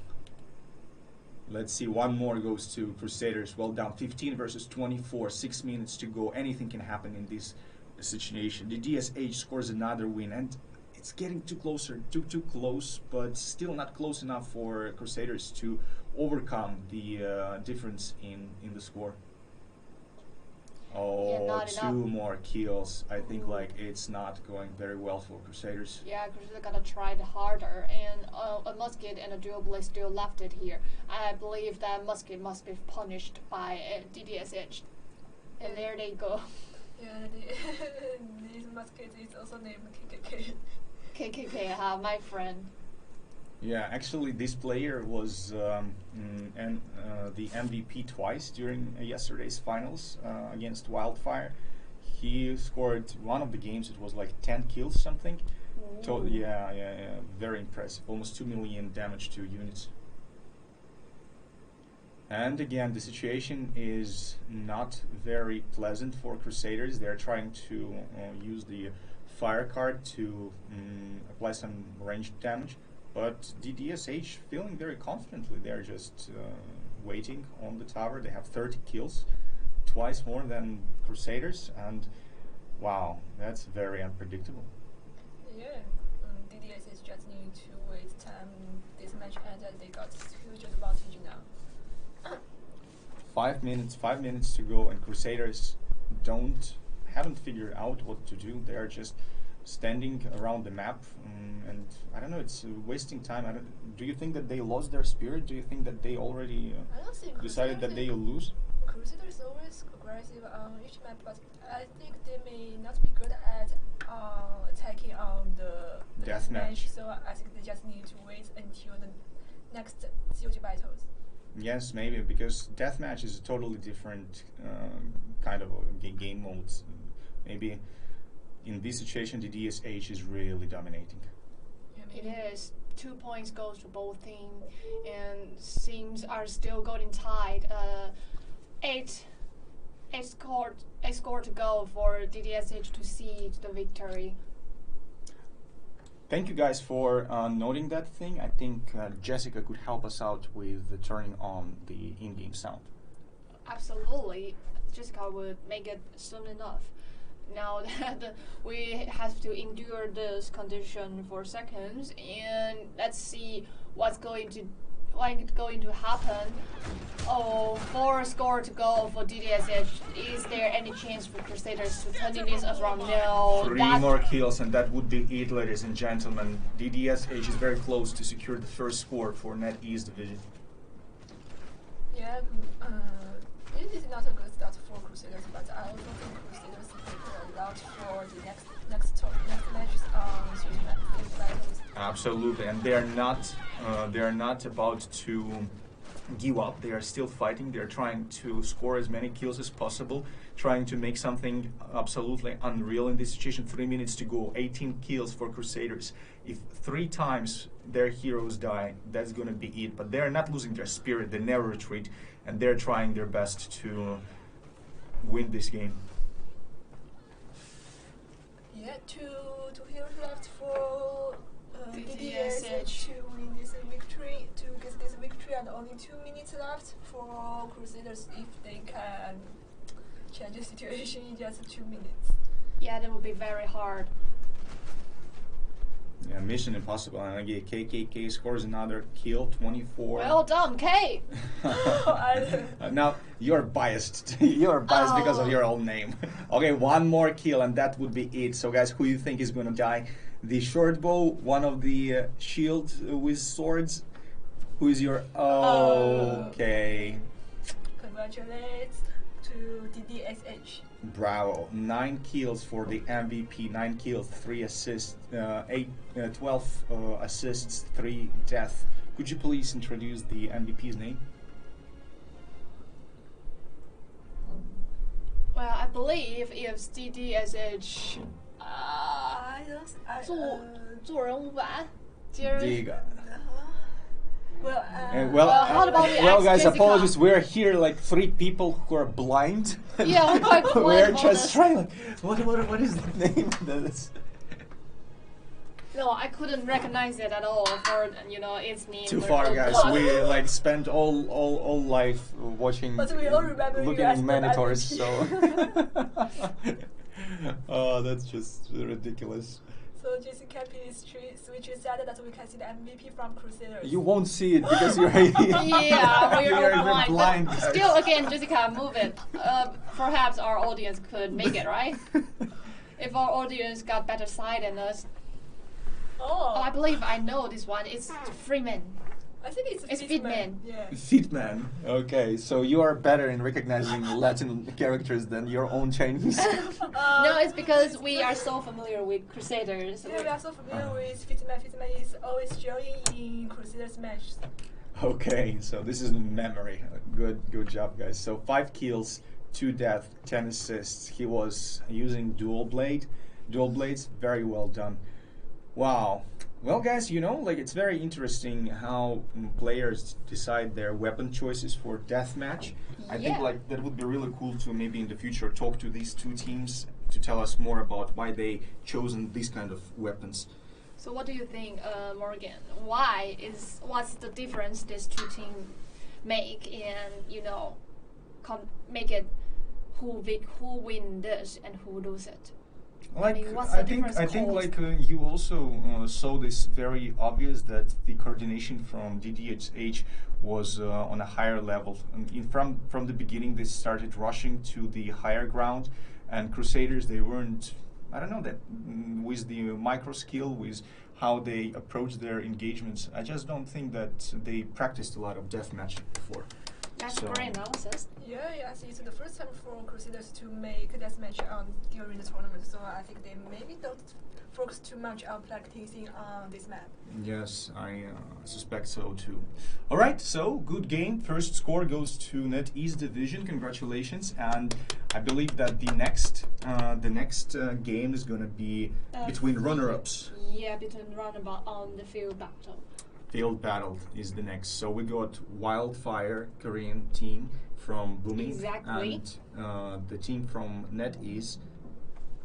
Let's see, one more goes to Crusaders. Well down, 15 versus 24, 6 minutes to go. Anything can happen in this situation. The DSH scores another win, and it's getting too close, but still not close enough for Crusaders to overcome the difference in the score. Oh, yeah, two more kills. I think like it's not going very well for Crusaders. Yeah, Crusaders gotta try harder, and a musket and a dual blade still left it here. I believe that musket must be punished by DDSH. And there they go. Yeah, this musket is also named KKK. KKK, my friend. Yeah, actually, this player was the MVP twice during yesterday's finals against Wildfire. He scored one of the games. It was like 10 kills, something. Yeah, very impressive. Almost 2 million damage to units. And again, the situation is not very pleasant for Crusaders. They're trying to use the fire card to apply some ranged damage. But DDSH feeling very confidently. They're just waiting on the tower. They have 30 kills, twice more than Crusaders, and wow, that's very unpredictable. Yeah, DDSH just need to wait time this match ends, and they got huge advantage now. 5 minutes to go, and Crusaders haven't figured out what to do. They are just standing around the map, and I don't know. It's wasting time. Do you think that they lost their spirit? Do you think that they already I don't think decided that they will lose? Crusaders always aggressive on each map, but I think they may not be good at attacking on the Deathmatch. So I think they just need to wait until the next COG battles. Yes, maybe, because deathmatch is a totally different kind of game mode. Maybe in this situation, the DSH is really dominating. It is. 2 points goes to both teams, and teams are still going tied. Eight score to go for DDSH to see the victory. Thank you guys for noting that thing. I think Jessica could help us out with turning on the in-game sound. Absolutely. Jessica would make it soon enough. Now that we have to endure this condition for seconds, and let's see what's going to happen. Oh, 4 score to go for DDSH. Is there any chance for Crusaders to turn this around? No. 3 more kills, and that would be it, ladies and gentlemen. DDSH is very close to secure the first score for NetEase division. Yeah, it is not a good start for Crusaders, but I also think Crusaders prepare a lot for the next matches on CBL battles. Absolutely, and they are not about to give up. They are still fighting. They are trying to score as many kills as possible, trying to make something absolutely unreal in this situation. 3 minutes to go, 18 kills for Crusaders. If 3 times their heroes die, that's gonna be it. But they're not losing their spirit. They never retreat, and they're trying their best to win this game. Yeah, two heroes left for DDSH to win this victory, to get this victory, and only 2 minutes left for Crusaders if they can change the situation in just 2 minutes. Yeah, that would be very hard. Yeah, mission impossible. And again, KKK scores another kill, 24. Well done, K. Now you're biased. You're biased because of your own name. Okay, 1 more kill, and that would be it. So, guys, who you think is gonna die? The short bow, one of the shield with swords. Who is your? Okay. Congratulations to DDSH. Bravo. 9 kills for the MVP. 9 kills, 3 assists, 12 assists, 3 death. Could you please introduce the MVP's name? Well, I believe if DDSH 做人物版，今儿 Well, how about we well, ask guys, Jessica? apologies. We're here like 3 people who are blind. Yeah, we're quite blind We're on just this. trying. Like, what is the name of this? No, I couldn't recognize it at all. For its name. Too far, guys. We like spent all life watching, But we all remember you looking as in the monitors. MVP. So, oh, that's just ridiculous. So Jessica please switch aside that we can see the MVP from Crusaders. You won't see it because you're Yeah, you're we're blind. But still, again, Jessica, move it. Perhaps our audience could make it, right? If our audience got better sight than us. Oh, I believe I know this one. It's Freeman. I think it's Fitman. Yeah. Fitman. Okay, so you are better in recognizing Latin characters than your own Chinese. No, it's because we are so familiar with Crusaders. Yeah, we are so familiar with Fitman. Fitman is always showing in Crusaders matches. Okay, so this is in memory. Good job, guys. So 5 kills, 2 death, 10 assists. He was using dual blades. Very well done. Wow. Well, guys, like it's very interesting how players decide their weapon choices for deathmatch. I think like that would be really cool to maybe in the future talk to these 2 teams to tell us more about why they chosen these kind of weapons. So what do you think, Morgan? What's the difference these 2 teams make and make it who win this and who lose it? Like, what's the difference? I think like you also saw this very obvious that the coordination from DDH was on a higher level. And from the beginning, they started rushing to the higher ground, and Crusaders, they weren't. I don't know that with the micro skill, with how they approach their engagements. I just don't think that they practiced a lot of deathmatch before. That's a great analysis. Yeah, yes, it's the first time for Crusaders to make a deathmatch during the tournament, so I think they maybe don't focus too much on practicing on this map. Yes, I suspect so too. All right, so good game. First score goes to NetEase Division. Congratulations, and I believe that the next game is going to be between runner-ups. Yeah, between runner-up on the field battle. Field battle is the next. So we got Wildfire Korean team from Booming, exactly, and the team from NetEase.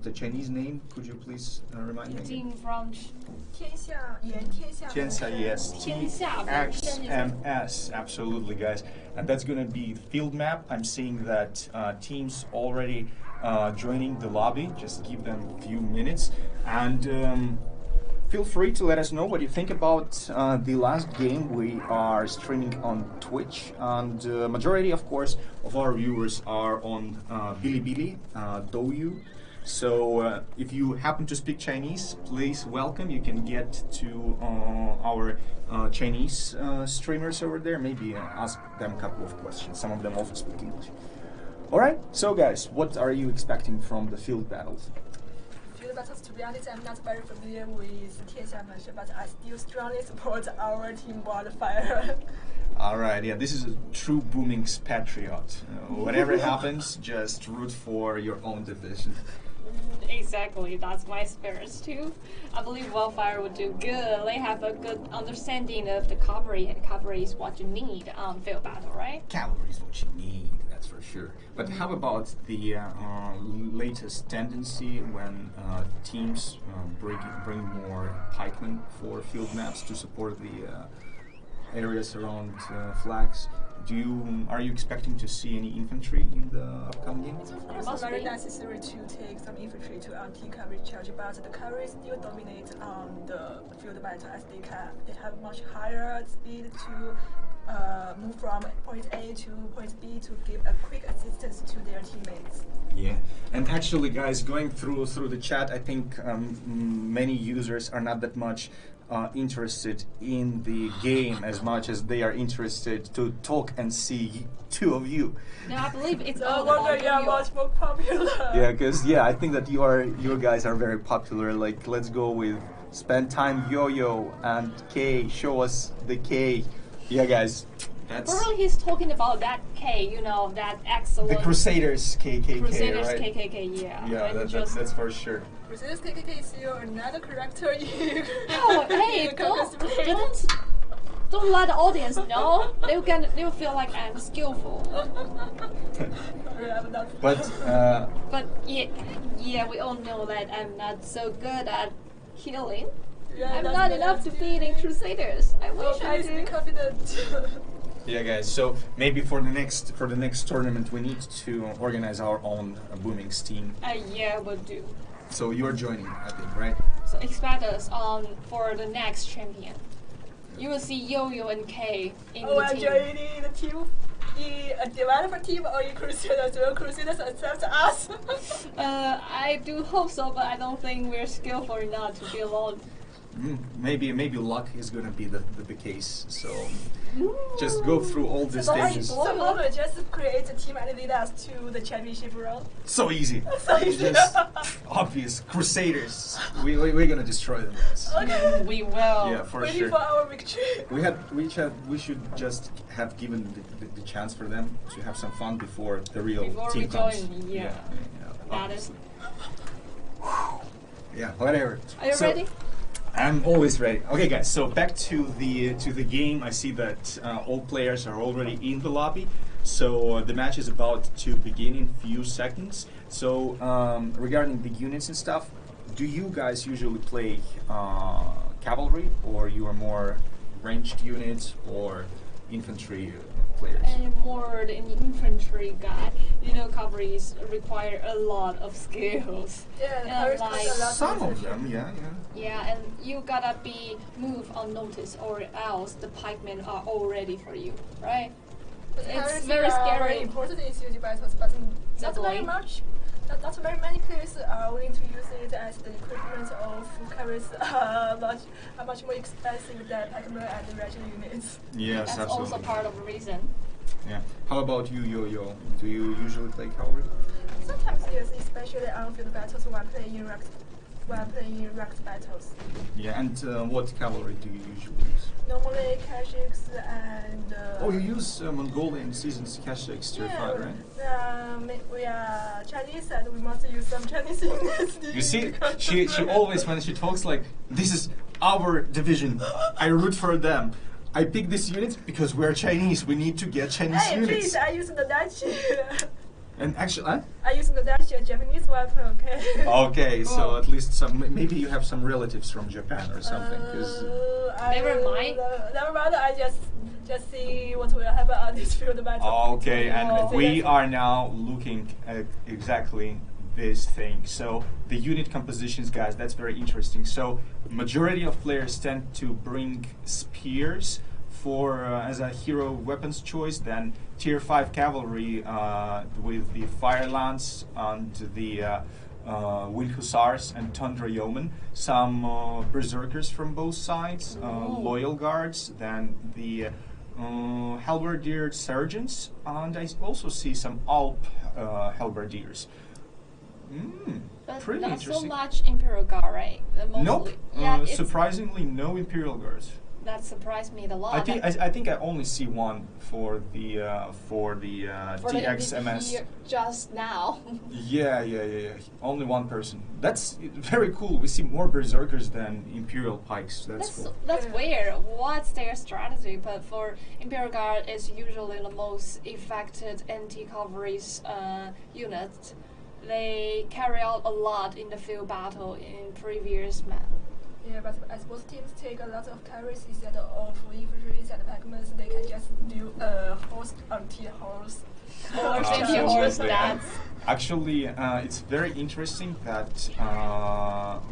The Chinese name, could you please remind me? The team from Tianxia, yes. TXMS, absolutely, guys. And that's going to be field map. I'm seeing that teams already joining the lobby. Just give them a few minutes. And feel free to let us know what you think about the last game. We are streaming on Twitch, and majority, of course, of our viewers are on Bilibili, Douyu. So if you happen to speak Chinese, please welcome. You can get to our Chinese streamers over there. Maybe ask them a couple of questions. Some of them also speak English. All right. So guys, what are you expecting from the field battles? Field battles, to be honest, I'm not very familiar with Tianxia, but I still strongly support our team Wildfire. All right, yeah, this is a true Booming's patriot. Whatever happens, just root for your own division. Exactly, that's my spirits too. I believe Wildfire would do good. They have a good understanding of the cavalry, and cavalry is what you need on field battle, right? Cavalry is what you need, that's for sure. But how about the latest tendency when teams bring more pikemen for field maps to support the areas around flags? Are you expecting to see any infantry in the upcoming game? It's also very necessary to take some infantry to anti-cavalry charge, but the cavalry still dominate on the field battle as they have much higher speed to move from point A to point B to give a quick assistance to their teammates. Yeah, and actually, guys, going through the chat, I think many users are not that much interested in the game as much as they are interested to talk and see two of you. No, I believe it's no wonder you are much more popular. Yeah, because I think that you guys are very popular. Like, let's go with spend time Yo-Yo and K. Show us the K. Yeah, guys. Probably he's talking about that K, that excellent. The Crusaders KKK, Crusaders right? KKK, yeah. Yeah, that's for sure. Crusaders KKK is still another character in. Oh, hey, don't let the audience know. They'll feel like I'm skillful. But yeah, we all know that I'm not so good at healing. Yeah, I'm not enough to beat in Crusaders. I wish I did. Be confident. Yeah, guys. So maybe for the next tournament, we need to organize our own Booming's team. Yeah, we'll do. So you're joining, I think, right? So expect us for the next champion. You will see Yo-Yo and K in the team. I'm joining the team. The developer team or in Crusaders? Will Crusaders accept us? I do hope so, but I don't think we're skillful enough to be alone. Maybe luck is gonna be the case. So just go through all the stages. So we just create a team and lead us to the championship round. So easy. So easy. Just obvious. Crusaders. We're gonna destroy them. Okay. We will. Yeah, for Waiting sure. for our victory. We should just have given the chance for them to have some fun before the real team comes. Yeah. That is. Yeah, whatever. Are you ready? I'm always ready. Okay, guys. So back to the game. I see that all players are already in the lobby. So the match is about to begin in few seconds. So regarding the units and stuff, do you guys usually play cavalry, or you are more ranged units or infantry players. And more an infantry guy, you know, cavalries require a lot of skills. Yeah, and like Some of them, yeah. yeah, and you gotta be move unnoticed, or else the pikemen are all ready for you, right? But It's very scary. Very important in COD battles, but not very Exactly. much. Not very many players are willing to use it as the equipment of carries are much more expensive than pikemen and regular units. Yes, That's absolutely. also part of the reason. Yeah. How about you, Yo-Yo? Do you usually play cavalry? Sometimes yes, especially on field battles when playing ranked battles. Yeah, and what cavalry do you usually use? Normally Kashyyyks and Oh, you use Mongolian Seasons Kashyyyks Tier 5, right? We are Chinese and we must use some Chinese units. You see, she always, when she talks like, this is our division, I root for them. I pick this unit because we're Chinese, we need to get Chinese Hey, units. please, I use the Dutch. And actually, I use the Dutch Japanese weapon, okay? okay, so at least some, maybe you have some relatives from Japan or something, because... Never mind. Never mind, I just see what will happen on this field battle. Okay, and Oh. we are now looking at exactly this thing. So the unit compositions, guys, that's very interesting. So majority of players tend to bring spears for as a hero weapons choice, then tier 5 cavalry with the fire lance and the wind hussars and tundra yeomen, some berserkers from both sides, loyal guards, then the halberdier sergeants, and I also see some Alp halberdiers. But Pretty not so interesting. much Imperial Guard, right? Mostly. Nope. Yeah, it's, Surprisingly, no Imperial guards. that surprised me a lot. I think I only see one for the for the TXMS. MVP just now. Yeah. Only one person. That's very cool. We see more berserkers than Imperial pikes. That's cool. That's weird. What's their strategy? But for Imperial Guard, is usually the most effective anti-cavalry unit. They carry out a lot in the field battle in previous map. Yeah, but as both teams take a lot of carries instead of infantry and pikemen, they can just do a horse anti-horse. Or Absolutely. horse that's Actually, it's very interesting that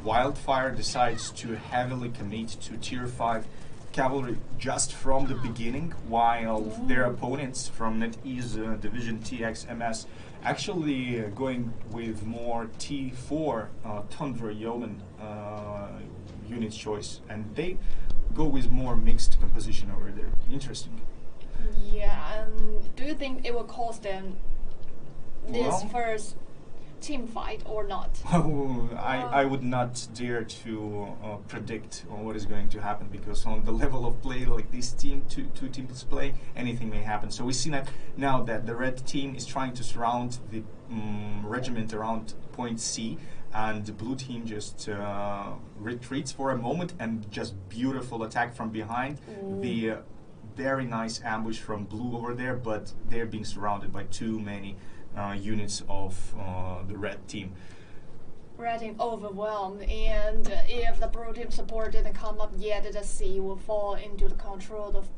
Wildfire decides to heavily commit to tier 5 cavalry just from the beginning, while their opponents from NetEase Division TXMS actually going with more T4 Tundra Yeoman unit choice, and they go with more mixed composition over there. Interesting. yeah. Do you think it will cost them this Well, first team fight or not? I would not dare to predict what is going to happen, because on the level of play like this team, two teams play, anything may happen. So we see that now that the red team is trying to surround the regiment around point C, and the blue team just retreats for a moment, and just beautiful attack from behind. The very nice ambush from blue over there, but they're being surrounded by too many units of the red team. Red team overwhelmed, and if the blue team support didn't come up yet, the C will fall into the control of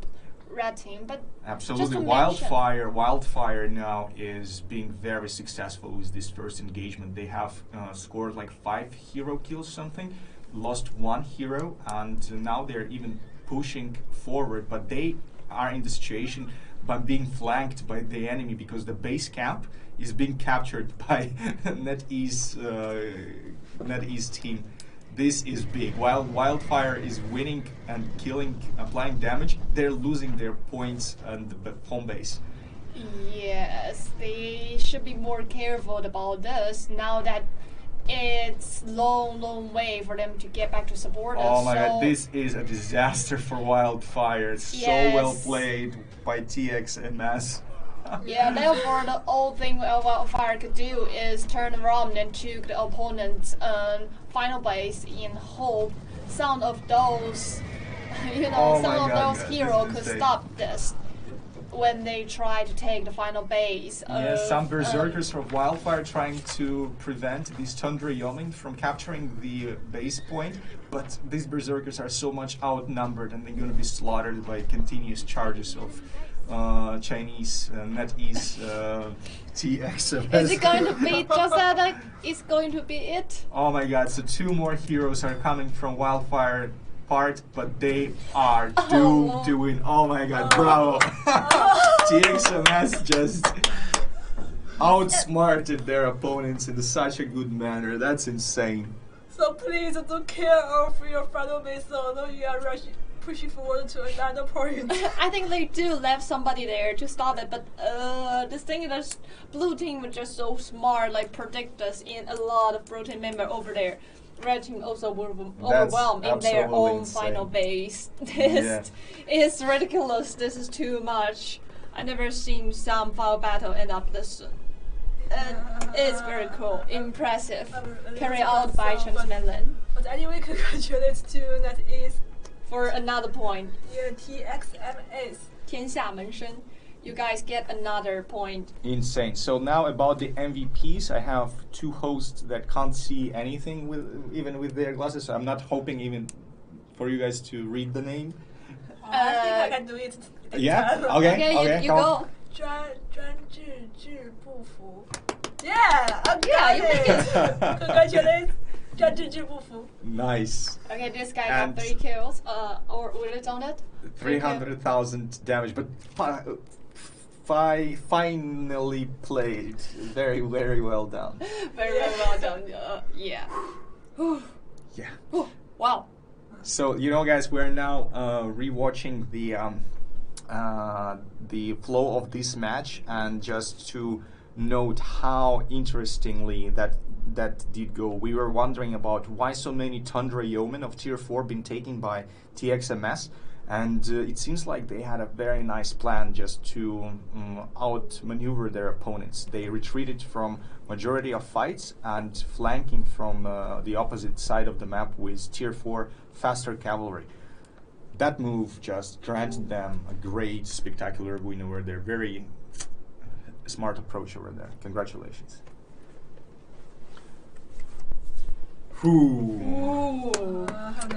red team. But Absolutely, just to Wildfire now is being very successful with this first engagement. They have scored like 5 hero kills something, lost 1 hero, and now they're even pushing forward, but they are in the situation by being flanked by the enemy, because the base camp is being captured by NetEase team. This is big. While Wildfire is winning and killing, applying damage, they're losing their points and the home base. yes, they should be more careful about this now that it's long way for them to get back to support us. Oh my god, so this is a disaster for Wildfire. So Yes. well played by TXMS. yeah, therefore the only thing Wildfire could do is turn around and took the opponent's final base in hope some of those, Oh some my of God, those this is heroes could insane. stop this when they try to take the final base. Yes, some of, berserkers from Wildfire trying to prevent these Tundra Yeomen from capturing the base point, but these berserkers are so much outnumbered, and they're going to be slaughtered by continuous charges of Chinese NetEase TXMS. Is it going to be just that? Is going to be it? Oh my God! So 2 more heroes are coming from Wildfire part, but they are doing. Oh my God! Bravo! TXMS just outsmarted their opponents in such a good manner. That's insane. So please don't care of your final base, although you are pushing forward to another point. I think they do left somebody there to stop it, but the thing is, blue team was just so smart, like predict us in a lot of blue team member over there. Red team also were overwhelmed in their own insane. Final base. This is ridiculous. This is too much. I never seen some final battle end up this soon. It's very cool, impressive. Carried out by Chinese mainland. But anyway, congratulations to NetEase. For another point. Yeah, TXMS. 天下门生. You guys get another point. Insane. So now about the MVPs, I have 2 hosts that can't see anything even with their glasses. So I'm not hoping even for you guys to read the name. I think I can do it. Yeah. Okay. You go. 专制不服. Yeah, I Yeah, got you it. make it. Congratulations. 专制不服. Nice. Okay, this guy And got 3 kills. Or will it on it? 300,000 damage, but finally played. Very, very well done. Very well done. Yeah. Yeah. Wow. So guys, we're now rewatching the flow of this match, and just to note how interestingly that did go. We were wondering about why so many Tundra Yeomen of Tier 4 been taken by TXMS, and it seems like they had a very nice plan just to outmaneuver their opponents. They retreated from majority of fights and flanking from the opposite side of the map with Tier 4 faster cavalry. That move just granted them a great, spectacular win over there. Very smart approach over there. Congratulations.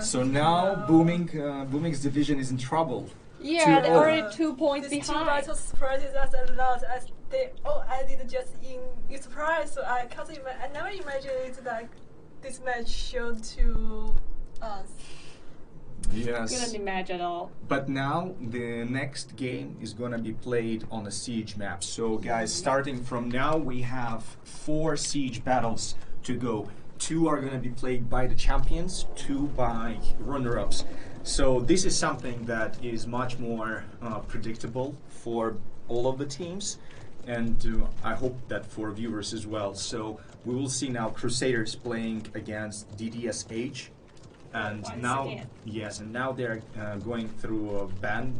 So now Booming's division is in trouble. Yeah, they're already 2 points This team behind. battle surprises us a lot, as they all ended just in surprise. So I can't even. I never imagined it like this match showed to us. Yes. Couldn't imagine at all. But now the next game is gonna be played on a siege map. So guys, starting from now, we have 4 siege battles to go. 2 are gonna be played by the champions, 2 by runner-ups. So this is something that is much more predictable for all of the teams, and I hope that for viewers as well. So we will see now Crusaders playing against DDSH. And Once now, again. yes, and now they're going through a band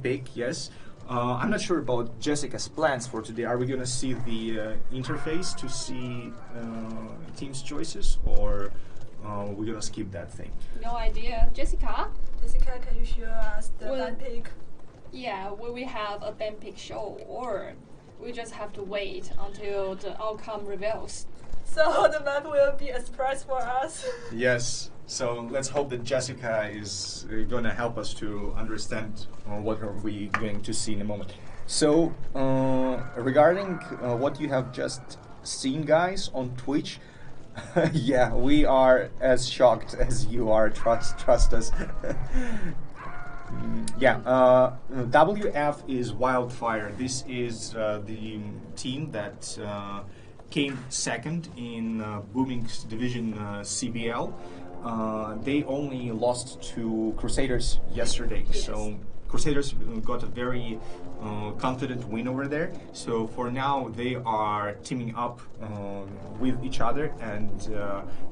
pick, yes. I'm not sure about Jessica's plans for today. Are we gonna see the interface to see teams' choices, or we're gonna skip that thing? No idea. Jessica? Jessica, can you show us the Well- band pick? Yeah, will we have a band pick show, or we just have to wait until the outcome reveals? So the map will be a surprise for us. Yes. So let's hope that Jessica is going to help us to understand what are we going to see in a moment. So regarding what you have just seen, guys, on Twitch, yeah, we are as shocked as you are. Trust us. Yeah, WF is Wildfire. This is the team that came second in Booming's division CBL. They only lost to Crusaders yesterday, Yes. so Crusaders got a very confident win over there. So for now, they are teaming up with each other and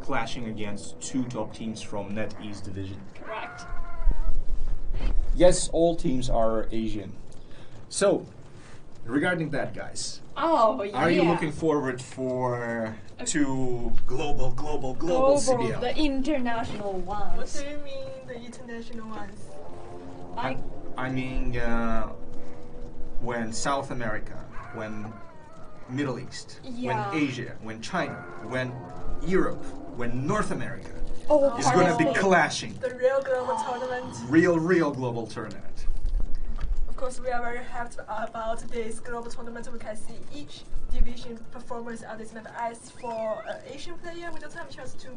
clashing against 2 top teams from NetEase division. Correct. Yes, all teams are Asian. So, regarding that, guys, Oh, yeah. are you looking forward for 2 global CBL? The international What ones. do you mean, the international ones? I mean, when South America, when Middle East, Yeah. when Asia, when China, when Europe, when North America is going to be participate. clashing. The real global tournament. Real global tournament. course, we are very happy about this global tournament. We can see each division performance on this map. As for Asian player, we don't have a chance to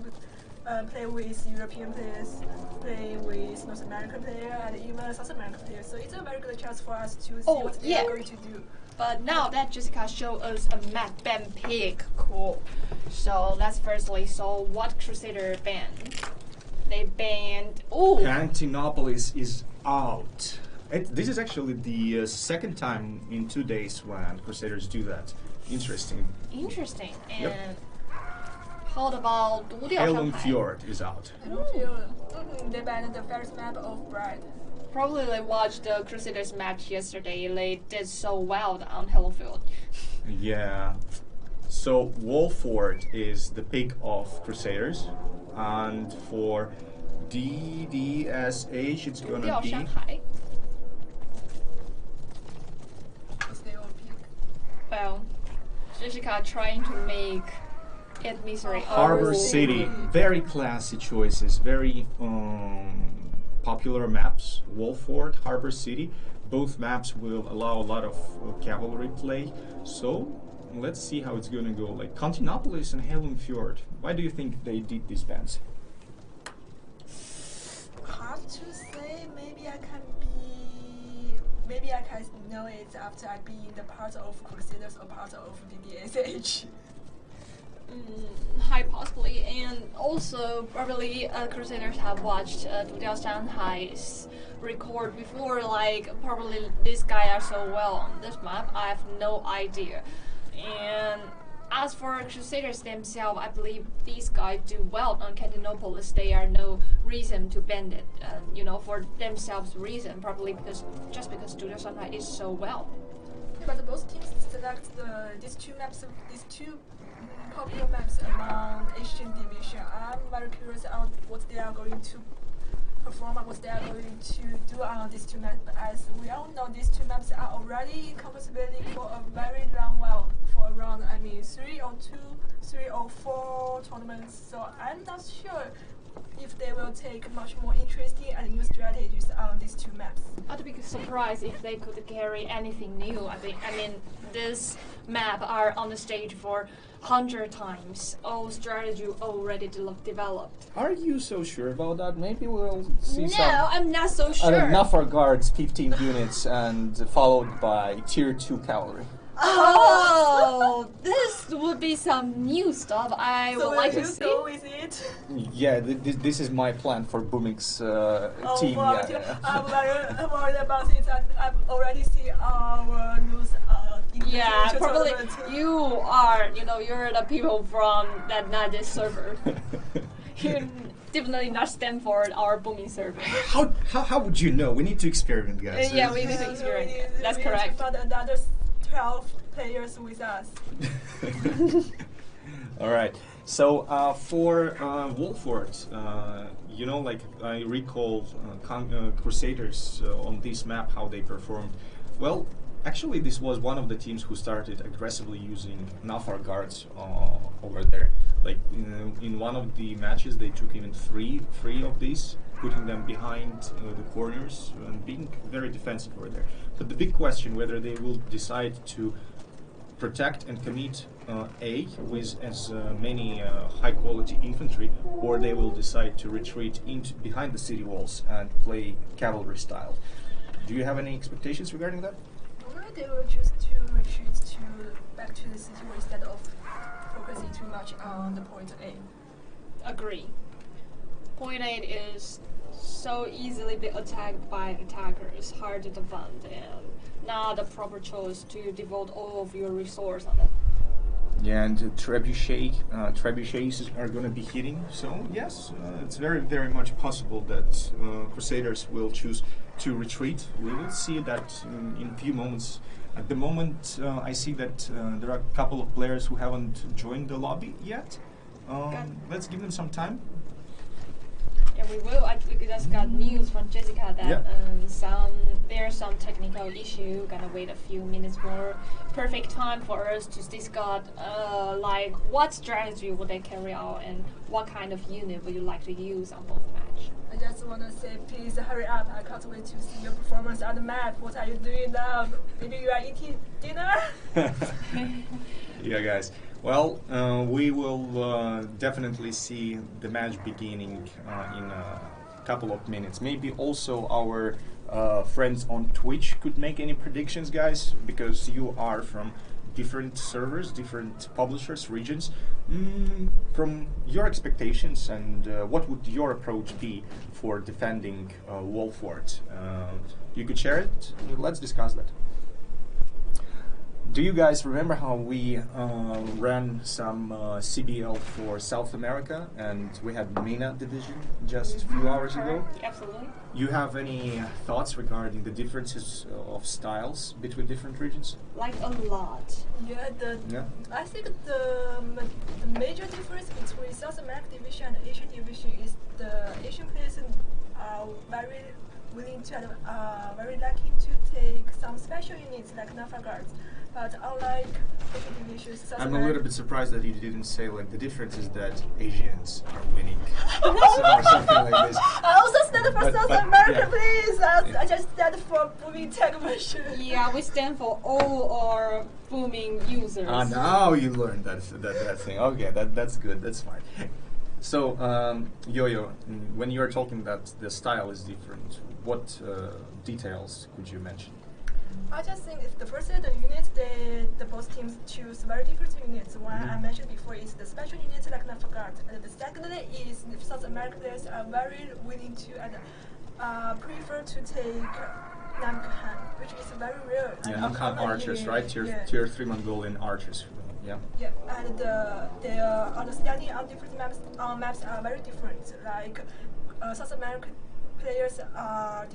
play with European players, play with North American player, and even South American players. So it's a very good chance for us to see what they are going to do. But now that Jessica showed us a map ban pick, cool. So let's firstly, so what Crusader banned? They banned. Oh, Antinopolis is out. This is actually the second time in 2 days when Crusaders do that. Interesting. Interesting. And Yep. how about 独钓 Halong Shanghai? Fjord is out. I don't feel they banned the first map of Bride. Probably they watched the Crusaders match yesterday. They did so well on Hellfield. Yeah. So Wolford is the pick of Crusaders, and for DDSH it's 独 gonna 钓 be Shanghai. It's their own pick. Well, Jessica trying to make it misery. Harbor Oh. City. Very classy choices. Very popular maps. Wolford, Harbor City. Both maps will allow a lot of cavalry play. So let's see how it's gonna go. Like Continopolis and Halong Fjord. Why do you think they did these bans? Hard to say. Maybe I can know it after I being the part of Crusaders or part of DDSH. High possibly, and also probably Crusaders have watched 独钓 Shanghai's record before. Like probably this guy are so well on this map. I have no idea. And as for Crusaders themselves, I believe these guys do well on Cantinopolis. They are no reason to bend it. For themselves reason, probably because 独钓 Shanghai is so well. But both teams select these two maps, these two popular maps among Asian division. I'm very curious on what they are going to perform and what they are going to do on these two maps. As we all know, these two maps are already compensating for a very long while, for around 302, 304 tournaments. So I'm not sure if they will take much more interesting and new strategies on these two maps. I'd be surprised if they could carry anything new. I mean, this map are on the stage for 100 times. All strategy already developed. Are you so sure about that? Maybe we'll see some. No, I'm not so sure. Nafar guards, 15 units, and followed by tier 2 cavalry. Oh, this would be some new stuff. I would like to you see. go with it? Yeah, this is my plan for Booming's team. Well, Yeah. I'm very worried about it. I've already seen our news. Yeah, probably tournament. you're the people from that Nadic server. You definitely not stand for our booming server. How would you know? We need to experiment, guys. Yeah, we need to experience. That's we need correct. to find another 12 players with us. All right. So for Wolford, I recall Crusaders on this map how they performed. Well, actually, this was one of the teams who started aggressively using Nafar guards over there. Like in one of the matches, they took even three of these, putting them behind the corners and being very defensive over there. But the big question whether they will decide to protect and commit A with as many high quality infantry, or they will decide to retreat into behind the city walls and play cavalry style. Do you have any expectations regarding that? They will choose to retreat back to the city instead of focusing too much on the point A. Agree. Point 8 is so easily be attacked by attackers, hard to defend, and not the proper choice to devote all of your resource on it. Yeah, and trebuchets are going to be hitting. So yes, it's very, very much possible that Crusaders will choose to retreat. We will see that in a few moments. At the moment, I see that there are a couple of players who haven't joined the lobby yet. Let's give them some time. Yeah, we will. I think we just got news from Jessica that there's some technical issue. Gonna wait a few minutes more. Perfect time for us to discuss what strategy would they carry out and what kind of unit would you like to use on both match. I just want to say, please hurry up. I can't wait to see your performance on the map. What are you doing now? Maybe you are eating dinner? Yeah, guys. Well, we will definitely see the match beginning in a couple of minutes. Maybe also our friends on Twitch could make any predictions, guys, because you are from different servers, different publishers, regions. From your expectations and what would your approach be for defending Wolford? You could share it. Let's discuss that. Do you guys remember how we ran some CBL for South America and we had MENA division just a few hours ago? Absolutely. You have any thoughts regarding the differences of styles between different regions? Like a lot. Yeah, I think the major difference between South American division and Asian division is the Asian players are very willing to very lucky to take some special units like Nafa guards. But unlike Asian divisions, South I'm American a little bit surprised that you didn't say like the difference is that Asians are winning or something like this. I also stand for South America, yeah. please. I just stand for booming tech version. Yeah, we stand for all our booming users. Now you learned that thing. Okay, that's good. That's fine. So, Yo-Yo, when you are talking that the style is different, what details could you mention? I just think if the first the units, the both teams choose very different units. One I mentioned before is the special units like Nafa guard. And the second is the South American players are very willing to and prefer to take Namkhan, which is very rare. Yeah, Namkhan archers, right? Tier 3 Mongolian archers. Yeah. Yeah, and their understanding on different maps are very different. Like South American players are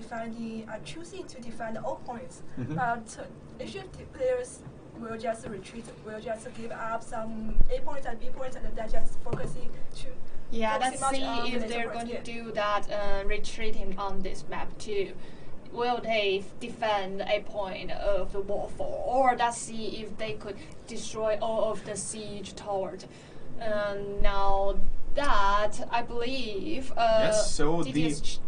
choosing to defend all points, but Asian players will just retreat, will just give up some A points and B points, and they're just focusing to. Yeah, let's see if they're going to do that retreating on this map too. Will they defend a point of the wall for, or let's see if they could destroy all of the siege towers. Now that I believe yes, so DPS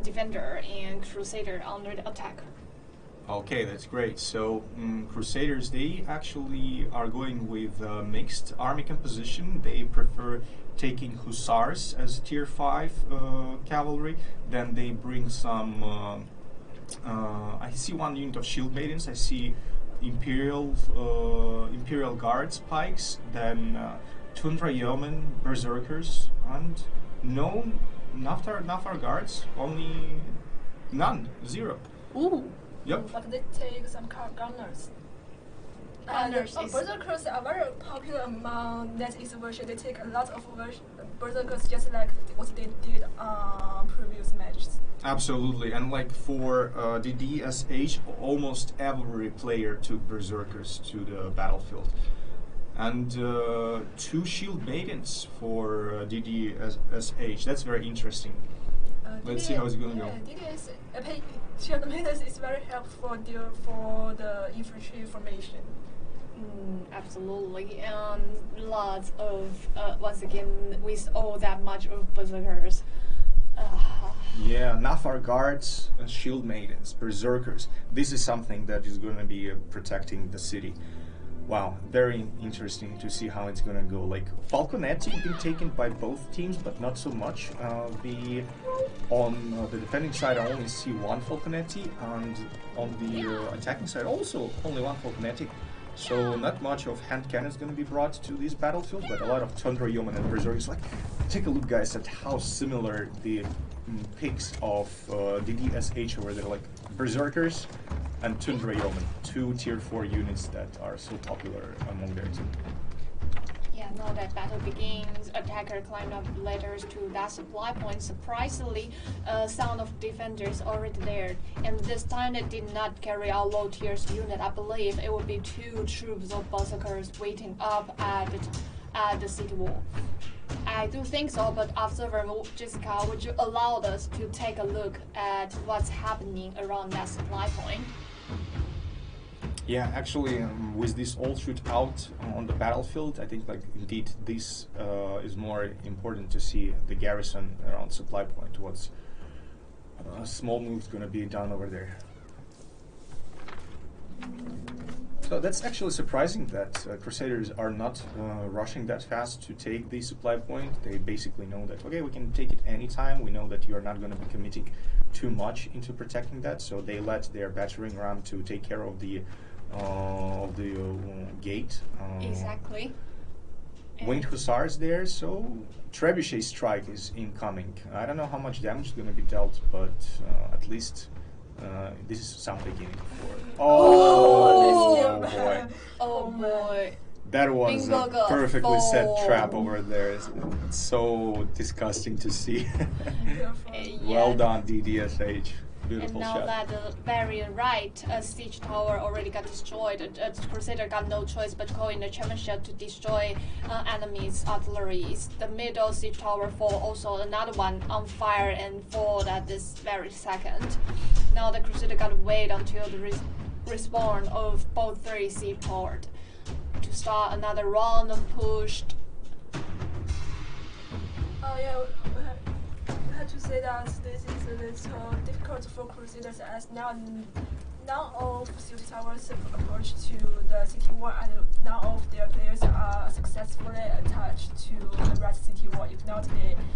Defender and Crusader under the attack. Okay, that's great. So Crusaders, they actually are going with mixed army composition. They prefer taking Hussars as tier 5 cavalry. Then they bring some, I see one unit of Shield Maidens. I see Imperial Guards pikes. Then Tundra Yeomen, Berserkers, and no Nafar Guards, only none, 0. Ooh. Yep. But they take some gunners. Berserkers are very popular among NetEase version. They take a lot of Berserkers just like what they did on previous matches. Absolutely, and like for the DSH, almost every player took Berserkers to the battlefield. And 2 Shield Maidens for DDSH. That's very interesting. Let's see how it's going to go. Shield Maidens is very helpful for the infantry formation. Absolutely, and lots of once again with all that much of Berserkers. Yeah, Nafar Guards, Shield Maidens, Berserkers. This is something that is going to be protecting the city. Wow, very interesting to see how it's gonna go. Like Falconetti being taken by both teams, but not so much. On the defending side, I only see 1 Falconetti, and on the attacking side, also only 1 Falconetti. So not much of hand cannons gonna be brought to this battlefield, but a lot of Tundra Yeomen and Berserkers. Like, take a look, guys, at how similar the picks of DDSH were. They're like Berserkers and Tundra Yeomen, 2 tier 4 units that are so popular among their team. Yeah, now that battle begins, attacker climbed up ladders to that supply point. Surprisingly, sound of defenders already there, and this time they did not carry out low tiers unit. I believe it would be 2 troops of berserkers waiting up at the city wall. I do think so, but observer Jessica, would you allow us to take a look at what's happening around that supply point? Yeah, actually, with this all shoot out on the battlefield, I think like indeed this is more important to see the garrison around supply point. What's small moves going to be done over there. So that's actually surprising that Crusaders are not rushing that fast to take the supply point. They basically know that, okay, we can take it anytime. We know that you are not going to be committing too much into protecting that, so they let their battering ram to take care of the gate. Exactly. Winged Hussars there, so Trebuchet strike is incoming. I don't know how much damage is going to be dealt, but at least this is some beginning for it. Oh boy. Oh boy. That was a perfectly set trap over there. It's so disgusting to see. Well done, DDSH. Beautiful and now shot. that the very right siege tower already got destroyed, Crusader got no choice but go in the championship to destroy enemies' artillery. The middle siege tower fall, also another one on fire and fall at this very second. Now the Crusader got to wait until the respawn of both three siege towers to start another round of push. Oh yeah, I had to say that this is a little difficult for Crusaders as now none of siege towers approach to the city wall and none of their players are successfully attached to the right city wall. If not,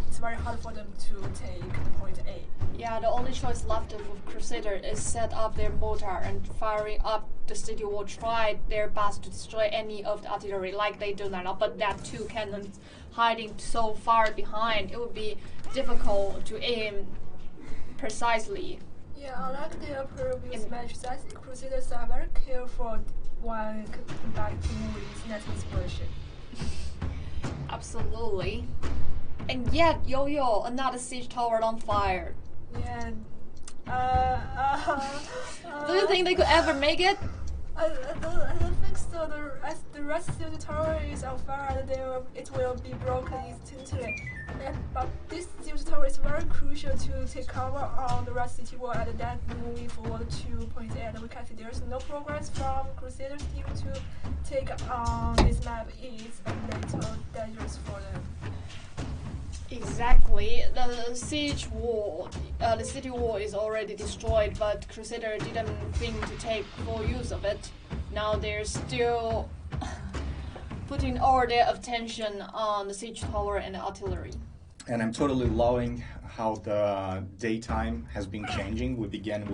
it's very hard for them to take the point A. Yeah, the only choice left of Crusader is set up their mortar and firing up the city wall, try their best to destroy any of the artillery like they do now, but that two cannons hiding so far behind, it would be difficult to aim precisely. Yeah, unlike their previous matches, I think Crusaders are very careful when combating with net inspiration. Absolutely. And yet, Yo-Yo, another siege tower on fire. Yeah. Do you think they could ever make it? I don't think so. The rest of the tower is on fire, and it will be broken instantly. But this siege tower is very crucial to take cover on the Red City wall, and then moving forward to point A. And we can see there's no progress from Crusaders team to take on this map. It's a little dangerous for them. Exactly. The siege wall, the city wall is already destroyed, but Crusader didn't think to take full use of it. Now they're still putting all their attention on the siege tower and the artillery. And I'm totally loving how the daytime has been changing. We began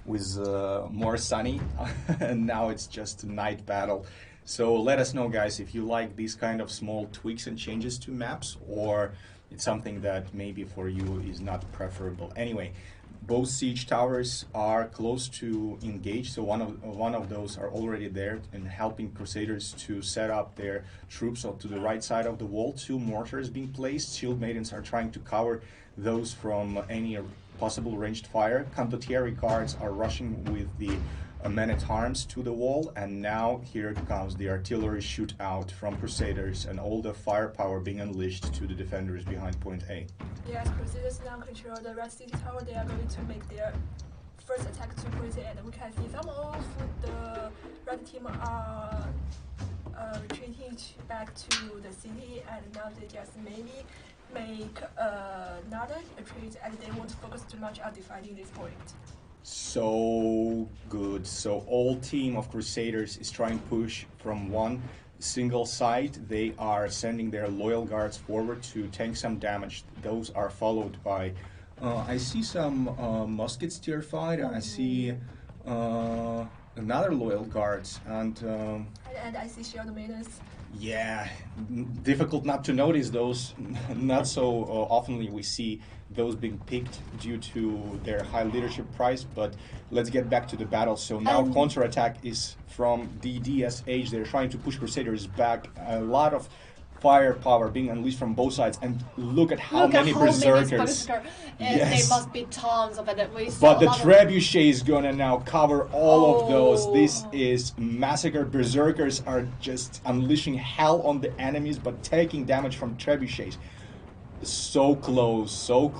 with more sunny, and now it's just a night battle. So let us know, guys, if you like these kind of small tweaks and changes to maps, or it's something that maybe for you is not preferable. Anyway, both siege towers are close to engage, so one of those are already there and helping Crusaders to set up their troops to the right side of the wall. Two mortars being placed. Shield Maidens are trying to cover those from any possible ranged fire. Condottieri guards are rushing with the men-at-arms to the wall, and now here comes the artillery shootout from Crusaders and all the firepower being unleashed to the defenders behind point A. Yes, Crusaders now control the Red City Tower. They are going to make their first attack to point A, and we can see some of the red team are retreating back to the city, and now they just maybe make another retreat, and they won't focus too much on defending this point. So good. So all team of Crusaders is trying to push from one single side. They are sending their loyal guards forward to tank some damage. Those are followed by I see some muskets terrified. I see another loyal guards and I see shield maidens. Yeah, difficult not to notice those. Not so oftenly we see those being picked due to their high leadership price, but let's get back to the battle. So now counterattack is from DDSH. They're trying to push Crusaders back. A lot of firepower being unleashed from both sides, and look at how many berserkers. There must be tons of it. But the trebuchet is gonna now cover all of those. This is massacre. Berserkers are just unleashing hell on the enemies, but taking damage from trebuchets. So close, so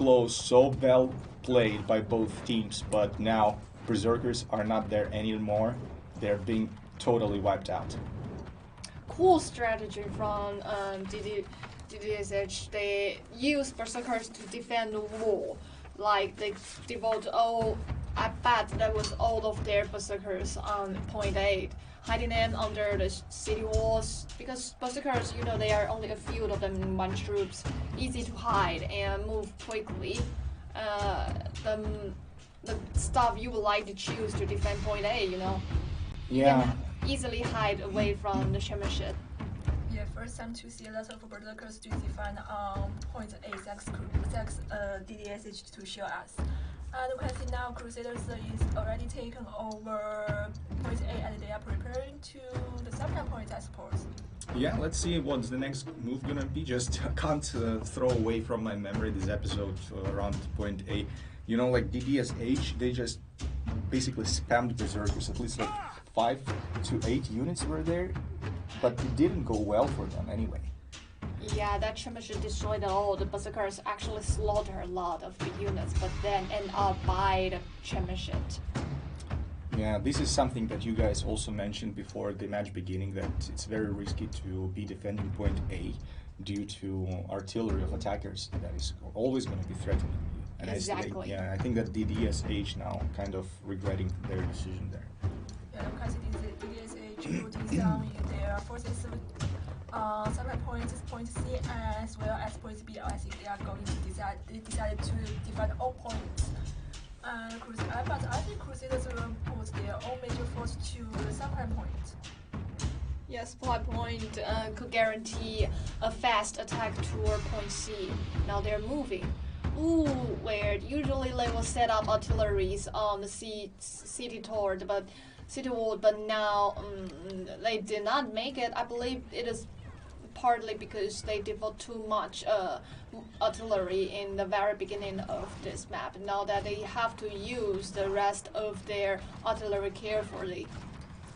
well played by both teams. But now berserkers are not there anymore. they're being totally wiped out. Cool strategy from DDSH. They use berserkers to defend the wall. Like they devote all. I bet that was all of their berserkers on point 8, hiding them under the city walls. Because berserkers, you know, they are only a few of them in one troops, easy to hide and move quickly. The stuff you would like to choose to defend point A, you know. Yeah. You can easily hide away from the championship. Yeah, first time to see a lot of berserkers to defend point A thanks DDSH to show us. And we can see now Crusaders is already taken over point A and they are preparing to the second point, I suppose. Yeah, let's see what's the next move gonna be. Just can't throw away from my memory this episode around point A. You know, like DDSH, they just basically spammed berserkers. At least like 5 to 8 units were there, but it didn't go well for them anyway. Yeah, that championship destroyed all. The berserkers actually slaughter a lot of the units, but then end up by the championship. Yeah, this is something that you guys also mentioned before the match beginning, that it's very risky to be defending point A due to artillery of attackers that is always going to be threatening you. And Exactly. I think that DDSH now kind of regretting their decision there. Yeah, because DDSH putting down their forces second point is point C as well as point B. I think they are going to decided to defend all points. But I think Crusaders will put their own major force to the second point. Yes, supply point could guarantee a fast attack toward point C. Now they're moving. Ooh, weird. Usually they will set up artilleries on the city wall, but now they did not make it. I believe it is partly because they devote too much artillery in the very beginning of this map. Now that they have to use the rest of their artillery carefully.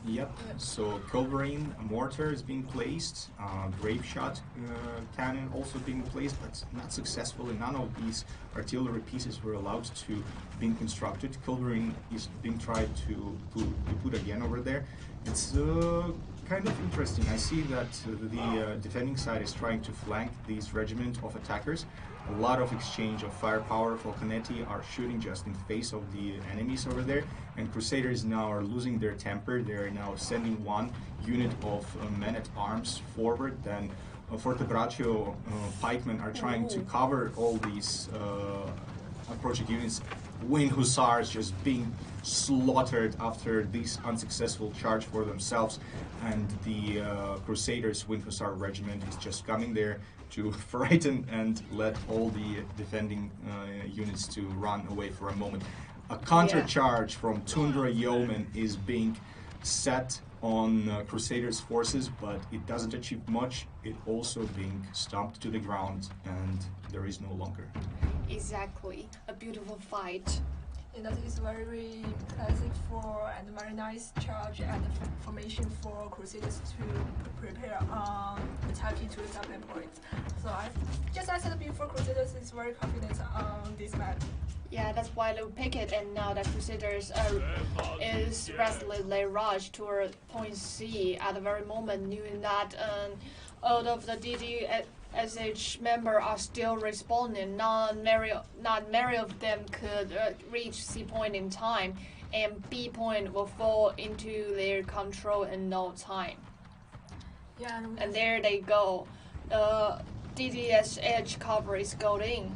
Yep, so Culverin mortar is being placed, Grave Shot cannon also being placed, but not successfully. None of these artillery pieces were allowed to be constructed. Culverin is being tried to put again over there. It's kind of interesting. I see that the defending side is trying to flank these regiment of attackers. A lot of exchange of firepower. Falconetti are shooting just in face of the enemies over there, and Crusaders now are losing their temper. They are now sending one unit of men-at-arms forward. Then Fortebraccio pikemen are trying to cover all these approaching units. Winged Hussars just being slaughtered after this unsuccessful charge for themselves, and the Crusaders Winged Hussar regiment is just coming there to frighten and let all the defending units to run away for a moment. A counter-charge from Tundra Yeoman is being set on Crusaders' forces, but it doesn't achieve much. It also being stomped to the ground, and there is no longer. Exactly. A beautiful fight. And that is very classic for and very nice charge and formation for Crusaders to prepare attacking to the second point. So just as I said before, Crusaders is very confident on this map. Yeah, that's why they pick it, and now the Crusaders is restlessly rushed toward point C at the very moment, knowing that all of the DDSH members are still responding. Not many of them could reach C point in time, and B point will fall into their control in no time. Yeah, and there they go. The DDSH cover is going in.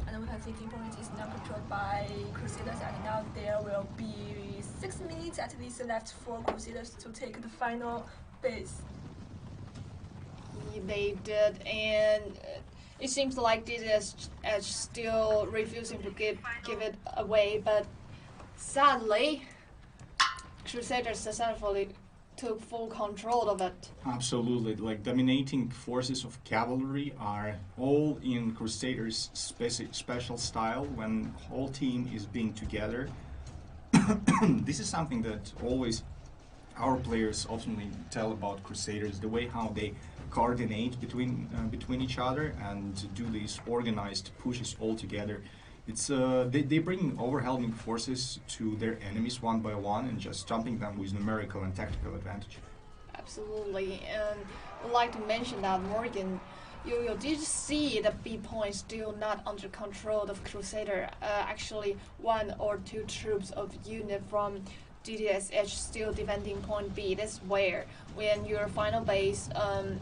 And we can see point is now controlled by Crusaders, and now there will be 6 minutes at least left for Crusaders to take the final base. They did, and it seems like DDSH still refusing to give it away, but sadly, Crusaders successfully took full control of it. Absolutely, like dominating forces of cavalry are all in Crusaders' special style when whole team is being together. This is something that always our players often tell about Crusaders, the way how they coordinate between each other and do these organized pushes all together It's they bring overwhelming forces to their enemies one by one and just stomping them with numerical and tactical advantage. Absolutely, and I'd like to mention that Morgan, you did see the B point still not under control of Crusader. Actually, one or two troops of unit from DDSH still defending point B. That's where, when your final base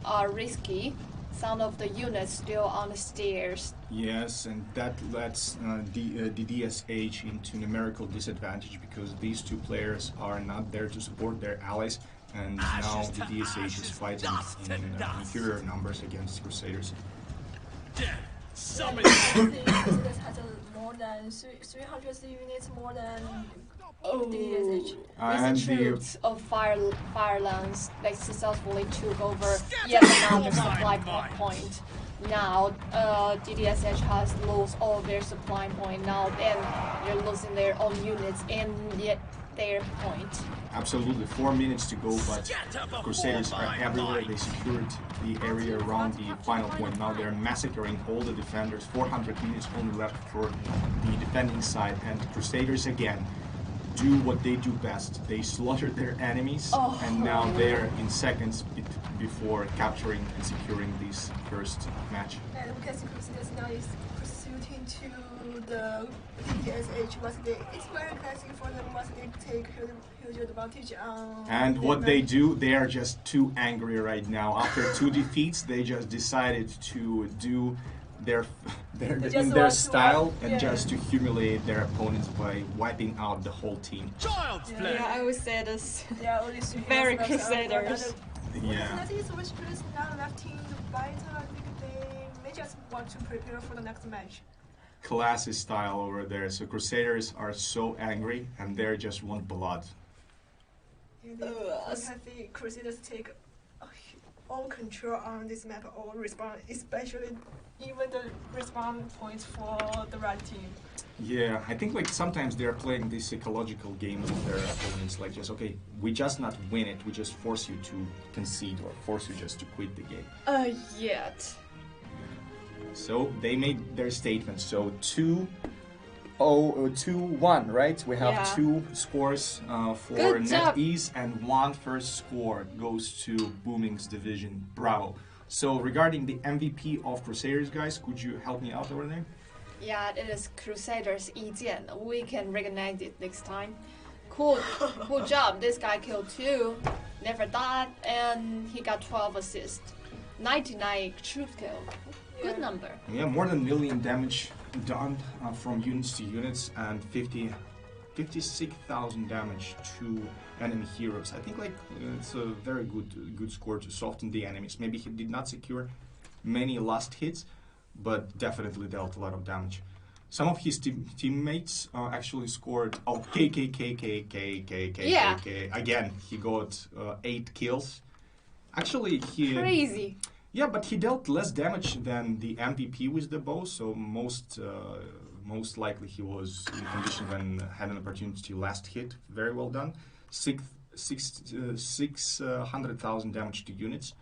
are risky, some of the units still on the stairs. Yes, and that lets the DDSH into numerical disadvantage because these two players are not there to support their allies, and now the DDSH is fighting in inferior numbers against Crusaders. Crusaders has more than 300 units more than DDSH. With the troops of Firelands, they successfully took over yet another supply point. Now, DDSH has lost all their supply point now, and they're losing their own units and yet their point. Absolutely, 4 minutes to go, but Crusaders are everywhere. They secured the area around the final point. Now they're massacring all the defenders. 400 units only left for the defending side, and Crusaders again do what they do best. They slaughter their enemies, and now they're in seconds before capturing and securing this first match. And we can see Crusaders now is pursuing to the DDSH. It's very classic for them once they take huge advantage on. And what they do, they are just too angry right now. After 2 defeats, they just decided to do their in their style and just to humiliate their opponents by wiping out the whole team. Yeah, I would say this. Yeah, only Very Crusaders. Yeah. I think it's which is now left in the fight. I think they may just want to prepare for the next match. Classy style over there. So Crusaders are so angry and they just want blood. I think Crusaders take all control on this map, all respawn, especially even the respawn points for the red team. Yeah, I think like sometimes they're playing this psychological game with their opponents, like just okay, we just not win it, we just force you to concede or force you just to quit the game. Yet. So they made their statement. So 2-1, right? We have 2 scores for Good job. NetEase and 1 first score goes to Booming's division. Bravo. So regarding the MVP of Crusaders, guys, could you help me out over there? Yeah, it is Crusaders Yi Jian. We can recognize it next time. Cool job. This guy killed 2, never died, and he got 12 assists. 99 truth kill. Good number. Yeah, more than 1 million damage done from units to units and 56,000 damage to enemy heroes. I think like it's a very good score to soften the enemies. Maybe he did not secure many last hits, but definitely dealt a lot of damage. Some of his teammates actually scored. Oh, K. Again, he got 8 kills. Actually, he Crazy. Yeah, but he dealt less damage than the MVP with the bow, so most likely he was in condition when had an opportunity to last hit. Very well done. 600,000 damage to units.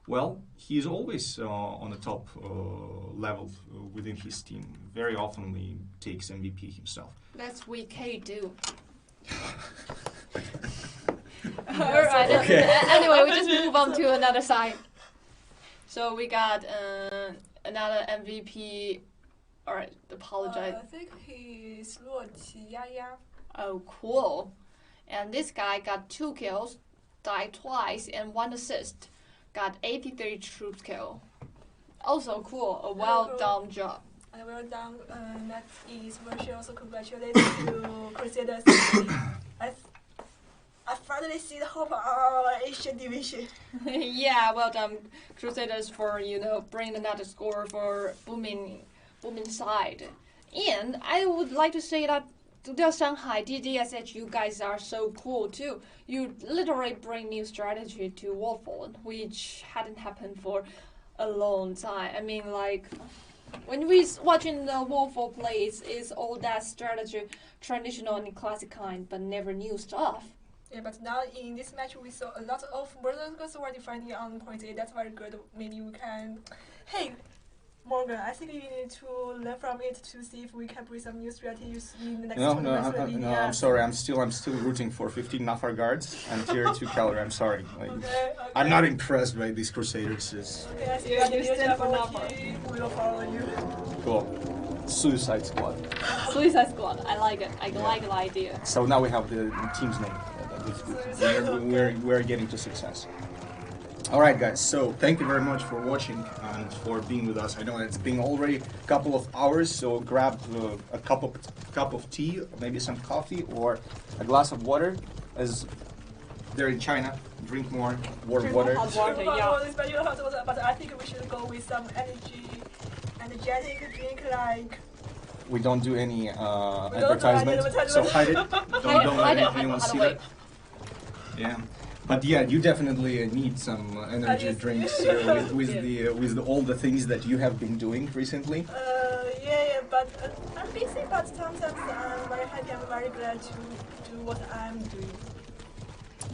Well, he is always on the top level within his team. Very often he takes MVP himself. That's what K do. Alright, anyway, we just move on to another side. So we got another MVP. Alright, apologize. I think he's Luo Qiyaya. Oh, cool. And this guy got 2 kills, died twice, and 1 assist. Got 83 troops kill. Also cool, a well done job. Well done, that is virtual. Also congratulations to Crusaders. I finally see the hope of our Asian division. Yeah, well done, Crusaders, for bringing another score for booming side. And I would like to say that to the Shanghai DDSH, you guys are so cool too. You literally bring new strategy to Warfall, which hadn't happened for a long time. I mean, like when we watching the Warfall plays, is all that strategy, traditional and classic kind, but never new stuff. Yeah, but now in this match we saw a lot of Berserkers were defending on point A. That's very good. Maybe we can. Hey, Morgan, I think you need to learn from it to see if we can bring some new strategies in the next No, tournament. I'm sorry. I'm still rooting for 15 Nafar guards and tier 2 Calorie. I'm sorry. Like, Okay. I'm not impressed by these Crusaders. Okay, I see you are the leader of our team. We will follow you. Cool. Suicide Squad. Suicide Squad. I like it. I like the idea. So now we have the team's name. We're getting to success. All right, guys. So thank you very much for watching and for being with us. I know it's been already a couple of hours, so grab a cup of tea, maybe some coffee, or a glass of water. As they're in China, drink more warm water. Hot water, yeah. But I think we should go with some energetic drink like. We don't do any advertisement, so hide it. Don't let anyone see that. Yeah. But yeah, you definitely need some energy drinks with all the things that you have been doing recently. Yeah, but I'm busy. But sometimes I'm very happy. I'm very glad to do what I'm doing.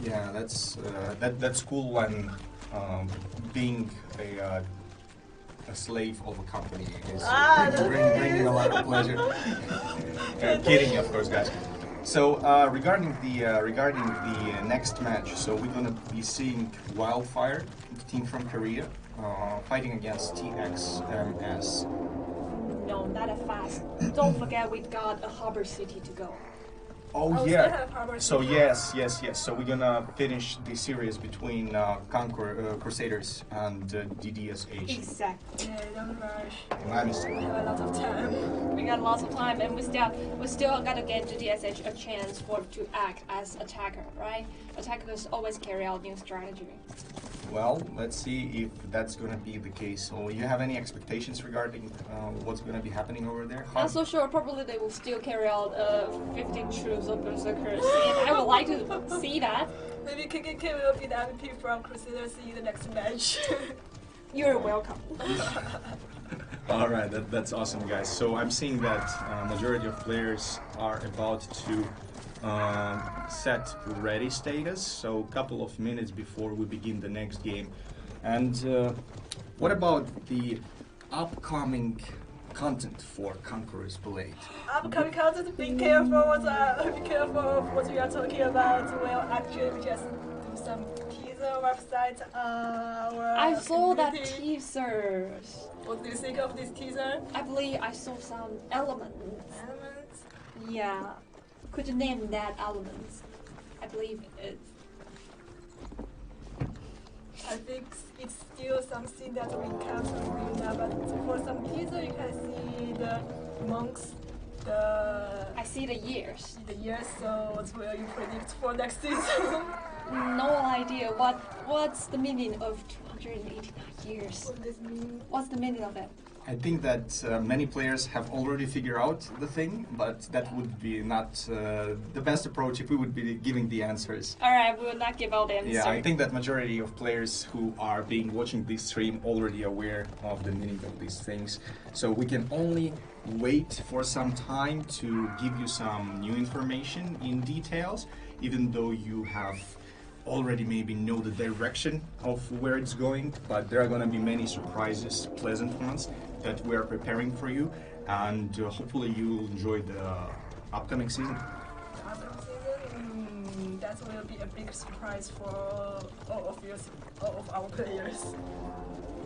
Yeah, that's cool when being a slave of a company is bringing a lot of pleasure. Kidding, of course, guys. So regarding the next match, so we're gonna be seeing Wildfire, the team from Korea, fighting against TXMS. No, not that fast. Don't forget we got a harbor city to go. Oh yeah. So yes. So we're gonna finish the series between Crusaders and DDSH. Exactly. Yeah, don't rush. My mistake. We have a lot of time. We got lots of time, and we still gotta get DDSH a chance to act as attacker, right? Attackers always carry out new strategy. Well, let's see if that's gonna be the case. So you have any expectations regarding what's gonna be happening over there? Not so sure. Probably they will still carry out 15 troops of berserkers, and I would like to see that. Maybe KKK will be the MVP from Crusaders in the next match. You're welcome. All right, that's awesome, guys. So I'm seeing that majority of players are about to set ready status. So a couple of minutes before we begin the next game. And what about the upcoming content for Conqueror's Blade? Upcoming content, be careful of what we are talking about. Well, actually, we just do some teaser website. I saw that teaser. What do you think of this teaser? I believe I saw some elements. Elements? Yeah. Could you name that elements? I believe it's. I think it's still something that we can't reveal now, but for some teaser you can see the monks, I see the years. the years, so what will you predict for next season? No idea. What's the meaning of 289 years? What does this mean? What's the meaning of it? I think that many players have already figured out the thing, but that would be not the best approach if we would be giving the answers. Alright, we will not give out the answer. Yeah, I think that majority of players who are being watching this stream already aware of the meaning of these things. So we can only wait for some time to give you some new information in details, even though you have already maybe know the direction of where it's going, but there are going to be many surprises, pleasant ones, that we are preparing for you, and hopefully you'll enjoy the upcoming season. Upcoming season, that will be a big surprise for all of our players.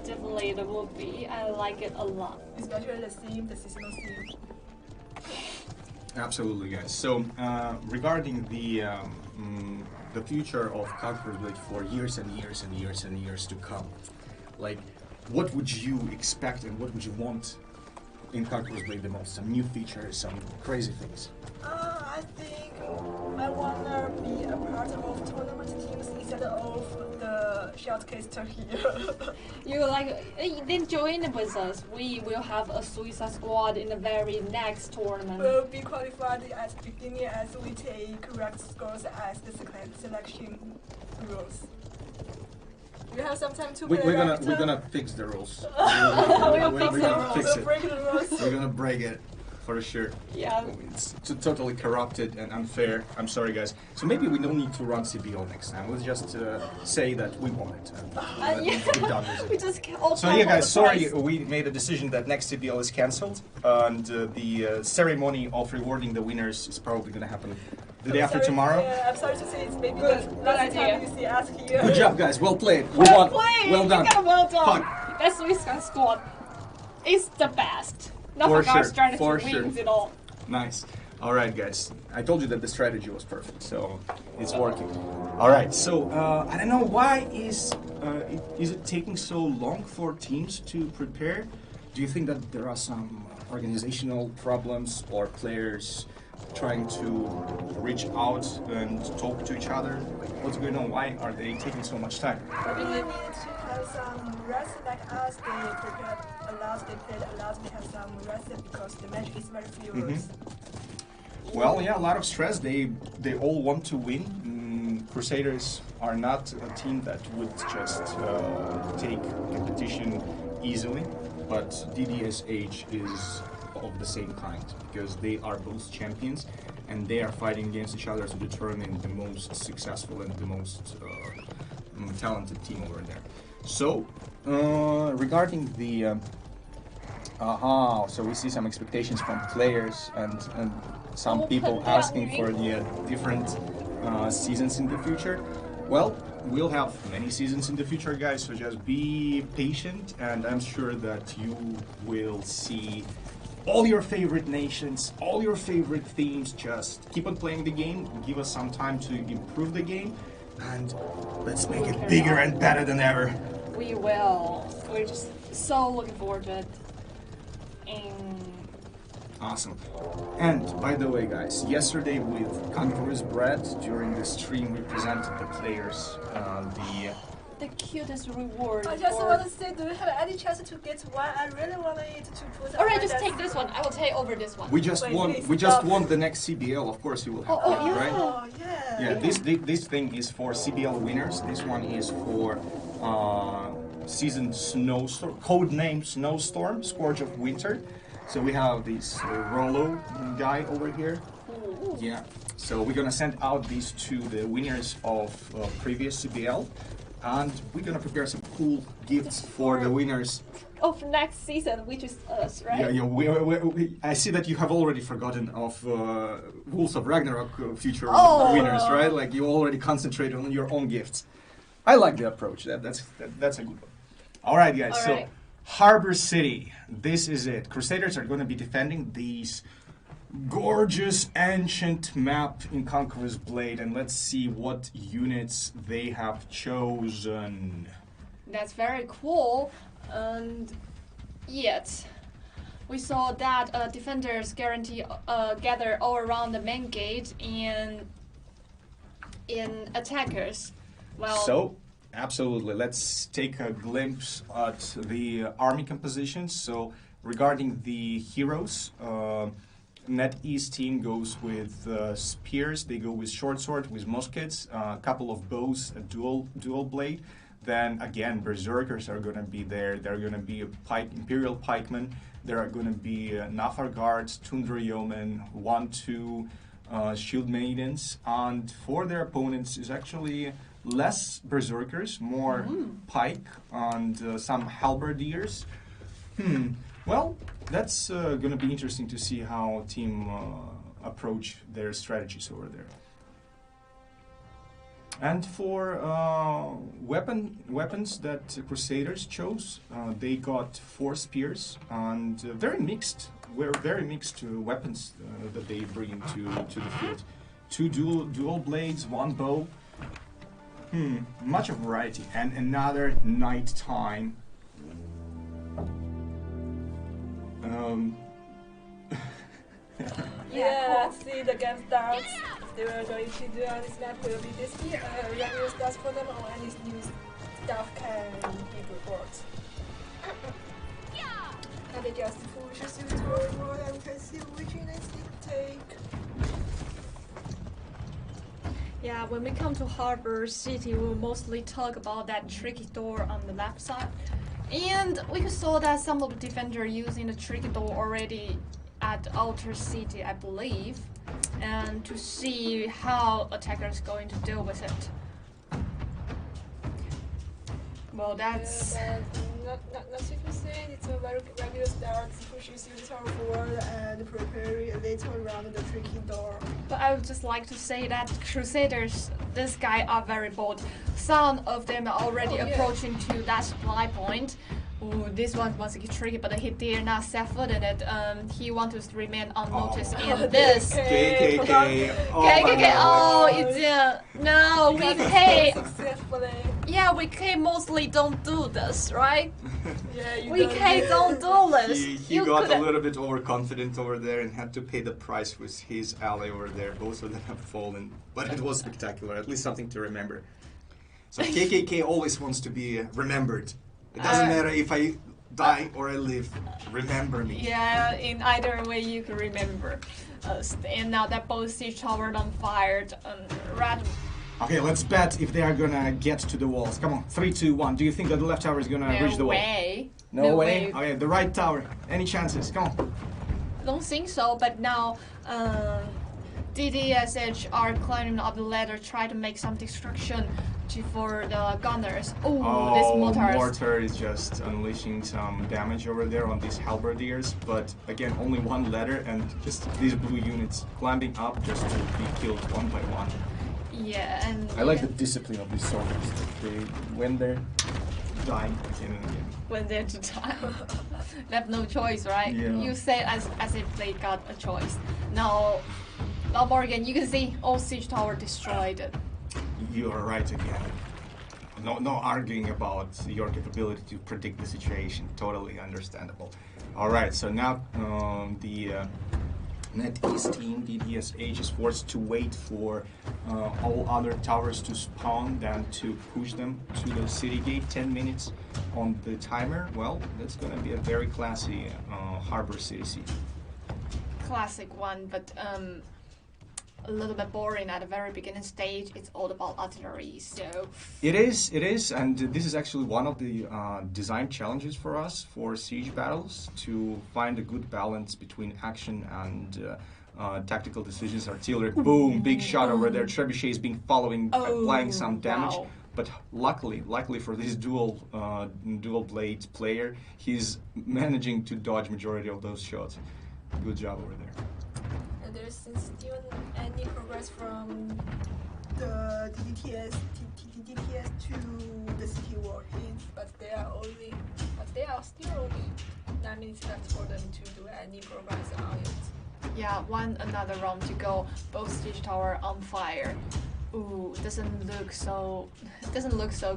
Definitely there will be. I like it a lot. Especially the seasonal theme. Absolutely, guys. So regarding the future of Conqueror's Blade for years and years and years and years to come, like, what would you expect and what would you want in Conqueror's Blade the most? Some new features, some crazy things. I think I wanna be a part of tournament teams instead of the shortcaster here. You then join with us. We will have a Suicide Squad in the very next tournament. We'll be qualified at the beginning as we take correct scores as the selection rules. You have some time to play. We're gonna fix the rules. We'll We're gonna fix it. break the rules. We're gonna break it for sure. Yeah. It's totally corrupted and unfair. I'm sorry, guys. So maybe we don't need to run CBL next time. We'll just say that we won it. And Yeah. be done with it. We just all So count yeah, on guys, the sorry, prize. we made a decision that next CBL is cancelled, and the ceremony of rewarding the winners is probably going to happen the day after tomorrow. Yeah, I'm sorry to say it's maybe Good the last idea. time you see us here. Good job, guys. Well played. We Well won. played. Well done. You got well done. Fun. That Swiss squad is the best. For Nothing our sure, strategy for wins sure. it all. Nice. All right, guys. I told you that the strategy was perfect, so it's working. All right. So I don't know why is it taking so long for teams to prepare? Do you think that there are some organizational problems or players trying to reach out and talk to each other? Like, what's going on? Why are they taking so much time? Probably need to have some rest like us. They prepared a lot, they played a lot, they have some rest because the match is very furious. Well, yeah, a lot of stress. They all want to win. Crusaders are not a team that would just take competition easily, but DDSH is of the same kind because they are both champions and they are fighting against each other to determine the most successful and the most talented team over there. So, regarding the so we see some expectations from players and some people asking for the different seasons in the future. Well, we'll have many seasons in the future, guys, so just be patient, and I'm sure that you will see all your favorite nations, all your favorite themes. Just keep on playing the game, give us some time to improve the game, and let's make it bigger and better than ever. We will. We're just so looking forward to it. Awesome. And by the way, guys, yesterday with Conqueror's Bread, during the stream, we presented the players The cutest reward. I just for- want to say, do you have any chance to get one? I really want it to put. Alright, just take this one. I will take over this one. we just Wait, won. please We just stop. won the next CBL. Of course, you will have Oh, it, yeah. right? Oh yeah. Yeah, this thing is for CBL winners. This one is for season Snowstorm, code name Snowstorm, Scourge of Winter. So we have this Rollo guy over here. Ooh. Yeah. So we're gonna send out these to the winners of previous CBL, and we're gonna prepare some cool gifts for the winners. Of next season, which is us, right? Yeah, yeah. I see that you have already forgotten of Wolves of Ragnarok future winners, right? Like you already concentrate on your own gifts. I like the approach. That's a good one. All right, guys. All so right. Harbor City. This is it. Crusaders are going to be defending these gorgeous ancient map in Conqueror's Blade, and let's see what units they have chosen. That's very cool. And yet, we saw that defenders guarantee gather all around the main gate and in attackers. Well, So, absolutely. Let's take a glimpse at the army compositions. So, regarding the heroes, NetEase team goes with spears. They go with short sword, with muskets, a couple of bows, a dual blade. Then again, berserkers are going to be there. There are going to be imperial pikemen. There are going to be Nafar guards, Tundra yeomen, 1-2 shield maidens, and for their opponents is actually less berserkers, more pike and some halberdiers. Well, that's going to be interesting to see how team approach their strategies over there. And for weapons that Crusaders chose, they got 4 spears and very mixed weapons that they bring to the field. 2 dual blades, 1 bow. Much of variety, and another nighttime. Yeah, see the game starts. They were going to do on this map will be this review starts for them or any new stuff can be reported. And they just push us into the world and we can see which units they take. yeah, when we come to Harbor City, we'll mostly talk about that tricky door on the left side. And we saw that some of the defenders using the tricky door already at Outer City, I believe, and to see how attackers going to deal with it. Well, that's... Not super saying it's a very regular start, pushing City Tower forward and prepare a little around the tricky door. But I would just like to say that Crusaders, this guy are very bold. Some of them are already approaching to that supply point. Ooh, this one was tricky, but he did not set foot in it. He wanted to remain unnoticed in this. KKK. KKK. Oh, it did. No, we K. Successfully. Yeah, we K mostly don't do this, right? Yeah, We K don't do this. He got a little bit overconfident over there and had to pay the price with his ally over there. Both of them have fallen, but it was spectacular. At least something to remember. So KKK always wants to be remembered. It doesn't matter if I die or I live. Remember me. Yeah, in either way you can remember us. And now that both siege towers on fire, Okay, let's bet if they are gonna get to the walls. Come on, 3, 2, 1. Do you think that the left tower is gonna reach the wall? No way. Okay, the right tower. Any chances? Come on. I don't think so, but now DDSH are climbing up the ladder, try to make some destruction for the gunners. This mortar is just unleashing some damage over there on these halberdiers, but again, only one ladder and just these blue units climbing up just to be killed one by one. Yeah, and I like the discipline of these soldiers. They went there, dying again and again. When they're to die, they have no choice, right? Yeah. You say as if they got a choice. Now Morgan, you can see all siege tower destroyed. You are right again. No arguing about your capability to predict the situation. Totally understandable. All right, so now the NetEast team, DDSH, is forced to wait for all other towers to spawn, then to push them to the city gate. 10 minutes on the timer. Well, that's going to be a very classy harbor city siege. Classic one, but a little bit boring at the very beginning stage. It's all about artillery, so... It is, and this is actually one of the design challenges for us for siege battles, to find a good balance between action and tactical decisions. Artillery, boom, big shot over there, trebuchet is being applying some damage. Wow. But luckily for this dual blade player, he's managing to dodge majority of those shots. Good job over there. There's still any progress from the DDTS to the city war hints, but they are still only 9 minutes left for them to do any progress on it. Yeah, another round to go. Both siege tower on fire. Ooh, doesn't look so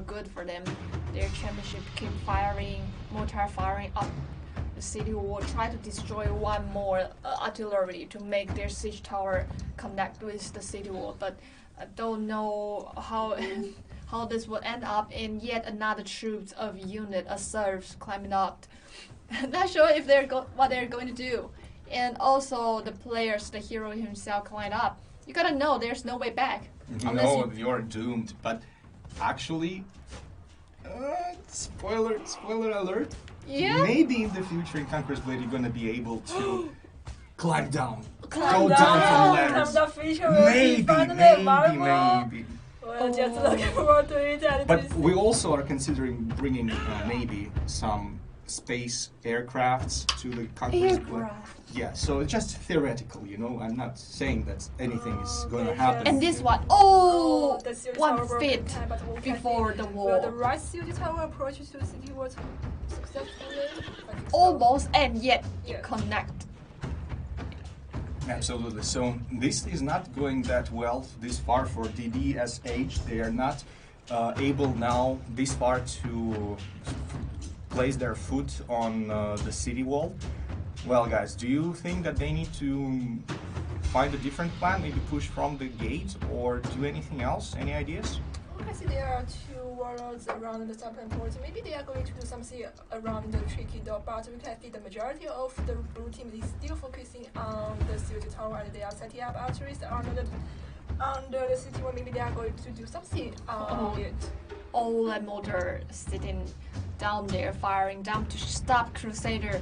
good for them. Their championship keep firing, mortar firing up. The city will try to destroy one more artillery to make their siege tower connect with the city wall, but I don't know how this will end up in yet another troops of unit, a serfs climbing up. Not sure if what they're going to do. And also the players, the hero himself climb up. You gotta know there's no way back. No, you're doomed. But actually, spoiler alert. Yeah. Maybe in the future in Conqueror's Blade you're gonna be able to climb down. Go down from ladders. Maybe. Well, just looking forward to it. And But we also are considering bringing maybe some space aircrafts to the Conqueror's Blade. Yeah, so it's just theoretical, you know. I'm not saying that anything is going to happen. And this one, the city 1 tower feet broken, but we can before see the where the wall. right city tower approaches to the city was successfully. I think so. Almost, and yet Yeah. it connect. Absolutely. So this is not going that well this far for DDSH. They are not able now this far to place their foot on the city wall. Well, guys, do you think that they need to find a different plan? Maybe push from the gate or do anything else? Any ideas? I see there are 2 warlords around the southern port. Maybe they are going to do something around the tricky door, but we can see the majority of the blue team is still focusing on the city tower and they are setting up arteries under the city wall. Maybe they are going to do something on it. All the motor sitting down there firing down to stop Crusader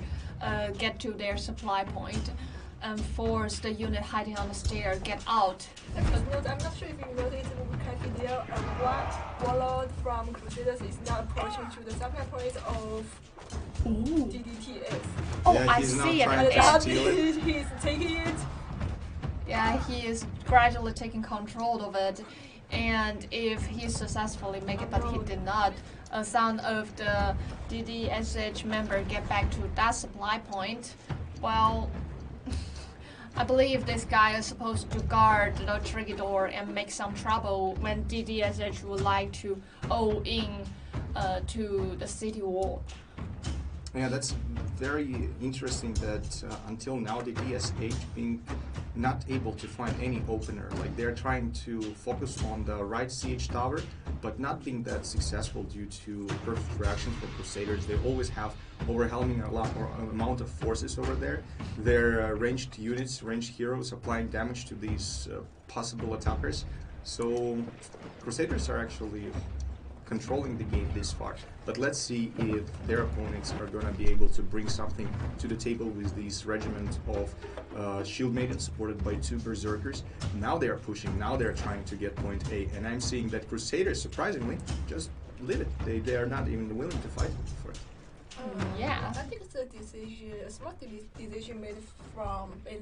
get to their supply point and force the unit hiding on the stair get out. I'm not sure if you noticed there one warlord from Crusaders is now approaching to the supply point of DDTS. Oh, Yeah, I he's now see it. trying to steal it. He's taking it. Yeah, he is gradually taking control of it. And if he successfully make it, but he did not, some of the DDSH member get back to that supply point. Well, I believe this guy is supposed to guard the tricky door and make some trouble when DDSH would like to in to the city wall. Yeah, that's very interesting that until now the DSH being not able to find any opener. Like they're trying to focus on the right CH tower, but not being that successful due to perfect reaction from Crusaders. They always have overwhelming a lot more amount of forces over there. Their ranged units, ranged heroes applying damage to these possible attackers. So Crusaders are actually controlling the game this far. But let's see if their opponents are going to be able to bring something to the table with these regiment of shield maidens supported by 2 berserkers. Now they are pushing, now they are trying to get point A, and I'm seeing that Crusaders, surprisingly, just leave it. They are not even willing to fight for it. Yeah. I think it's a smart decision made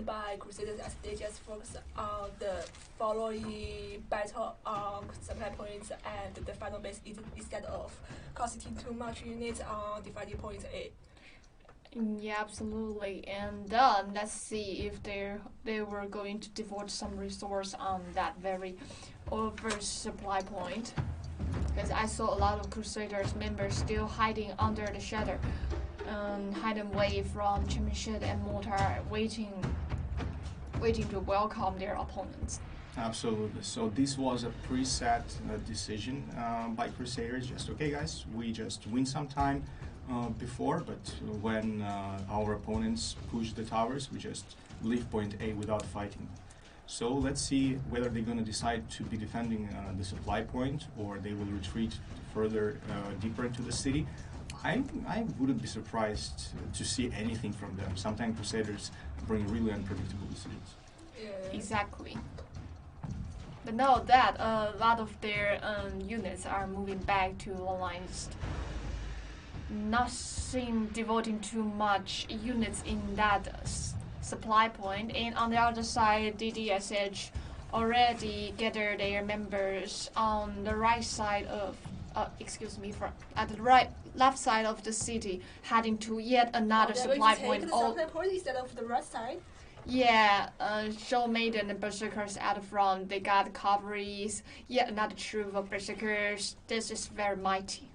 by Crusaders as they just focus on the following battle on supply points and the final base instead of costing too much units on dividing point A. Yeah, absolutely. And then let's see if they were going to devote some resource on that very oversupply point. Because I saw a lot of Crusaders members still hiding under the shadow, hiding away from championship and mortar, waiting to welcome their opponents. Absolutely. So this was a preset decision by Crusaders. Just okay, guys, we just win some time before, but when our opponents push the towers, we just leave point A without fighting. So let's see whether they're going to decide to be defending the supply point or they will retreat further deeper into the city. I wouldn't be surprised to see anything from them. Sometimes Crusaders bring really unpredictable decisions. Yeah. Exactly. But know that a lot of their units are moving back to alliance. Nothing devoting too much units in that supply point, and on the other side, DDSH already gathered their members on the right side of, at the left side of the city, heading to yet another supply point. The supply point instead of the right side. Yeah, Show Maiden and Berserkers at the front. They got cavalries, yet another troop of Berserkers. This is very mighty.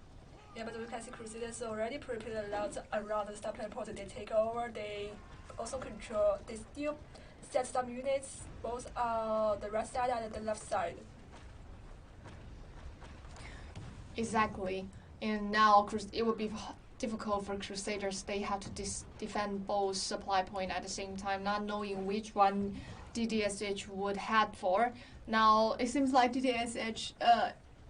Yeah, but we can see Crusaders already prepared a lot around the supply point. They take over. They also control. They still set some units both on the right side and the left side. Exactly, and now it would be difficult for Crusaders. They have to defend both supply point at the same time, not knowing which one DDSH would head for. Now it seems like DDSH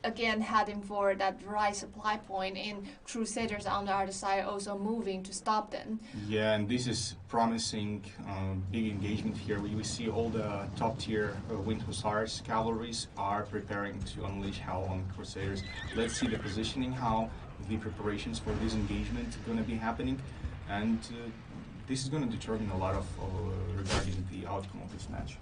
again heading for that right supply point, and Crusaders on the other side also moving to stop them. Yeah, and this is promising big engagement here. We see all the top tier Wind Hussars cavalries are preparing to unleash hell on Crusaders. Let's see the positioning, how the preparations for this engagement are going to be happening, and this is going to determine a lot of regarding the outcome of this match.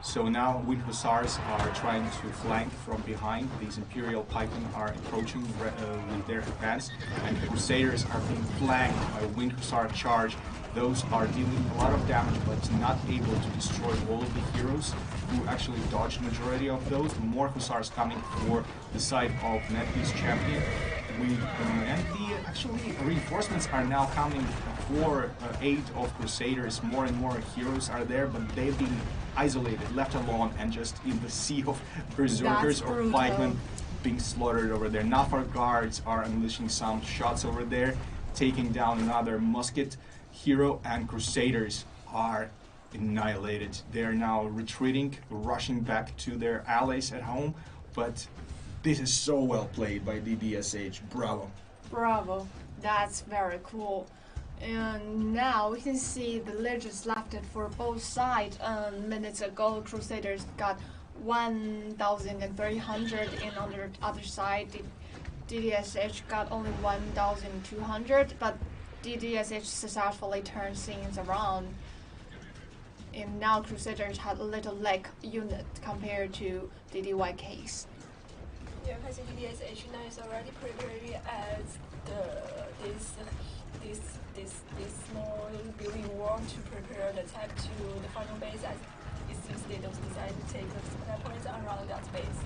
So now Wind Hussars are trying to flank from behind. These Imperial pikemen are approaching with their advance, and the Crusaders are being flanked by Wind Hussar charge. Those are dealing a lot of damage, but not able to destroy all of the heroes, who actually dodged majority of those. More Hussars coming for the side of Netflix champion. And the actually reinforcements are now coming for aid of Crusaders. More and more heroes are there, but they've been isolated, left alone, and just in the sea of berserkers or pikemen being slaughtered over there. Nafar guards are unleashing some shots over there, taking down another musket hero, and Crusaders are annihilated. They're now retreating, rushing back to their allies at home, but this is so well played by DDSH. Bravo. Bravo, that's very cool. And now we can see the legends left it for both sides. Minutes ago, Crusaders got 1,300, and on the other side, DDSH got only 1,200. But DDSH successfully turned things around. And now Crusaders had a little lack unit compared to DDYK's. Yeah, I think DDSH now is already preparing as this small building wall to prepare the attack to the final base, as it seems they don't decide to take the supply points around that base.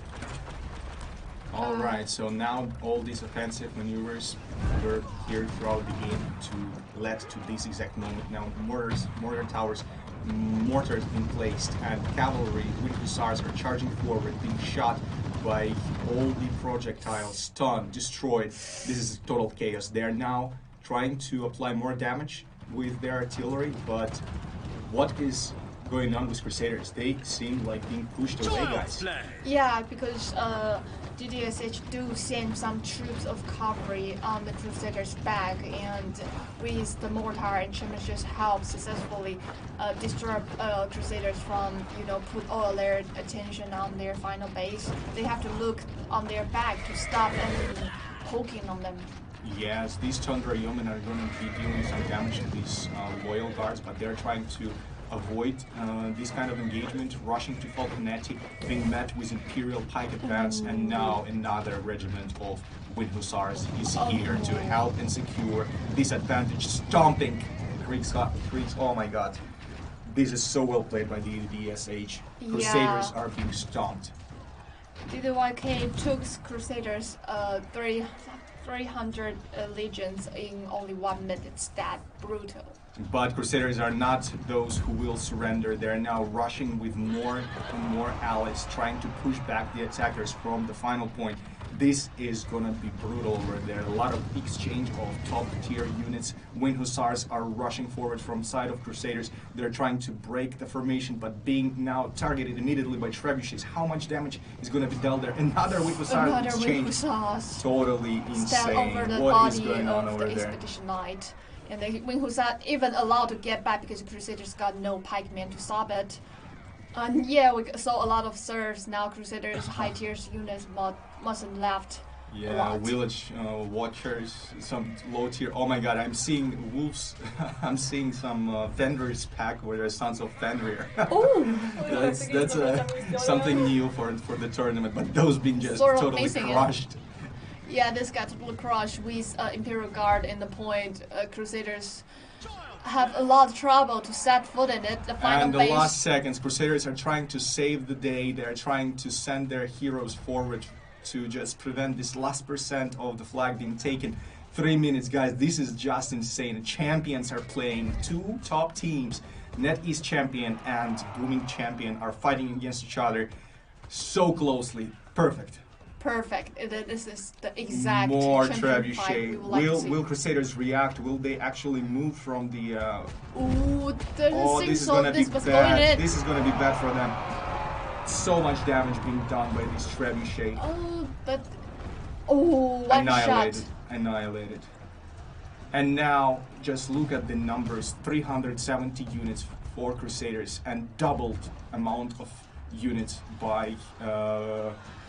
All right, so now all these offensive maneuvers were here throughout the game to lead to this exact moment. Now mortar towers, mortars in place, and cavalry with hussars are charging forward, being shot by all the projectiles, stunned, destroyed. This is total chaos. They are now trying to apply more damage with their artillery, but what is going on with Crusaders? They seem like being pushed away, guys. Yeah, because DDSH do send some troops of cavalry on the Crusaders' back, and with the mortar and skirmishes help successfully disrupt Crusaders from, put all their attention on their final base. They have to look on their back to stop enemy poking on them. Yes, these Tundra Yeomen are going to be dealing some damage to these loyal guards, but they're trying to avoid this kind of engagement, rushing to Falconetti, being met with Imperial Pike advance, and now another regiment of Wind Hussars is here to help and secure this advantage, stomping Kriegs. Oh my god. This is so well played by the DSH. Crusaders are being stomped. DDYK took Crusaders 300 legions in only 1 minute. That brutal. But Crusaders are not those who will surrender. They're now rushing with more and more allies, trying to push back the attackers from the final point. This is gonna be brutal over there. A lot of exchange of top tier units. Wind Hussars are rushing forward from side of Crusaders. They're trying to break the formation, but being now targeted immediately by trebuchets. How much damage is gonna be dealt there? Another Wind Hussars exchange. Totally insane. Over the what is body going on of over the there? Expedition Knight. And the Wind Hussars even allowed to get back because the Crusaders got no pikemen to stop it. And yeah, we saw a lot of serfs. Now Crusaders high tier units mustn't left. Yeah, village watchers, some low tier. Oh my god, I'm seeing wolves. I'm seeing some Fenrir's pack where there's Sons of Fenrir. Oh, that's something new for the tournament, but those being just sort of totally crushed. Yeah, this got totally crushed with Imperial Guard in the point. Crusaders have a lot of trouble to set foot in it. The final and the base. last seconds, Crusaders are trying to save the day. They're trying to send their heroes forward to just prevent this last percent of the flag being taken. 3 minutes, guys. This is just insane. The champions are playing. 2 top teams, NetEase champion and Booming champion, are fighting against each other so closely. Perfect. Perfect. This is the exact more champion fight we trebuchet. would like to see. Will Crusaders react? Will they actually move from the? Ooh, doesn't seem this is so. gonna This be was going bad. in. This is gonna be bad for them. So much damage being done by this trebuchet. Oh, but one shot. Annihilated. And now just look at the numbers: 370 units for Crusaders and doubled amount of units by